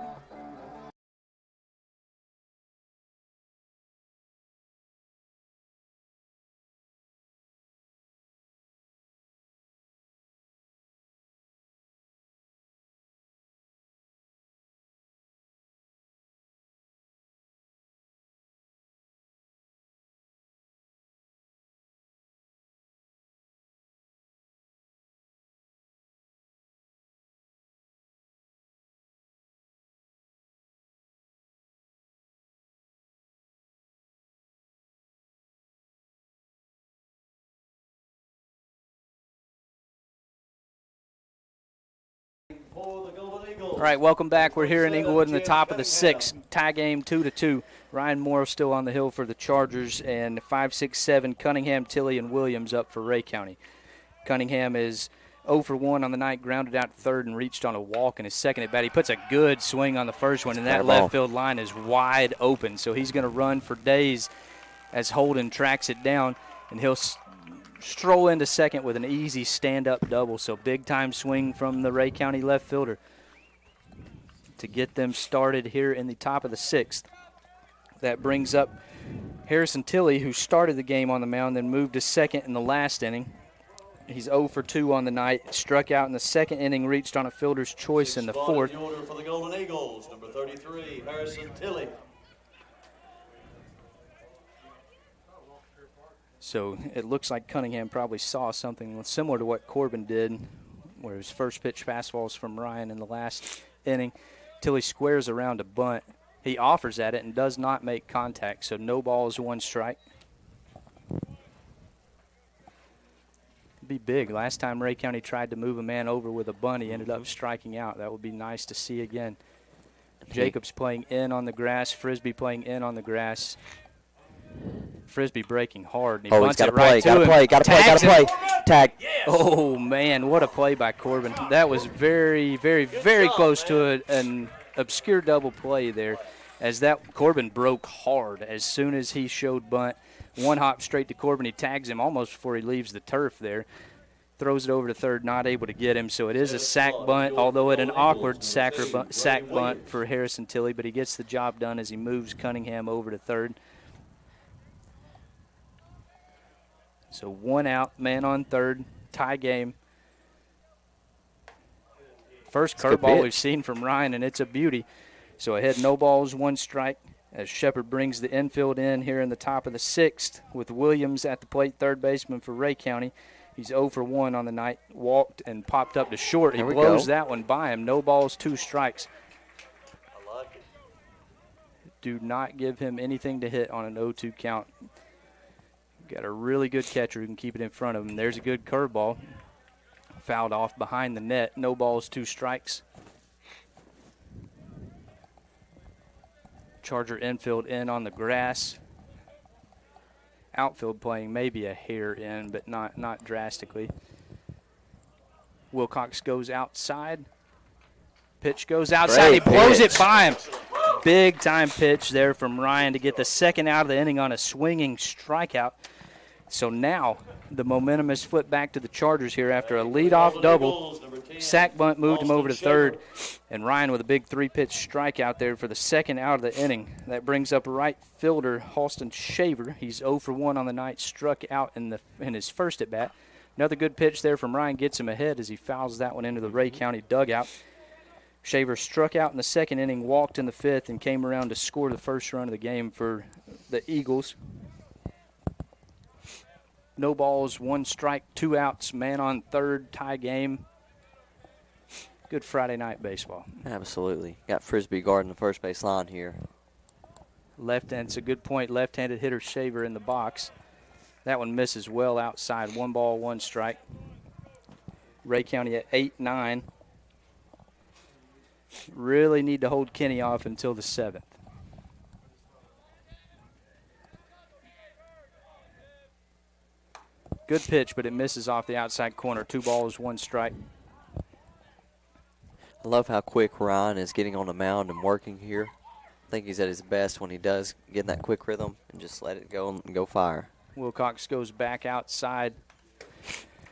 For the Golden Eagles. All right, welcome back. We're here in Inglewood in the top of the 6th. Tie game 2-2. Ryan Moore still on the hill for the Chargers, and 5, 6, 7, Cunningham, Tilley, and Williams up for Ray County. Cunningham is 0 for 1 on the night, grounded out to third and reached on a walk in his second at bat. He puts a good swing on the first one, and that left field line is wide open. So he's going to run for days as Holden tracks it down, and he'll stroll into second with an easy stand-up double. So big-time swing from the Ray County left fielder to get them started here in the top of the 6th. That brings up Harrison Tilley, who started the game on the mound, then moved to second in the last inning. He's 0 for 2 on the night, struck out in the second inning, reached on a fielder's choice in the 4th. The order for the Golden Eagles, number 33, Harrison Tilley. So it looks like Cunningham probably saw something similar to what Corbin did, where his first pitch fastballs from Ryan in the last inning. Tilley squares around a bunt. He offers at it and does not make contact, so no balls, 1 strike. Be big. Last time Ray County tried to move a man over with a bunt, he ended up striking out. That would be nice to see again. Jacobs playing in on the grass, Frisbee playing in on the grass. Frisbee breaking hard, and he Oh, bunts he's it right to him. got to play. Tag. Oh, man, what a play by Corbin. That was very, very, very close to an obscure double play there, as that Corbin broke hard as soon as he showed bunt. One hop straight to Corbin. He tags him almost before he leaves the turf there. Throws it over to third, not able to get him. So it is a sack bunt, although at an awkward sack bunt for Harrison Tilley, but he gets the job done as he moves Cunningham over to third. So 1 out, man on third, tie game. First curveball we've seen from Ryan, and it's a beauty. So ahead, no balls, 1 strike, as Shepard brings the infield in here in the top of the 6th with Williams at the plate, third baseman for Ray County. He's 0 for 1 on the night, walked and popped up to short. He blows that one by him. No balls, 2 strikes. I like it. Do not give him anything to hit on an 0-2 count. Got a really good catcher who can keep it in front of him. There's a good curveball. Fouled off behind the net. No balls, 2 strikes. Charger infield in on the grass. Outfield playing maybe a hair in, but not drastically. Wilcox goes outside. Pitch goes outside. He blows it by him. Big time pitch there from Ryan to get the 2nd out of the inning on a swinging strikeout. So now the momentum is flipped back to the Chargers here after a leadoff double. Sack bunt moved him over to third, and Ryan with a big 3-pitch strikeout there for the 2nd out of the inning. That brings up right fielder Halston Shaver. He's 0 for 1 on the night, struck out in his first at bat. Another good pitch there from Ryan gets him ahead as he fouls that one into the Ray County dugout. Shaver struck out in the 2nd inning, walked in the 5th, and came around to score the first run of the game for the Eagles. No balls, 1 strike, 2 outs, man on third, tie game. Good Friday night baseball. Absolutely. Got Frisbee guarding the first base line here. Left-hand, it's a good point. Left-handed hitter Shaver in the box. That one misses well outside. 1 ball, 1 strike. Ray County at 8-9. Really need to hold Kenny off until the 7th. Good pitch, but it misses off the outside corner. 2 balls, 1 strike. I love how quick Ryan is getting on the mound and working here. I think he's at his best when he does get in that quick rhythm and just let it go and go fire. Wilcox goes back outside.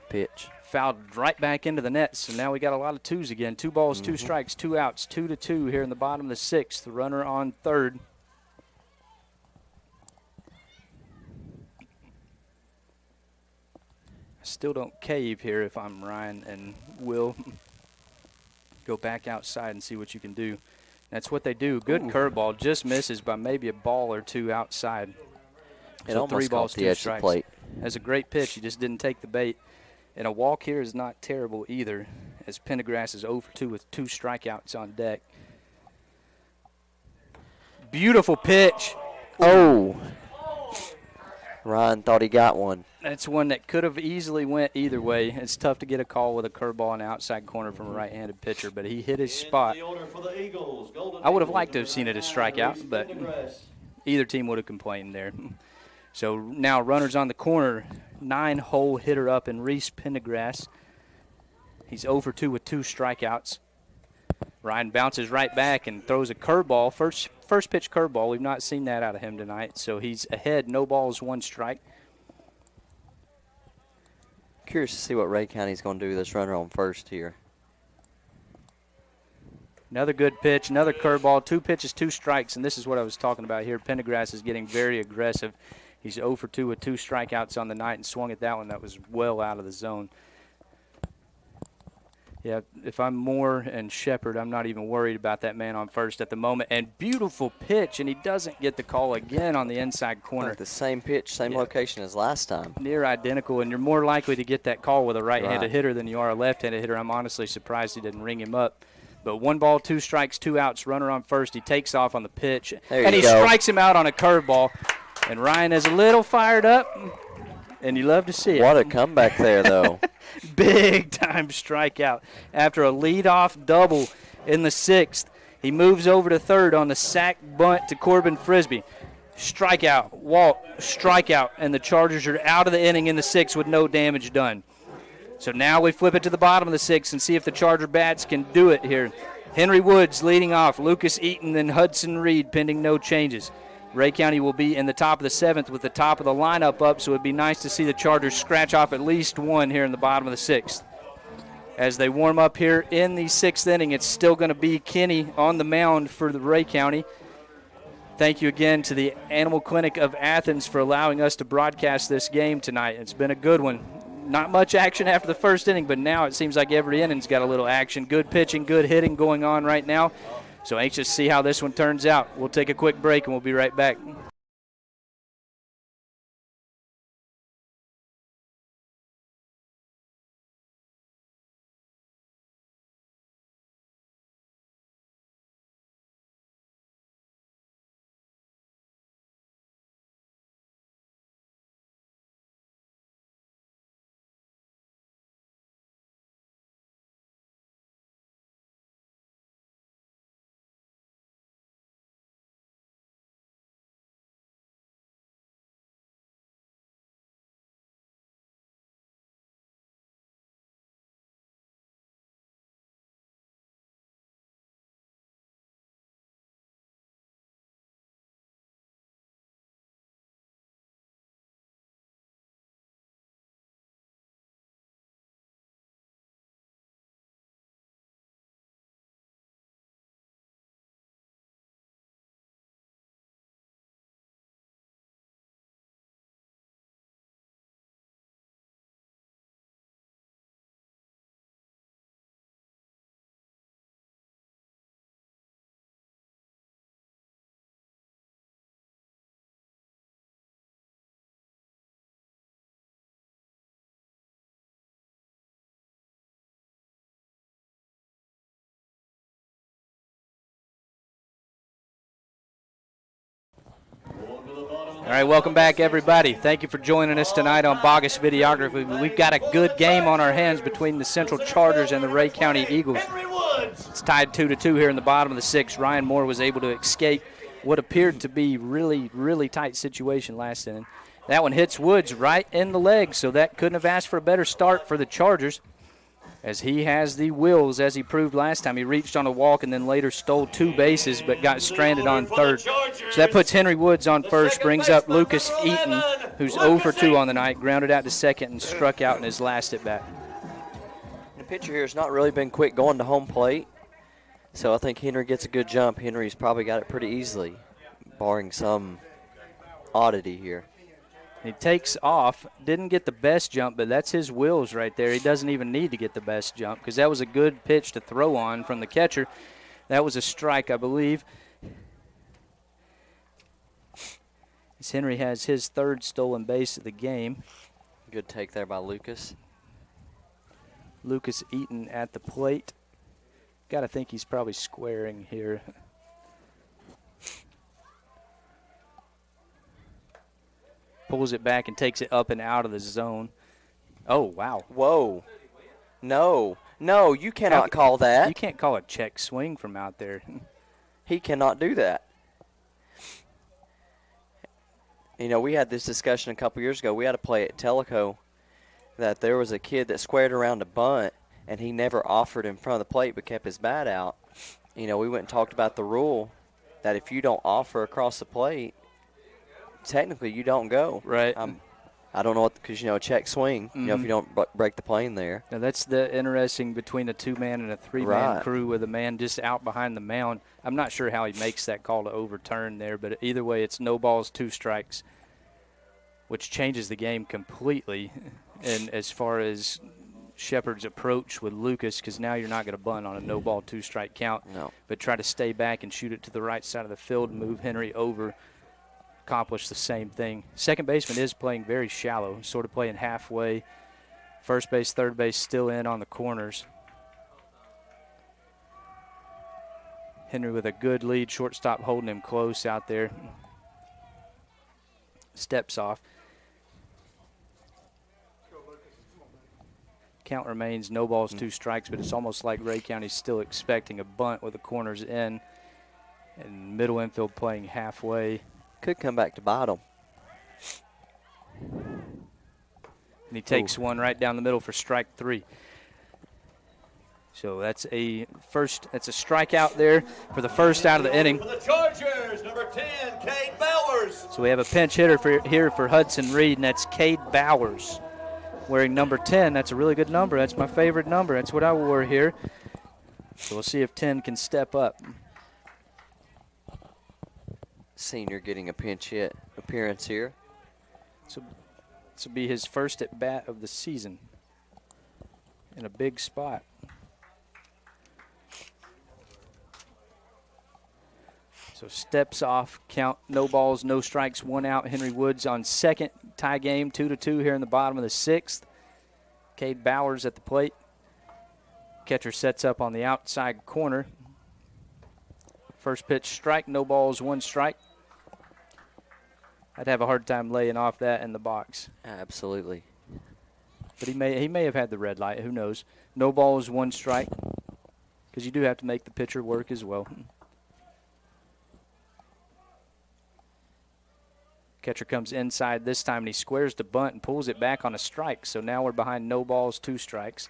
Pitch. Fouled right back into the net, so now we got a lot of 2s again. 2 balls, 2 strikes, 2 outs, 2-2 here in the bottom of the 6th. The runner on third. Still don't cave here if I'm Ryan and Will. Go back outside and see what you can do. That's what they do. Good curveball, just misses by maybe a ball or 2 outside. It almost 3 balls, 2 strikes. Plate. That's a great pitch. He just didn't take the bait. And a walk here is not terrible either, as Pendergrass is 0 for 2 with 2 strikeouts on deck. Beautiful pitch. Oh. Ryan thought he got one. That's one that could have easily went either way. It's tough to get a call with a curveball in the outside corner from a right-handed pitcher, but he hit his spot. I would have liked to have seen it as strikeout, but either team would have complained there. So now runners on the corner, 9-hole hitter up in Reese Pendergrass. He's 0 for 2 with 2 strikeouts. Ryan bounces right back and throws a curveball, first pitch curveball. We've not seen that out of him tonight, so he's ahead, no balls, 1 strike. Curious to see what Ray County's going to do with this runner on first here. Another good pitch, another curveball, 2 pitches, 2 strikes, and this is what I was talking about here. Pendergrass is getting very aggressive. He's 0 for 2 with 2 strikeouts on the night and swung at that one that was well out of the zone. Yeah, if I'm Moore and Shepard, I'm not even worried about that man on first at the moment. And beautiful pitch, and he doesn't get the call again on the inside corner. Like the same pitch, same location as last time. Near identical, and you're more likely to get that call with a right-handed hitter than you are a left-handed hitter. I'm honestly surprised he didn't ring him up. But 1 ball, 2 strikes, 2 outs, runner on first. He takes off on the pitch, and he strikes him out on a curveball. And Ryan is a little fired up, and you love to see it. What a comeback there, though. Big-time strikeout. After a leadoff double in the 6th, he moves over to third on the sack bunt to Corbin Frisbee. strikeout, walk, strikeout, and the Chargers are out of the inning in the 6th with no damage done. So now we flip it to the bottom of the 6th and see if the Charger bats can do it here. Henry Woods leading off, Lucas Eaton and Hudson Reed pending no changes. Ray County will be in the top of the 7th with the top of the lineup up, so it would be nice to see the Chargers scratch off at least one here in the bottom of the 6th. As they warm up here in the 6th inning, it's still going to be Kenny on the mound for the Ray County. Thank you again to the Animal Clinic of Athens for allowing us to broadcast this game tonight. It's been a good one. Not much action after the first inning, but now it seems like every inning's got a little action. Good pitching, good hitting going on right now. So anxious to see how this one turns out. We'll take a quick break and we'll be right back. All right, welcome back, everybody. Thank you for joining us tonight on Bogus Videography. We've got a good game on our hands between the Central Chargers and the Ray County Eagles. It's tied 2-2 here in the bottom of the 6th. Ryan Moore was able to escape what appeared to be really, really tight situation last inning. That one hits Woods right in the leg, so that couldn't have asked for a better start for the Chargers, as he has the wills, as he proved last time. He reached on a walk and then later stole 2 bases but got stranded on third. So that puts Henry Woods on first, brings up Lucas Eaton, who's 0 for 2 on the night, grounded out to second and struck out in his last at-bat. The pitcher here has not really been quick going to home plate, so I think Henry gets a good jump. Henry's probably got it pretty easily, barring some oddity here. He takes off, didn't get the best jump, but that's his wills right there. He doesn't even need to get the best jump because that was a good pitch to throw on from the catcher. That was a strike, I believe. As Henry has his 3rd stolen base of the game. Good take there by Lucas. Lucas Eaton at the plate. Got to think he's probably squaring here. Pulls it back and takes it up and out of the zone. Oh, wow. Whoa. No, you cannot call that. You can't call a check swing from out there. He cannot do that. You know, we had this discussion a couple years ago. We had a play at Tellico that there was a kid that squared around a bunt, and he never offered in front of the plate but kept his bat out. You know, we went and talked about the rule that if you don't offer across the plate, technically you don't go. Right. I don't know what, because, you know, a check swing, you know, if you don't break the plane there. Now that's the interesting between a 2-man and a 3-man crew with a man just out behind the mound. I'm not sure how he makes that call to overturn there, but either way, it's no balls, 2 strikes, which changes the game completely. And as far as Shepard's approach with Lucas, because now you're not going to bunt on a no ball, 2-strike count, but try to stay back and shoot it to the right side of the field and move Henry over. Accomplish the same thing. Second baseman is playing very shallow, sort of playing halfway. First base, third base still in on the corners. Henry with a good lead, shortstop holding him close out there. Steps off. Count remains no balls, 2 strikes, but it's almost like Ray County's still expecting a bunt with the corners in and middle infield playing halfway. Could come back to bite them. And he takes one right down the middle for strike 3. So that's a strikeout there for the first out of the inning. For the Chargers, number 10, Cade Bowers. So we have a pinch hitter here for Hudson Reed, and that's Cade Bowers. Wearing number 10. That's a really good number. That's my favorite number. That's what I wore here. So we'll see if 10 can step up. Senior getting a pinch hit appearance here. So this will be his first at bat of the season in a big spot. So steps off, count, no balls, no strikes, 1 out. Henry Woods on second, tie game, 2-2 here in the bottom of the 6th. Cade Bowers at the plate. Catcher sets up on the outside corner. First pitch strike, no balls, 1 strike. I'd have a hard time laying off that in the box. Absolutely. But he may have had the red light, who knows. No balls, 1 strike, because you do have to make the pitcher work as well. Catcher comes inside this time, and he squares the bunt and pulls it back on a strike. So now we're behind no balls, 2 strikes.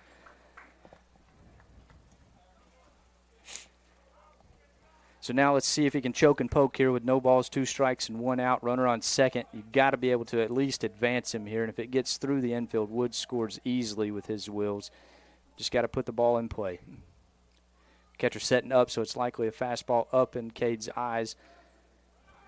So now let's see if he can choke and poke here with no balls, 2 strikes, and 1 out. Runner on second. You've got to be able to at least advance him here. And if it gets through the infield, Woods scores easily with his wheels. Just got to put the ball in play. Catcher setting up, so it's likely a fastball up in Cade's eyes.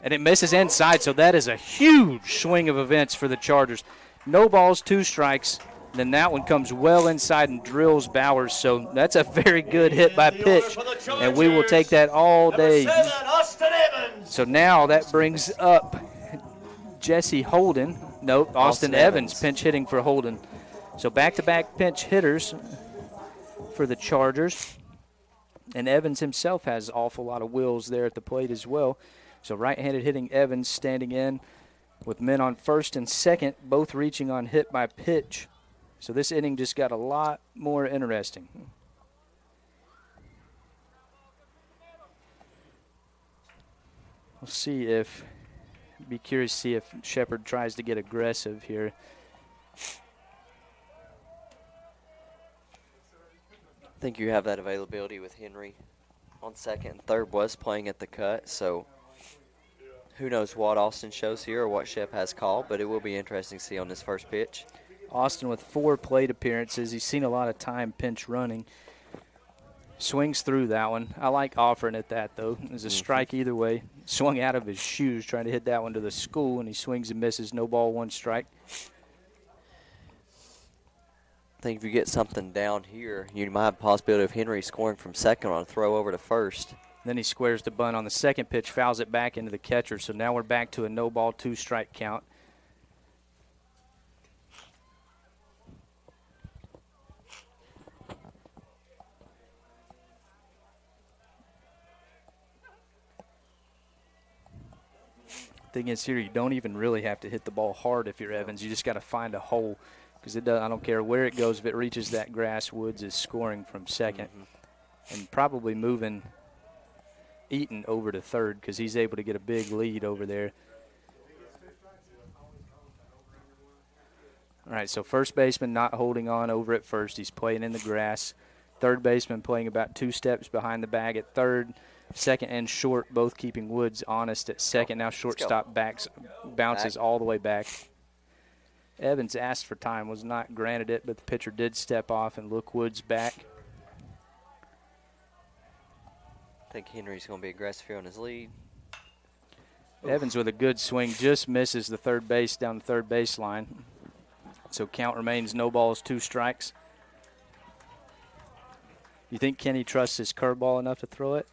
And it misses inside, so that is a huge swing of events for the Chargers. No balls, 2 strikes. Then that one comes well inside and drills Bowers. So that's a very good hit by pitch, and we will take that all day. So now that brings up Jesse Holden. Nope, Austin Evans pinch hitting for Holden. So back-to-back pinch hitters for the Chargers. And Evans himself has an awful lot of wheels there at the plate as well. So right-handed hitting Evans standing in with men on first and second, both reaching on hit by pitch. So this inning just got a lot more interesting. We'll see if, be curious to see if Shepard tries to get aggressive here. I think you have that availability with Henry on second and third, was playing at the cut, so who knows what Austin shows here or what Shep has called, but it will be interesting to see on this first pitch. Austin with 4 plate appearances. He's seen a lot of time pinch running. Swings through that one. I like offering it that, though. There's a strike either way. Swung out of his shoes trying to hit that one to the school, and he swings and misses. No ball, 1 strike. I think if you get something down here, you might have a possibility of Henry scoring from second on a throw over to first. Then he squares the bunt on the second pitch, fouls it back into the catcher. So now we're back to a no ball, 2 strike count. Thing is here, you don't even really have to hit the ball hard if you're Evans. You just got to find a hole, because I don't care where it goes. If it reaches that grass, Woods is scoring from second and probably moving Eaton over to third, because he's able to get a big lead over there. All right, so first baseman not holding on over at first. He's playing in the grass. Third baseman playing about 2 steps behind the bag at third. Second and short, both keeping Woods honest at second. Now shortstop bounces all the way back. Evans asked for time, was not granted it, but the pitcher did step off and look Woods back. I think Henry's going to be aggressive here on his lead. Evans with a good swing just misses the third base down the third baseline. So count remains no balls, 2 strikes. You think Kenny trusts his curveball enough to throw it?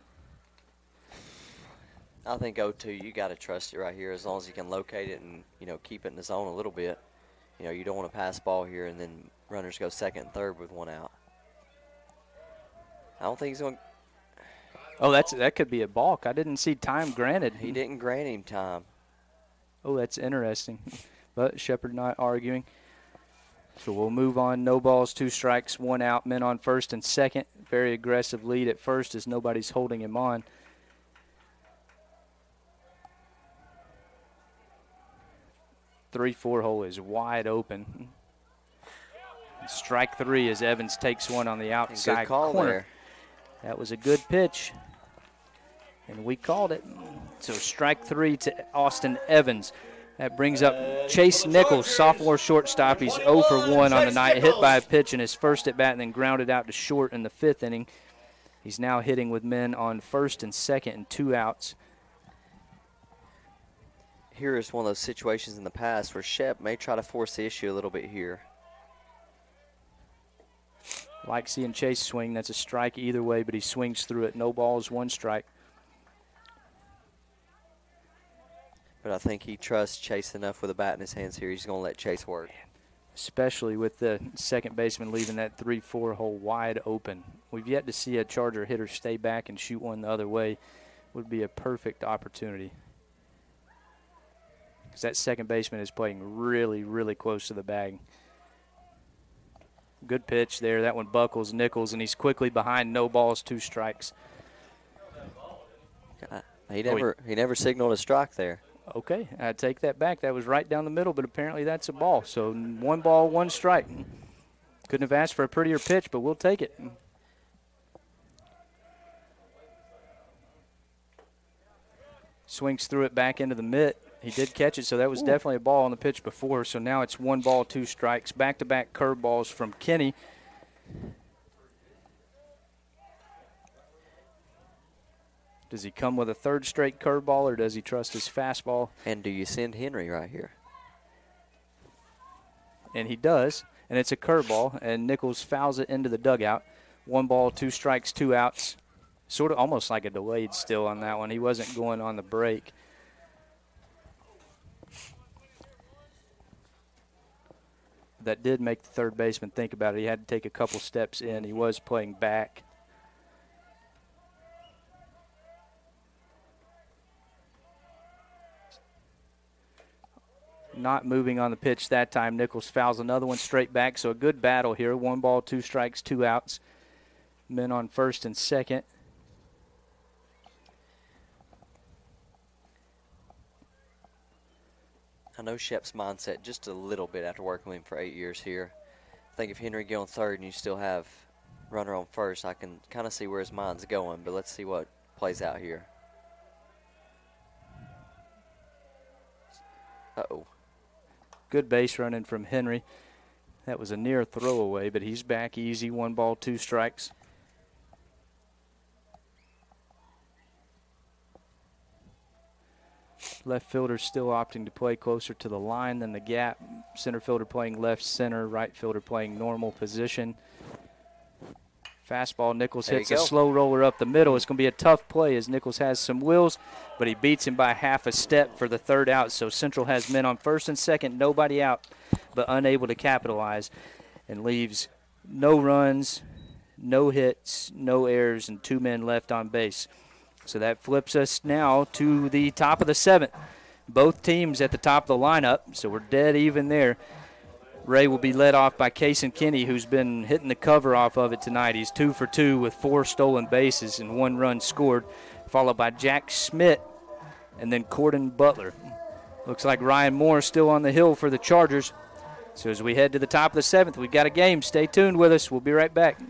I think 0-2, you got to trust it right here as long as you can locate it and, keep it in the zone a little bit. You don't want to pass ball here and then runners go second and third with 1 out. I don't think he's going to. Oh, that could be a balk. I didn't see time granted. He didn't grant him time. Oh, that's interesting. But Shepard not arguing. So we'll move on. No balls, 2 strikes, 1 out. Men on first and second. Very aggressive lead at first as nobody's holding him on. 3-4 hole is wide open. Strike 3 as Evans takes one on the outside good call corner. there. That was a good pitch, and we called it. So strike 3 to Austin Evans. That brings up Chase Nichols, sophomore shortstop. He's 0 for 1 on the night, hit by a pitch in his first at bat and then grounded out to short in the 5th inning. He's now hitting with men on first and second and 2 outs. Here is one of those situations in the past where Shep may try to force the issue a little bit here. Like seeing Chase swing. That's a strike either way, but he swings through it. No balls, 1 strike. But I think he trusts Chase enough with a bat in his hands here. He's going to let Chase work. Especially with the second baseman leaving that 3-4 hole wide open. We've yet to see a Charger hitter stay back and shoot one the other way. Would be a perfect opportunity. Because that second baseman is playing really, really close to the bag. Good pitch there. That one buckles Nichols, and he's quickly behind. No balls, 2 strikes. He never signaled a strike there. Okay, I take that back. That was right down the middle, but apparently that's a ball. So 1 ball, 1 strike. Couldn't have asked for a prettier pitch, but we'll take it. Swings through it back into the mitt. He did catch it, so that was definitely a ball on the pitch before. So now it's 1 ball, 2 strikes. Back-to-back curveballs from Kenny. Does he come with a 3rd straight curveball, or does he trust his fastball? And do you send Henry right here? And he does, and it's a curveball, and Nichols fouls it into the dugout. 1 ball, 2 strikes, 2 outs. Sort of almost like a delayed still on that one. He wasn't going on the break. That did make the third baseman think about it. He had to take a couple steps in. He was playing back. Not moving on the pitch that time. Nichols fouls another one straight back, so a good battle here. 1 ball, 2 strikes, 2 outs. Men on first and second. I know Shep's mindset just a little bit after working with him for 8 years here. I think if Henry go on third and you still have runner on first, I can kind of see where his mind's going, but let's see what plays out here. Uh-oh. Good base running from Henry. That was a near throwaway, but he's back easy. 1 ball, 2 strikes. Left fielder still opting to play closer to the line than the gap. Center fielder playing left center. Right fielder playing normal position. Fastball, Nichols hits a slow roller up the middle. It's going to be a tough play as Nichols has some wheels, but he beats him by half a step for the 3rd out. So Central has men on first and second, nobody out, but unable to capitalize, and leaves no runs, no hits, no errors, and 2 men left on base. So that flips us now to the top of the 7th. Both teams at the top of the lineup, so we're dead even there. Ray will be led off by Kason Kinney, who's been hitting the cover off of it tonight. He's 2 for 2 with 4 stolen bases and 1 run scored, followed by Jack Schmidt and then Corden Butler. Looks like Ryan Moore still on the hill for the Chargers. So as we head to the top of the 7th, we've got a game. Stay tuned with us. We'll be right back.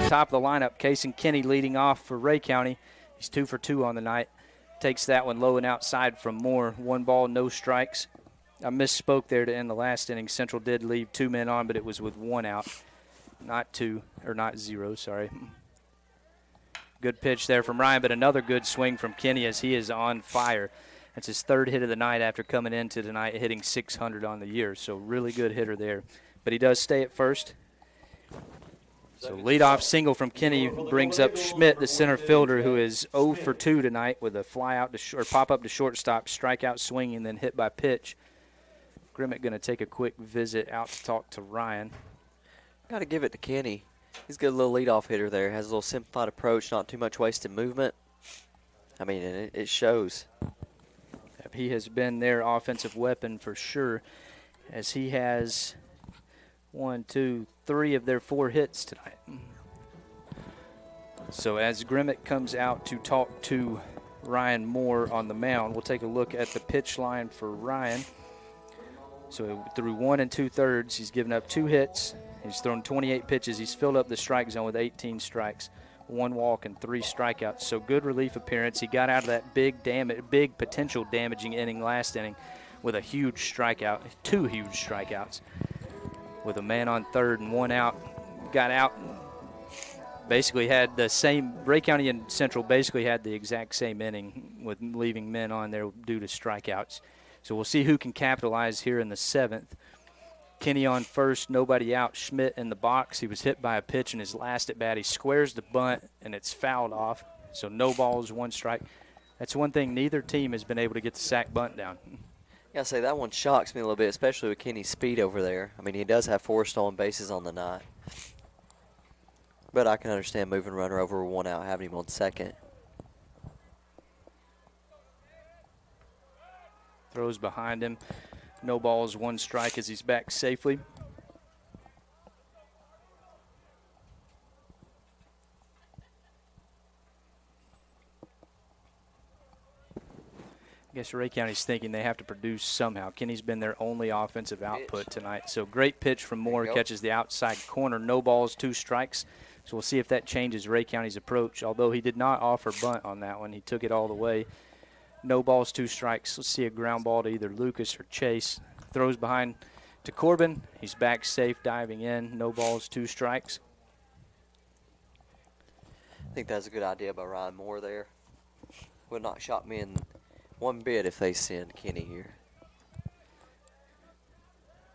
Top of the lineup, Kason Kinney leading off for Ray County. He's 2 for 2 on the night. takes that one low and outside from Moore. 1 ball, no strikes. I misspoke there to end the last inning. Central did leave 2 men on, but it was with 1 out, not 0, sorry. Good pitch there from Ryan, but another good swing from Kenny as he is on fire. That's his 3rd hit of the night after coming into tonight hitting 600 on the year, so really good hitter there. But he does stay at first. So leadoff single from Kenny brings up Schmidt, the center fielder, who is 0 for 2 tonight with a fly out to or pop up to shortstop, strikeout swinging, then hit by pitch. Grimmett going to take a quick visit out to talk to Ryan. Got to give it to Kenny. He's a good little leadoff hitter there. Has a little simplified approach, not too much wasted movement. I mean, it shows. He has been their offensive weapon for sure, as he has 1, 2, 3 of their 4 hits tonight. So as Grimmett comes out to talk to Ryan Moore on the mound, we'll take a look at the pitch line for Ryan. So through 1 2/3, he's given up 2 hits. He's thrown 28 pitches. He's filled up the strike zone with 18 strikes, 1 walk, and 3 strikeouts. So good relief appearance. He got out of that big potential damaging inning last inning with a huge strikeout, 2 huge strikeouts. With a man on third and 1 out, got out. Basically had the same. Ray County and Central basically had the exact same inning with leaving men on there due to strikeouts. So we'll see who can capitalize here in the 7th. Kenny on first, nobody out. Schmidt in the box. He was hit by a pitch in his last at bat. He squares the bunt, and it's fouled off. So no balls, 1 strike. That's one thing neither team has been able to get the sack bunt down. I gotta say, that one shocks me a little bit, especially with Kenny's speed over there. I mean, he does have 4 stolen bases on the night. But I can understand moving runner over 1 out, having him on second. Throws behind him. No balls, 1 strike as he's back safely. I guess Ray County's thinking they have to produce somehow. Kenny's been their only offensive output tonight. So great pitch from Moore, catches the outside corner. No balls, 2 strikes. So we'll see if that changes Ray County's approach. Although he did not offer bunt on that one, he took it all the way. No balls, 2 strikes. Let's see a ground ball to either Lucas or Chase. Throws behind to Corbin. He's back safe, diving in. No balls, 2 strikes. I think that's a good idea by Ryan Moore there. Would not shock me in one bit if they send Kenny here.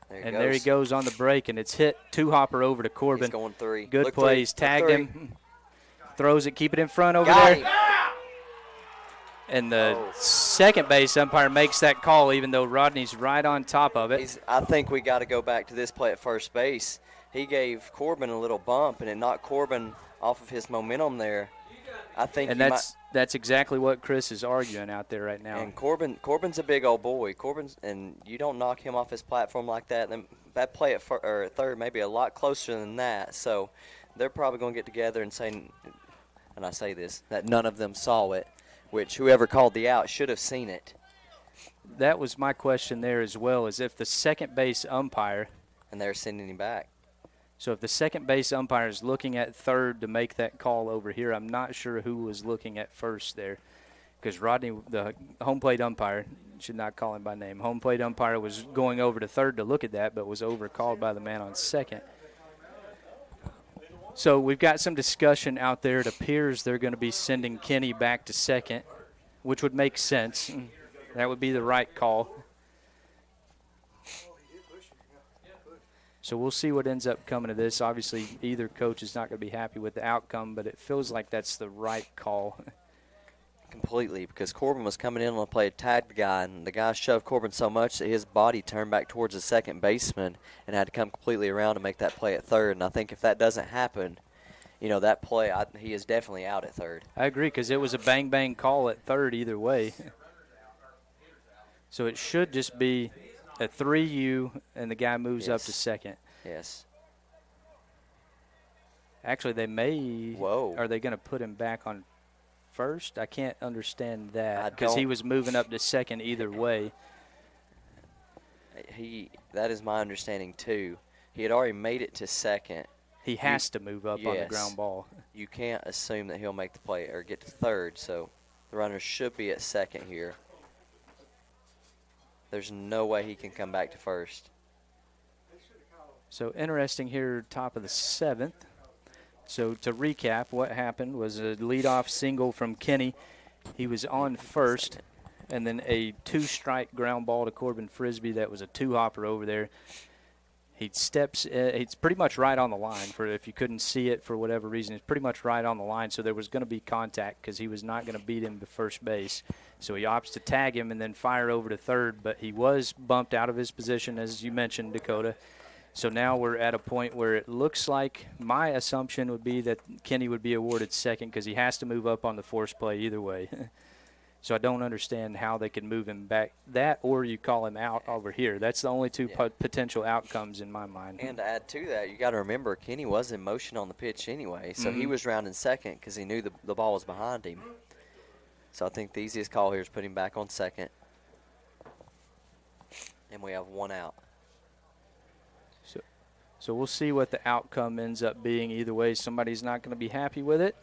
There he goes on the break, and it's hit 2-hopper over to Corbin. He's going 3. Good plays. Tagged him. Throws it, keep it in front over Got there. him. And the second base umpire makes that call, even though Rodney's right on top of it. I think we got to go back to this play at first base. He gave Corbin a little bump, and it knocked Corbin off of his momentum there. I think, and that's exactly what Chris is arguing out there right now. And Corbin's a big old boy. And you don't knock him off his platform like that. Then that play at third may be a lot closer than that. So they're probably going to get together and say, and I say this, that none of them saw it, which whoever called the out should have seen it. That was my question there as well, is if the second base umpire. And they're sending him back. So if the second base umpire is looking at third to make that call over here, I'm not sure who was looking at first there. Because Rodney, the home plate umpire, should not call him by name. Home plate umpire was going over to third to look at that, but was overcalled by the man on second. So we've got some discussion out there. It appears they're going to be sending Kenny back to second, which would make sense. That would be the right call. So we'll see what ends up coming of this. Obviously, either coach is not going to be happy with the outcome, but it feels like that's the right call. Completely, because Corbin was coming in on a play, tagged the guy, and the guy shoved Corbin so much that his body turned back towards the second baseman and had to come completely around to make that play at third. And I think if that doesn't happen, that play, he is definitely out at third. I agree, because it was a bang-bang call at third either way. So it should just be a 3-U, and the guy moves up to second. Yes. Actually, they may. Whoa. Are they going to put him back on first? I can't understand that, because he was moving up to second either way. That is my understanding, too. He had already made it to second. He has to move up on the ground ball. You can't assume that he'll make the play or get to third, so The runner should be at second here. There's no way he can come back to first. So interesting here, top of the 7th. So to recap, what happened was a leadoff single from Kenny. He was on first, and then a 2-strike ground ball to Corbin Frisbee. That was a 2-hopper over there. He steps, it's pretty much right on the line. For if you couldn't see it for whatever reason, it's pretty much right on the line. So there was going to be contact because he was not going to beat him to first base. So he opts to tag him and then fire over to third, but he was bumped out of his position, as you mentioned, Dakota. So now we're at a point where it looks like my assumption would be that Kenny would be awarded second because he has to move up on the force play either way. So I don't understand how they could move him back. That or you call him out over here. That's the only two potential outcomes in my mind. And to add to that, you got to remember Kenny was in motion on the pitch anyway, so he was rounding second because he knew the ball was behind him. So I think the easiest call here is put him back on second. And we have 1 out. So we'll see what the outcome ends up being. Either way, somebody's not going to be happy with it.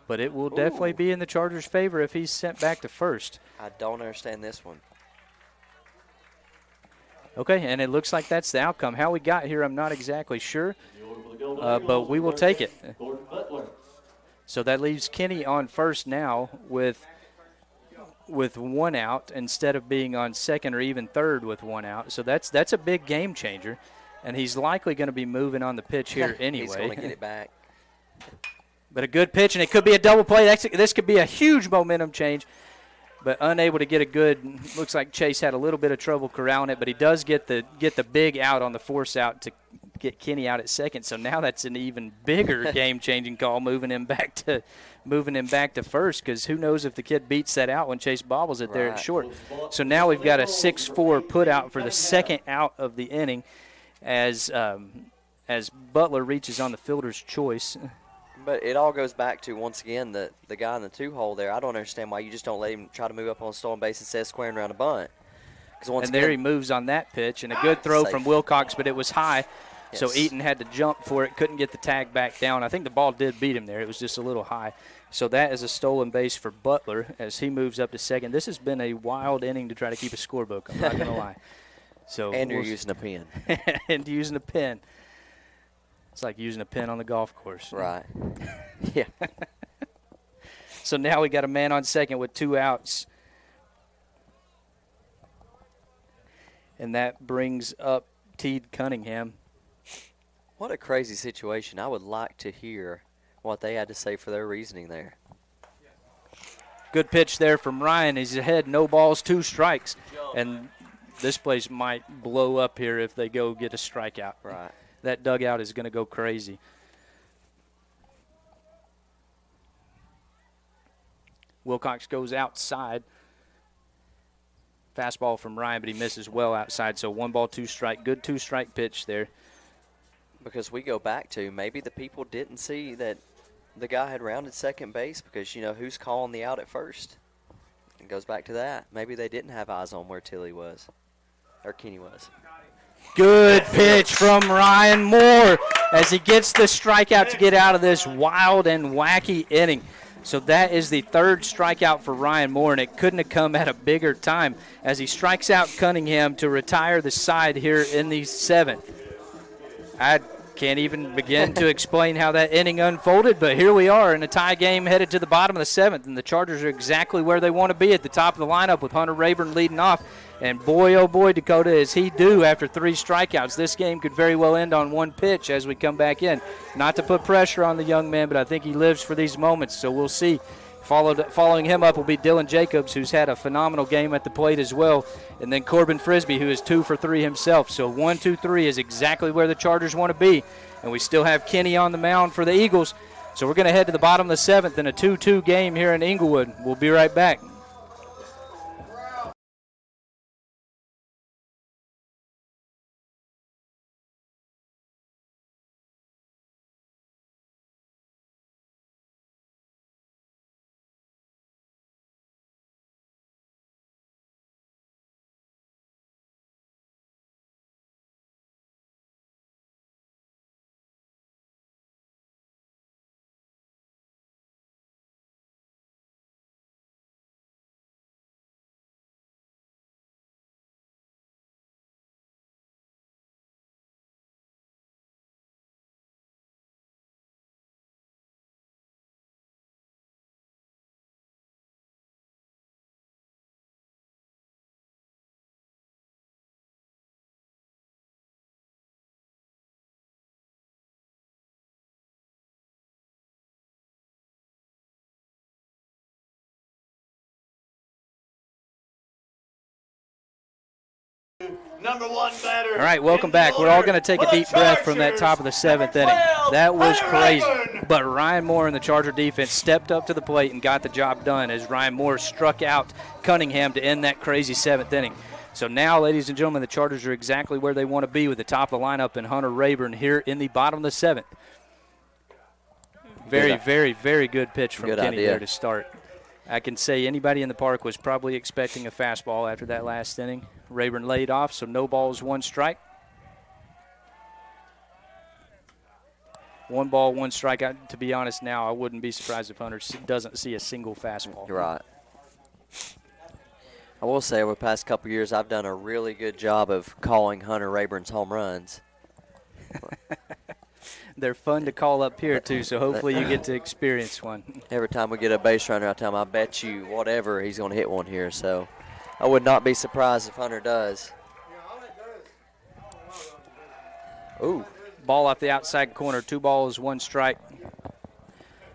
But it will definitely be in the Chargers' favor if he's sent back to first. I don't understand this one. Okay, and it looks like that's the outcome. How we got here, I'm not exactly sure, but we will take it. So that leaves Kenny on first now with 1 out instead of being on second or even third with 1 out. So that's a big game changer, and he's likely going to be moving on the pitch here anyway. He's going to get it back. But a good pitch, and it could be a double play. This could be a huge momentum change, but unable to get a good. Looks like Chase had a little bit of trouble corralling it, but he does get the big out on the force out to get Kenny out at second. So now that's an even bigger game-changing call, moving him back to first, because who knows if the kid beats that out when Chase bobbles it there at short. So now we've got a 6-4 put out for the second out of the inning, as Butler reaches on the fielder's choice. But it all goes back to, once again, the guy in the 2-hole there. I don't understand why you just don't let him try to move up on a stolen base instead of squaring around a bunt. And there he moves on that pitch, and a good throw safe from Wilcox, but it was high. Yes. So Eaton had to jump for it, couldn't get the tag back down. I think the ball did beat him there. It was just a little high. So that is a stolen base for Butler as he moves up to second. This has been a wild inning to try to keep a scorebook, I'm not going to lie. And you're using a pen. And using a pen. It's like using a pen on the golf course. Right. Yeah. So now we got a man on second with 2 outs. And that brings up Teed Cunningham. What a crazy situation. I would like to hear what they had to say for their reasoning there. Good pitch there from Ryan. He's ahead, no balls, 2 strikes. And this place might blow up here if they go get a strikeout. Right. That dugout is going to go crazy. Wilcox goes outside. Fastball from Ryan, but he misses well outside. So 1 ball, 2 strike. Good 2-strike pitch there. Because we go back to maybe the people didn't see that the guy had rounded second base because, you know, who's calling the out at first? It goes back to that. Maybe they didn't have eyes on where Tilly was, or Kenny was. Good pitch from Ryan Moore as he gets the strikeout to get out of this wild and wacky inning. So that is the 3rd strikeout for Ryan Moore, and it couldn't have come at a bigger time as he strikes out Cunningham to retire the side here in the 7th. I can't even begin to explain how that inning unfolded, but here we are in a tie game headed to the bottom of the 7th, and the Chargers are exactly where they want to be at the top of the lineup with Hunter Rayburn leading off. And boy, oh boy, Dakota, is he due after 3 strikeouts. This game could very well end on 1 pitch as we come back in. Not to put pressure on the young man, but I think he lives for these moments, so we'll see. Following him up will be Dylan Jacobs, who's had a phenomenal game at the plate as well, and then Corbin Frisbee, who is 2 for 3 himself. So 1, 2, 3 is exactly where the Chargers want to be, and we still have Kenny on the mound for the Eagles. So we're going to head to the bottom of the 7th in a 2-2 game here in Inglewood. We'll be right back. Number 1 batter. All right, welcome back. We're all going to take a deep breath from that top of the 7th inning. That was crazy. But Ryan Moore and the Charger defense stepped up to the plate and got the job done as Ryan Moore struck out Cunningham to end that crazy 7th inning. So now, ladies and gentlemen, the Chargers are exactly where they want to be with the top of the lineup and Hunter Rayburn here in the bottom of the 7th. Very, very, very good pitch from Kenny there to start. I can say anybody in the park was probably expecting a fastball after that last inning. Rayburn laid off, so no balls, 1 strike. 1 ball, 1 strike. To be honest now, I wouldn't be surprised if Hunter doesn't see a single fastball. You're right. I will say over the past couple years, I've done a really good job of calling Hunter Rayburn's home runs. They're fun to call up here, too, so hopefully you get to experience one. Every time we get a base runner, I tell him, I bet you whatever he's going to hit one here. So I would not be surprised if Hunter does. Ooh. Ball off the outside corner, 2 balls, 1 strike.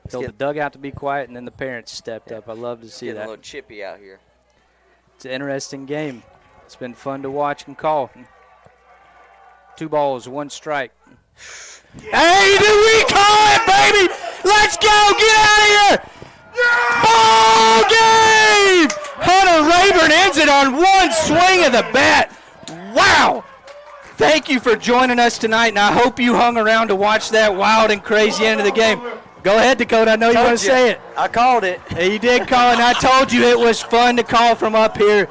Told the dugout to be quiet, and then the parents stepped up. I love to see that. A little chippy out here. It's an interesting game. It's been fun to watch and call. 2 balls, 1 strike. Hey, do we call it, baby? Let's go. Get out of here. Ball game. Hunter Rayburn ends it on 1 swing of the bat. Wow. Thank you for joining us tonight, and I hope you hung around to watch that wild and crazy end of the game. Go ahead, Dakota. I know you want to say it. I called it. You did call, and I told you it was fun to call from up here.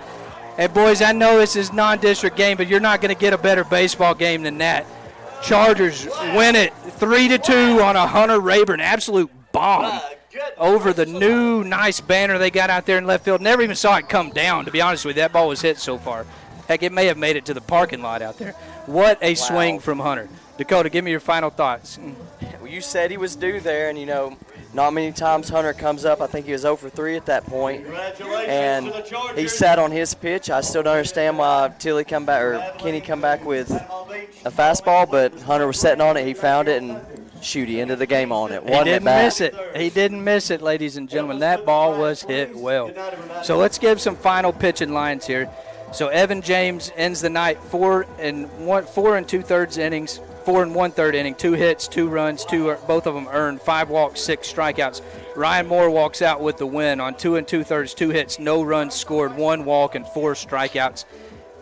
Hey, boys, I know this is non-district game, but you're not going to get a better baseball game than that. Chargers win it 3-2 on a Hunter Rayburn absolute bomb over the new nice banner they got out there in left field. Never even saw it come down, to be honest with you. That ball was hit so far. Heck, it may have made it to the parking lot out there. What a swing from Hunter. Dakota, give me your final thoughts. Well, you said he was due there, and, you know, not many times Hunter comes up. I think he was 0 for 3 at that point. And he sat on his pitch. I still don't understand why Kenny come back with a fastball, but Hunter was sitting on it. He found it, and shoot, he ended the game on it. He didn't miss it. He didn't miss it, ladies and gentlemen. That ball was hit well. So let's give some final pitching lines here. So Evan James ends the night 4 2/3 innings, 4 1/3 inning, 2 hits, 2 runs, both of them earned, 5 walks, 6 strikeouts. Ryan Moore walks out with the win on 2 2/3, 2 hits, no runs scored, 1 walk, and 4 strikeouts.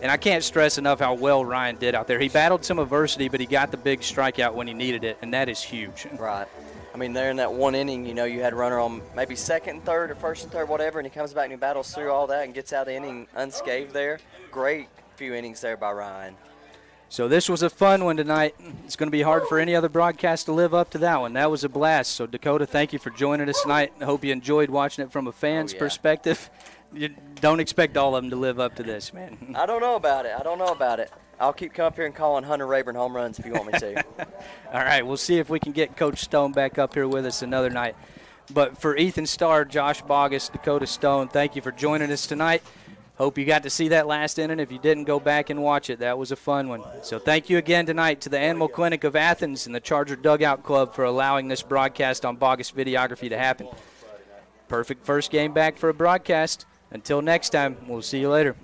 And I can't stress enough how well Ryan did out there. He battled some adversity, but he got the big strikeout when he needed it, and that is huge. Right. I mean, there in that 1 inning, you know, you had a runner on maybe 2nd and 3rd or 1st and 3rd, whatever, and he comes back and he battles through all that and gets out of the inning unscathed there. Great few innings there by Ryan. So this was a fun one tonight. It's going to be hard for any other broadcast to live up to that one. That was a blast. So, Dakota, thank you for joining us tonight. I hope you enjoyed watching it from a fan's perspective. You don't expect all of them to live up to this, man. I don't know about it. I'll keep coming up here and calling Hunter Rayburn home runs if you want me to. All right, we'll see if we can get Coach Stone back up here with us another night. But for Ethan Starr, Josh Bogus, Dakota Stone, thank you for joining us tonight. Hope you got to see that last inning. If you didn't, go back and watch it. That was a fun one. So thank you again tonight to the Animal Clinic of Athens and the Charger Dugout Club for allowing this broadcast on Bogus Videography to happen. Perfect first game back for a broadcast. Until next time, we'll see you later.